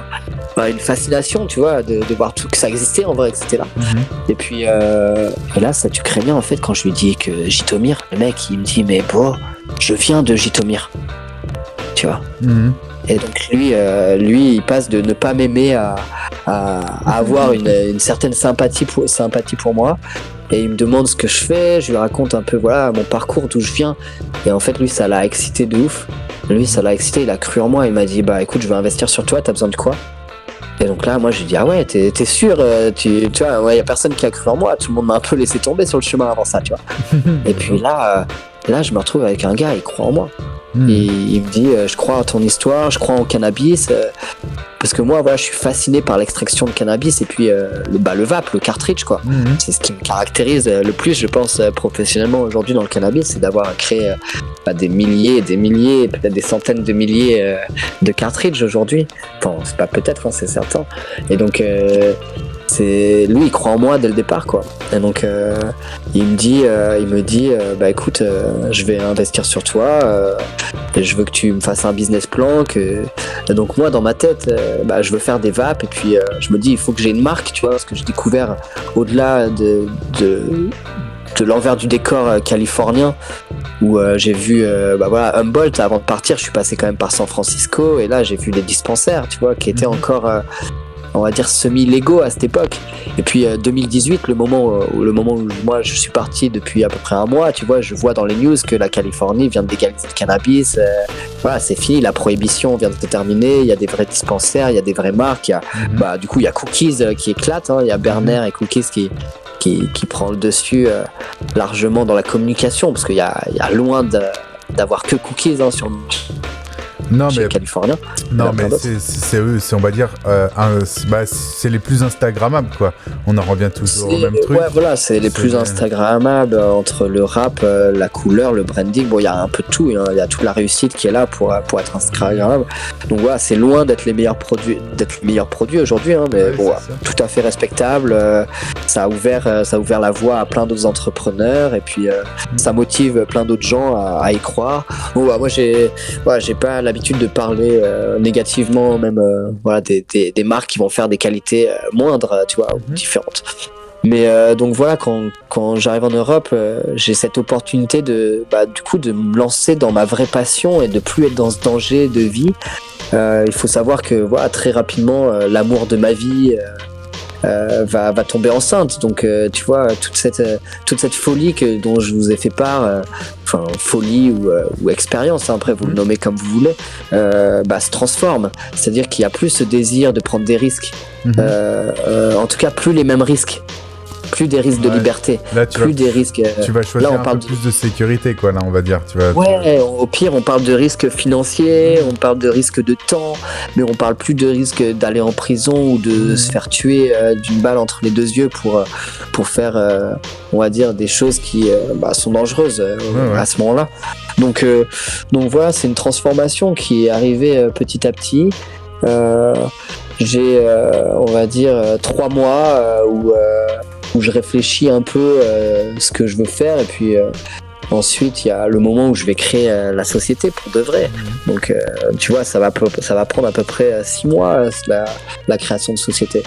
Speaker 4: une fascination, tu vois, de voir tout que ça existait en vrai, que c'était là. Et puis, et là, statut ukrainien, en fait, quand je lui dis que Jytomyr, le mec, il me dit, mais bro, je viens de Jytomyr, tu vois. Et donc lui, il passe de ne pas m'aimer à avoir une certaine sympathie pour moi. Et il me demande ce que je fais, je lui raconte un peu voilà mon parcours, d'où je viens. Et en fait, lui, ça l'a excité de ouf. Lui, ça l'a excité, il a cru en moi. Il m'a dit, bah écoute, je vais investir sur toi, t'as besoin de quoi? Et donc là, moi, j'ai dit, ah ouais, t'es sûr, tu vois, ouais, y a personne qui a cru en moi. Tout le monde m'a un peu laissé tomber sur le chemin avant ça, tu vois. Et puis là, je me retrouve avec un gars, il croit en moi. Il me dit, je crois en ton histoire, je crois en cannabis. Parce que moi, voilà, je suis fasciné par l'extraction de cannabis et puis le vape, le cartridge, quoi. C'est ce qui me caractérise le plus, je pense, professionnellement aujourd'hui dans le cannabis, c'est d'avoir créé des milliers et des milliers, peut-être des centaines de milliers de cartridges aujourd'hui. Enfin, c'est pas peut-être, hein, c'est certain. Et donc, lui, il croit en moi dès le départ, quoi. Et donc, il me dit, bah écoute, je vais investir sur toi. Et je veux que tu me fasses un business plan. Et donc moi, dans ma tête, je veux faire des vapes. Et puis, je me dis, il faut que j'ai une marque, tu vois, parce que j'ai découvert au-delà de l'envers du décor californien, où j'ai vu Humboldt. Avant de partir, je suis passé quand même par San Francisco. Et là, j'ai vu les dispensaires, tu vois, qui étaient encore on va dire semi-légaux à cette époque. Et puis 2018, le moment où moi je suis parti depuis à peu près un mois, tu vois, je vois dans les news que la Californie vient de légaliser le cannabis. Voilà, c'est fini, la prohibition vient de se terminer, il y a des vrais dispensaires, il y a des vraies marques, du coup il y a Cookies qui éclate, hein, il y a Berner et Cookies qui prend le dessus largement dans la communication, parce qu'il y a loin d'avoir que Cookies sur le marché californien.
Speaker 3: Non, mais c'est eux, c'est, on va dire, c'est les plus instagrammables, quoi. On en revient toujours au même truc.
Speaker 4: Ouais, voilà, c'est les plus instagrammables entre le rap, la couleur, le branding. Bon, il y a un peu de tout, il y a toute la réussite qui est là pour être instagrammable. Donc voilà, c'est loin d'être les meilleurs produits aujourd'hui, hein, mais bon, tout à fait respectable. Ça a ouvert la voie à plein d'autres entrepreneurs, et puis ça motive plein d'autres gens à y croire. Bon, moi j'ai pas l'habitude de parler négativement même des marques qui vont faire des qualités moindres, tu vois, ou différentes. Mais donc voilà, quand j'arrive en Europe, j'ai cette opportunité de me lancer dans ma vraie passion et de plus être dans ce danger de vie. Il faut savoir que très rapidement, l'amour de ma vie va tomber enceinte. Donc tu vois, toute cette folie dont je vous ai fait part, folie ou expérience, hein, après vous le nommez comme vous voulez, se transforme. C'est-à-dire qu'il n'y a plus ce désir de prendre des risques, en tout cas plus les mêmes risques, plus des risques de liberté, là, des risques.
Speaker 3: Tu vas choisir un peu plus de sécurité, quoi. Là, on va dire.
Speaker 4: Au pire, on parle de risques financiers, on parle de risques de temps, mais on parle plus de risques d'aller en prison ou de se faire tuer d'une balle entre les deux yeux pour faire, on va dire, des choses qui sont dangereuses à ce moment-là. Donc voilà, c'est une transformation qui est arrivée petit à petit. J'ai, on va dire, 3 mois où je réfléchis un peu ce que je veux faire, et puis ensuite il y a le moment où je vais créer la société pour de vrai. Donc tu vois, ça va prendre à peu près 6 mois la création de société,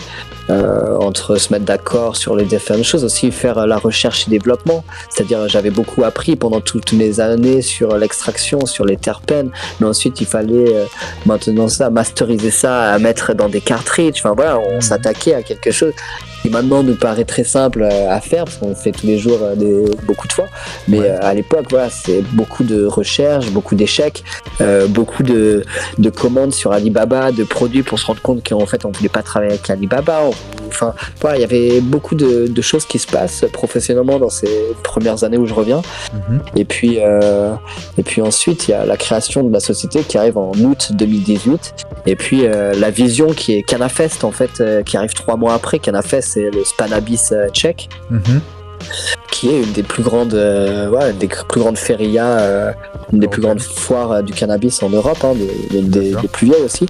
Speaker 4: entre se mettre d'accord sur les différentes choses, aussi faire la recherche et développement. C'est-à-dire, j'avais beaucoup appris pendant toutes mes années sur l'extraction, sur les terpènes, mais ensuite il fallait maintenant masteriser ça, à mettre dans des cartridges. Enfin voilà, on s'attaquait à quelque chose qui maintenant nous paraît très simple à faire, parce qu'on le fait tous les jours beaucoup de fois, mais à l'époque, voilà, c'est beaucoup de recherches, beaucoup d'échecs, beaucoup de commandes sur Alibaba, de produits pour se rendre compte qu'en fait on voulait pas travailler avec Alibaba, Enfin, voilà, il y avait beaucoup de choses qui se passent professionnellement dans ces premières années où je reviens. Et puis ensuite, il y a la création de la société qui arrive en août 2018. Et puis la vision qui est Canafest, en fait, qui arrive 3 mois après. Canafest, c'est le Spanabis tchèque. Qui est une des plus grandes, des plus grandes férias, une des plus grandes foires du cannabis en Europe, hein, des plus vieilles aussi.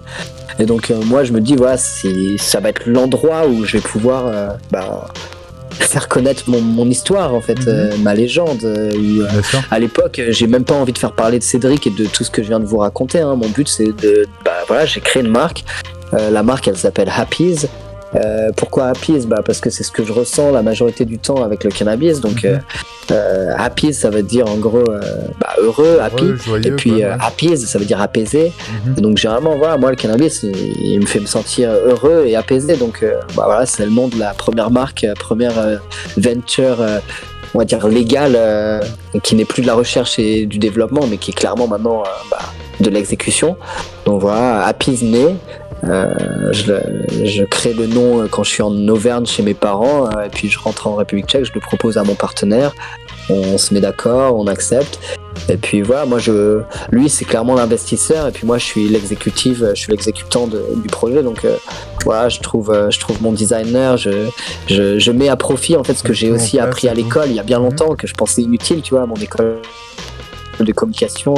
Speaker 4: Et donc moi je me dis voilà, ça va être l'endroit où je vais pouvoir faire connaître mon histoire en fait, ma légende. À l'époque, j'ai même pas envie de faire parler de Cédric et de tout ce que je viens de vous raconter. Hein. Mon but c'est j'ai créé une marque. La marque elle s'appelle Happy's. Pourquoi Happy's ? Parce que c'est ce que je ressens la majorité du temps avec le cannabis. Donc Happy's ça veut dire en gros heureux, happy, joyeux, et puis Happy's ça veut dire apaisé. Et donc généralement voilà, moi le cannabis il me fait me sentir heureux et apaisé. Donc voilà, c'est le nom de la première marque, première venture on va dire légale, qui n'est plus de la recherche et du développement mais qui est clairement maintenant de l'exécution. Donc voilà, Happy's né. Je crée le nom quand je suis en Auvergne chez mes parents, et puis je rentre en République tchèque, je le propose à mon partenaire, on se met d'accord, on accepte, et puis voilà, lui c'est clairement l'investisseur, et puis moi je suis l'exécutant du projet, donc voilà, je trouve mon designer, je mets à profit en fait ce que j'ai aussi appris à l'école il y a bien longtemps, que je pensais inutile, tu vois, à mon école de communication,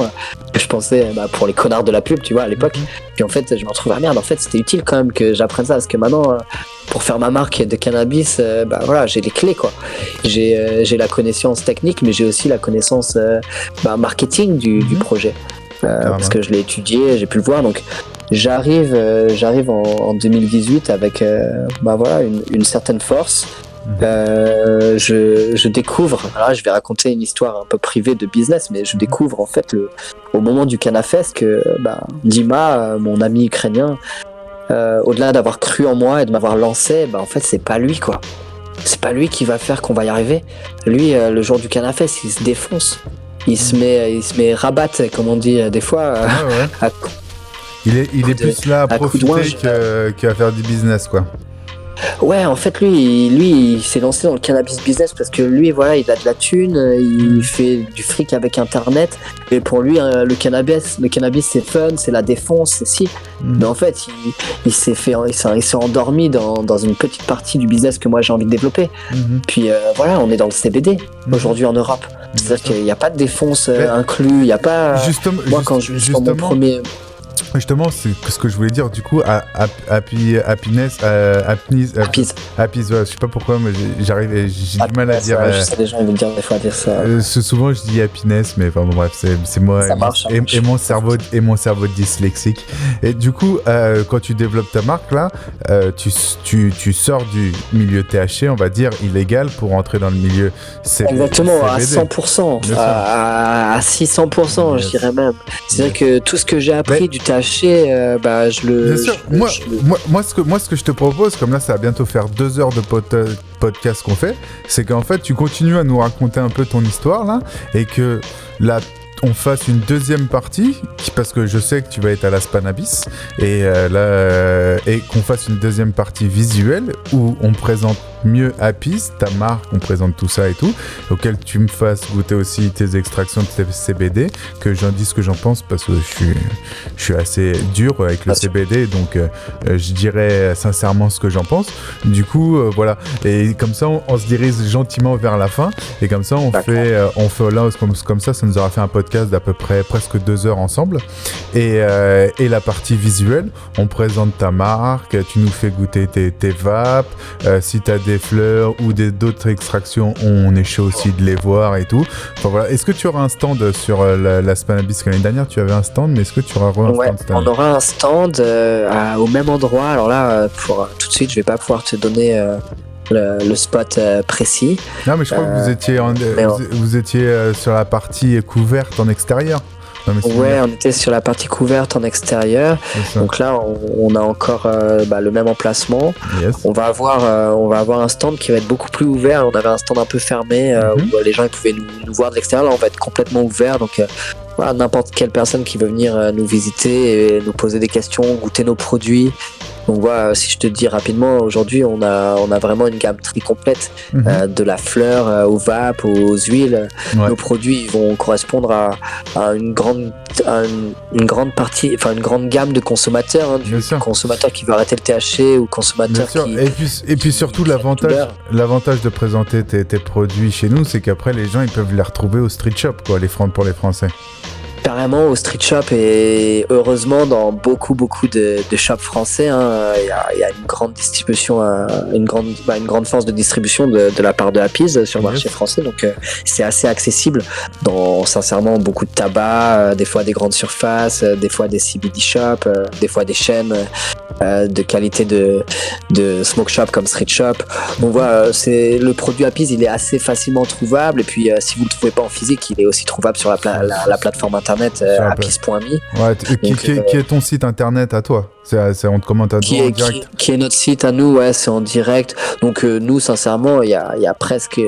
Speaker 4: que je pensais pour les connards de la pub, tu vois, à l'époque. Puis en fait je me retrouve merde, en fait c'était utile quand même que j'apprenne ça, parce que maintenant pour faire ma marque de cannabis, voilà, j'ai les clés quoi. J'ai la connaissance technique, mais j'ai aussi la connaissance marketing du projet, parce que je l'ai étudié, j'ai pu le voir. Donc j'arrive en 2018 avec voilà une certaine force. Je découvre, alors je vais raconter une histoire un peu privée de business, mais je découvre en fait au moment du Canafest que Dima, mon ami ukrainien, au-delà d'avoir cru en moi et de m'avoir lancé, en fait c'est pas lui quoi. C'est pas lui qui va faire qu'on va y arriver. Lui, le jour du Canafest, il se défonce. Il se met rabat, comme on dit des fois.
Speaker 3: Il est plus là à profiter qu'à faire du business quoi.
Speaker 4: Ouais, en fait, lui, il s'est lancé dans le cannabis business parce que lui, voilà, il a de la thune, il fait du fric avec Internet. Et pour lui, le cannabis, c'est fun, c'est la défonce, c'est si. Mais en fait, il s'est endormi dans une petite partie du business que moi j'ai envie de développer. Puis voilà, on est dans le CBD aujourd'hui en Europe. C'est-à-dire qu'il n'y a pas de défonce inclus, il n'y a pas. Moi, quand je suis mon premier.
Speaker 3: Justement, c'est ce que je voulais dire. Du coup, Happy's, je sais pas pourquoi, mais j'ai du mal à dire.
Speaker 4: Je sais, les gens ils veulent dire des fois dire ça.
Speaker 3: Souvent, je dis happiness, mais enfin bon, bref, c'est moi et mon cerveau dyslexique. Et du coup, quand tu développes ta marque là, tu sors du milieu THC, on va dire illégal, pour entrer dans le milieu CBD.
Speaker 4: Exactement, à 100%, à 600%, je dirais même. C'est-à-dire que tout ce que j'ai appris du THC, je le.
Speaker 3: Bien sûr. Moi, ce que je te propose, comme là, ça va bientôt faire 2 heures de podcast qu'on fait, c'est qu'en fait, tu continues à nous raconter un peu ton histoire là, et que là, on fasse une deuxième partie, parce que je sais que tu vas être à la Spanabis, et qu'on fasse une deuxième partie visuelle où on présente mieux Happy's, ta marque, on présente tout ça et tout, auquel tu me fasses goûter aussi tes extractions de CBD, que j'en dise ce que j'en pense, parce que je suis assez dur avec le CBD, donc je dirais sincèrement ce que j'en pense. Du coup, voilà, et comme ça on se dirige gentiment vers la fin, et comme ça on fait là, comme ça nous aura fait un podcast d'à peu près presque 2 heures ensemble, et la partie visuelle, on présente ta marque, tu nous fais goûter tes vapes, si t'as des fleurs ou d'autres extractions, on est chaud aussi de les voir et tout. Enfin, voilà. Est-ce que tu auras un stand sur la Spanabis? L'année dernière tu avais un stand, mais est-ce que tu auras un stand cette année?
Speaker 4: On aura un stand au même endroit. Alors là, pour tout de suite, je vais pas pouvoir te donner le spot précis.
Speaker 3: Non, mais je crois que vous étiez sur la partie couverte en extérieur.
Speaker 4: Ouais, on était sur la partie couverte en extérieur. Donc là, on a encore le même emplacement. Yes. On va avoir un stand qui va être beaucoup plus ouvert. On avait un stand un peu fermé où les gens pouvaient nous voir de l'extérieur. Là, on va être complètement ouvert. Donc voilà, n'importe quelle personne qui veut venir nous visiter et nous poser des questions, goûter nos produits, Donc voilà, si je te dis rapidement, aujourd'hui on a vraiment une gamme très complète, de la fleur aux vapes, aux huiles.
Speaker 3: Ouais.
Speaker 4: Nos produits ils vont correspondre à une grande partie, enfin une grande gamme de consommateurs, hein,
Speaker 3: Bien
Speaker 4: du
Speaker 3: sûr.
Speaker 4: consommateur qui veut arrêter le THC ou consommateur
Speaker 3: Bien sûr.
Speaker 4: qui...
Speaker 3: Et puis surtout, l'avantage de présenter tes produits chez nous, c'est qu'après, les gens, ils peuvent les retrouver au street shop, quoi, pour les Français.
Speaker 4: Carrément au street shop et heureusement dans beaucoup de shops français, hein, il y a une grande distribution, une grande force de distribution de la part de Happy's sur le marché français, donc c'est assez accessible dans sincèrement beaucoup de tabac, des fois des grandes surfaces, des fois des CBD shops, des fois des chaînes de qualité de smoke shop comme street shop. Donc voilà, c'est le produit Happy's, il est assez facilement trouvable et puis si vous le trouvez pas en physique, il est aussi trouvable sur la plateforme internet happys.me.
Speaker 3: Ouais, qui est ton site internet à toi? On te commente en direct.
Speaker 4: Qui est notre site à nous, ouais, c'est en direct. Donc nous, sincèrement, il y a presque...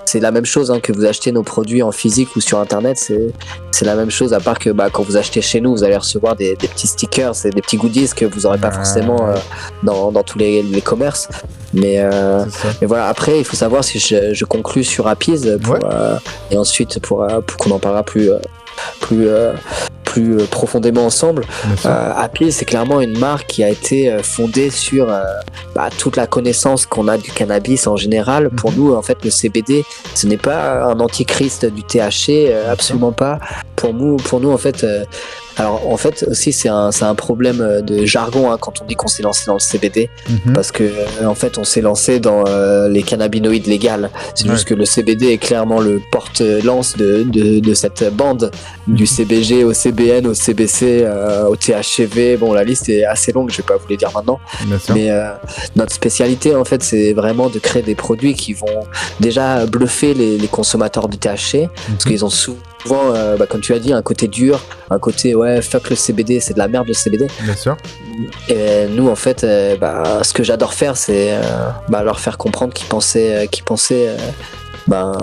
Speaker 4: C'est la même chose, hein, que vous achetez nos produits en physique ou sur internet, c'est la même chose, à part que quand vous achetez chez nous, vous allez recevoir des petits stickers, des petits goodies que vous n'aurez pas forcément dans tous les commerces. Mais voilà, après, il faut savoir si je conclue sur Happy's et ensuite pour qu'on en parlera plus profondément ensemble. Happy's, c'est clairement une marque qui a été fondée sur toute la connaissance qu'on a du cannabis en général. Pour nous, en fait, le CBD, ce n'est pas un antichrist du THC, absolument pas. Pour nous, en fait, alors en fait aussi c'est un problème de jargon, hein, quand on dit qu'on s'est lancé dans le CBD, parce que en fait on s'est lancé dans les cannabinoïdes légales. C'est juste que le CBD est clairement le porte-lance de cette bande du CBG au CBN, au CBC, au THCV. Bon, la liste est assez longue, je vais pas vous les dire maintenant. Mais notre spécialité en fait c'est vraiment de créer des produits qui vont déjà bluffer les consommateurs de THC, parce qu'ils ont souvent, comme tu as dit, un côté dur, un côté fuck le CBD, c'est de la merde le CBD.
Speaker 3: Bien sûr.
Speaker 4: Et nous en fait, ce que j'adore faire, c'est leur faire comprendre qu'ils pensaient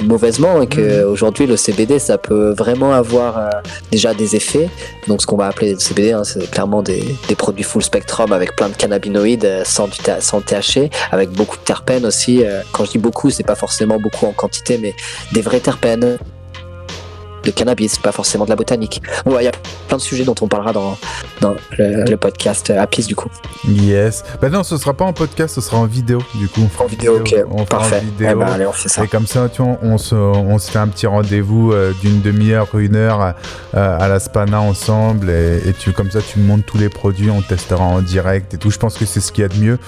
Speaker 4: mauvaisement, et qu'aujourd'hui le CBD ça peut vraiment avoir déjà des effets. Donc ce qu'on va appeler le CBD, hein, c'est clairement des produits full spectrum avec plein de cannabinoïdes sans THC, avec beaucoup de terpènes aussi. Quand je dis beaucoup, c'est pas forcément beaucoup en quantité, mais des vrais terpènes de cannabis, pas forcément de la botanique. Il y a plein de sujets dont on parlera dans le podcast Happy's du coup.
Speaker 3: Yes. Non, ce sera pas en podcast, ce sera en vidéo du coup.
Speaker 4: En vidéo, ok. Parfait. Allez, on fait ça.
Speaker 3: Et comme ça, tu vois, on se fait un petit rendez-vous d'une demi-heure, 1 heure à la Spana ensemble, et comme ça, tu me montres tous les produits, on testera en direct et tout. Je pense que c'est ce qu'il y a de mieux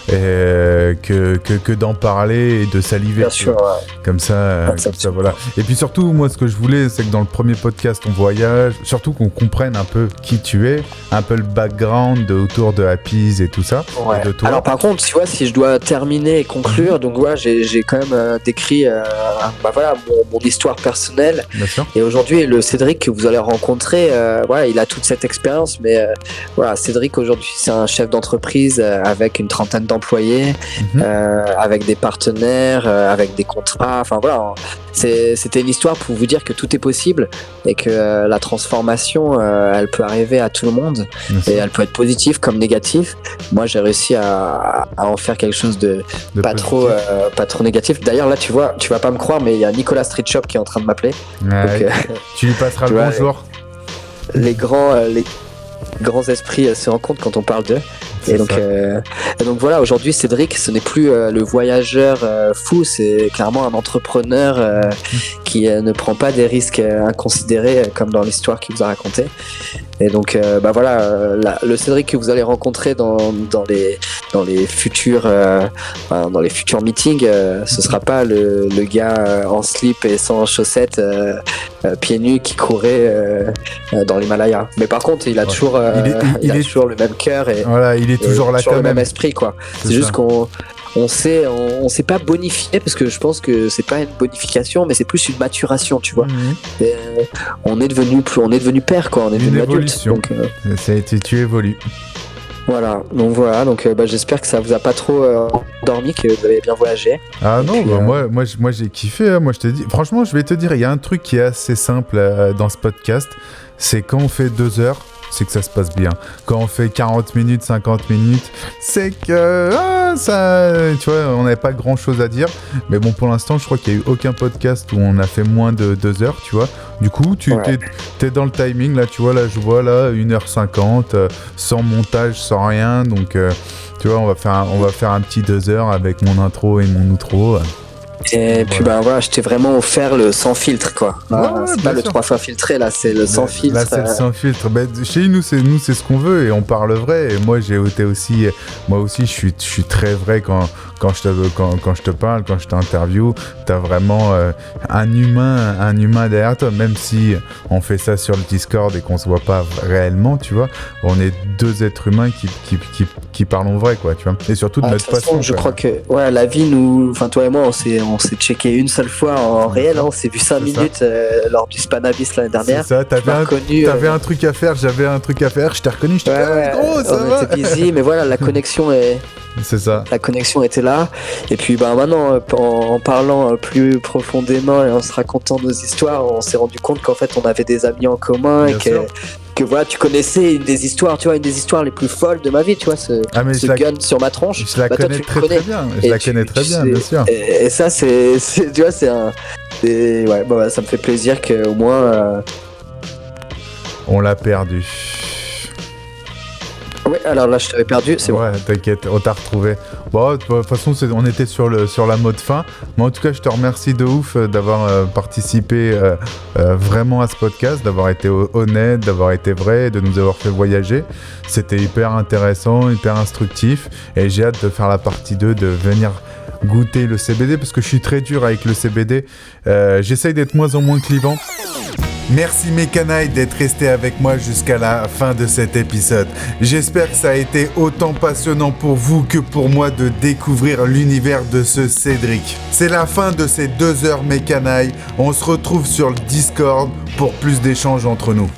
Speaker 3: que d'en parler et de saliver.
Speaker 4: Bien sûr.
Speaker 3: Comme ça, voilà. Et puis surtout, moi, ce que je voulais, c'est que dans le premier podcast, on voyage, surtout qu'on comprenne un peu qui tu es, un peu le background autour de Happy's et tout ça.
Speaker 4: Ouais.
Speaker 3: Et de toi.
Speaker 4: Alors par contre, tu vois, si je dois terminer et conclure, donc j'ai quand même décrit mon histoire personnelle.
Speaker 3: Bien sûr.
Speaker 4: Et aujourd'hui, le Cédric que vous allez rencontrer, il a toute cette expérience, mais Cédric aujourd'hui, c'est un chef d'entreprise avec une 30aine d'employés, avec des partenaires, avec des contrats. Enfin voilà, c'était une histoire pour vous dire que tout est possible et que la transformation, elle peut arriver à tout le monde. Et elle peut être positive comme négative. Moi, j'ai réussi à en faire quelque chose de pas trop négatif. D'ailleurs, là, tu vois, tu vas pas me croire, mais il y a Nicolas Street Shop qui est en train de m'appeler.
Speaker 3: Ouais. Donc, tu lui passeras le bonjour.
Speaker 4: Les grands esprits se rencontrent quand on parle d'eux. Et donc voilà, aujourd'hui Cédric, ce n'est plus le voyageur fou, c'est clairement un entrepreneur qui ne prend pas des risques inconsidérés comme dans l'histoire qu'il vous a raconté. Et donc le Cédric que vous allez rencontrer dans les futurs meetings, ce sera pas le gars en slip et sans chaussettes, pieds nus qui courait dans l'Himalaya. Mais par contre, il a toujours toujours le même cœur et
Speaker 3: voilà, il est toujours là quand
Speaker 4: le
Speaker 3: même.
Speaker 4: même esprit quoi. C'est juste qu'on s'est pas bonifié, parce que je pense que c'est pas une bonification, mais c'est plus une maturation, tu vois. On est devenu père quoi, on est devenu adulte. Donc
Speaker 3: tu évolues.
Speaker 4: Voilà, donc j'espère que ça vous a pas trop endormi, que vous avez bien voyagé.
Speaker 3: Ah non, moi j'ai kiffé, hein. Moi je te dis, franchement, je vais te dire, il y a un truc qui est assez simple dans ce podcast, c'est quand on fait 2 heures, c'est que ça se passe bien. Quand on fait 40 minutes, 50 minutes, c'est que ça, tu vois, on n'avait pas grand chose à dire. Mais bon, pour l'instant, je crois qu'il n'y a eu aucun podcast où on a fait moins de 2 heures, tu vois. Du coup, t'es dans le timing, là, tu vois, là, je vois, là, 1h50, sans montage, sans rien. Donc, tu vois, on va faire un petit 2 heures avec mon intro et mon outro.
Speaker 4: Et puis voilà, je t'ai vraiment offert le sans filtre, quoi. C'est pas le 3 fois filtré, là, c'est le sans filtre.
Speaker 3: Là, c'est le sans filtre. Chez nous, c'est ce qu'on veut et on parle vrai. Et moi, moi aussi, je suis très vrai quand je te parle, quand je t'interview. T'as vraiment un humain derrière toi, même si on fait ça sur le Discord et qu'on se voit pas réellement, tu vois. On est 2 êtres humains qui parlons vrai, quoi, tu vois. Et surtout de notre façon.
Speaker 4: Je crois que la vie toi et moi, on s'est checké une seule fois en réel, on s'est vu 5 minutes lors du Spanabis l'année dernière.
Speaker 3: C'est ça, t'avais un truc à faire, j'avais un truc à faire, je t'ai reconnu, je t'ai dit gros, ça va.
Speaker 4: On était busy, mais voilà, la connexion est...
Speaker 3: C'est ça.
Speaker 4: La connexion était là, et puis maintenant, en parlant plus profondément et en se racontant nos histoires, on s'est rendu compte qu'en fait on avait des amis en commun. Bien et que voilà, tu connaissais une des histoires les plus folles de ma vie, tu vois, ce gun sur ma tronche.
Speaker 3: Je la connais très bien, bien sûr.
Speaker 4: Et ça, c'est tu vois, ça me fait plaisir qu'au moins...
Speaker 3: On l'a perdu.
Speaker 4: Oui, alors là je t'avais perdu, c'est bon.
Speaker 3: Ouais, t'inquiète, on t'a retrouvé. Bon, de toute façon, on était sur la mode fin. Mais en tout cas, je te remercie de ouf d'avoir participé vraiment à ce podcast, d'avoir été honnête, d'avoir été vrai, de nous avoir fait voyager. C'était hyper intéressant, hyper instructif. Et j'ai hâte de faire la partie 2, de venir goûter le CBD, parce que je suis très dur avec le CBD. J'essaye d'être moins en moins clivant. Merci mes canailles d'être restés avec moi jusqu'à la fin de cet épisode. J'espère que ça a été autant passionnant pour vous que pour moi de découvrir l'univers de ce Cédric. C'est la fin de ces 2 heures mes canailles. On se retrouve sur le Discord pour plus d'échanges entre nous.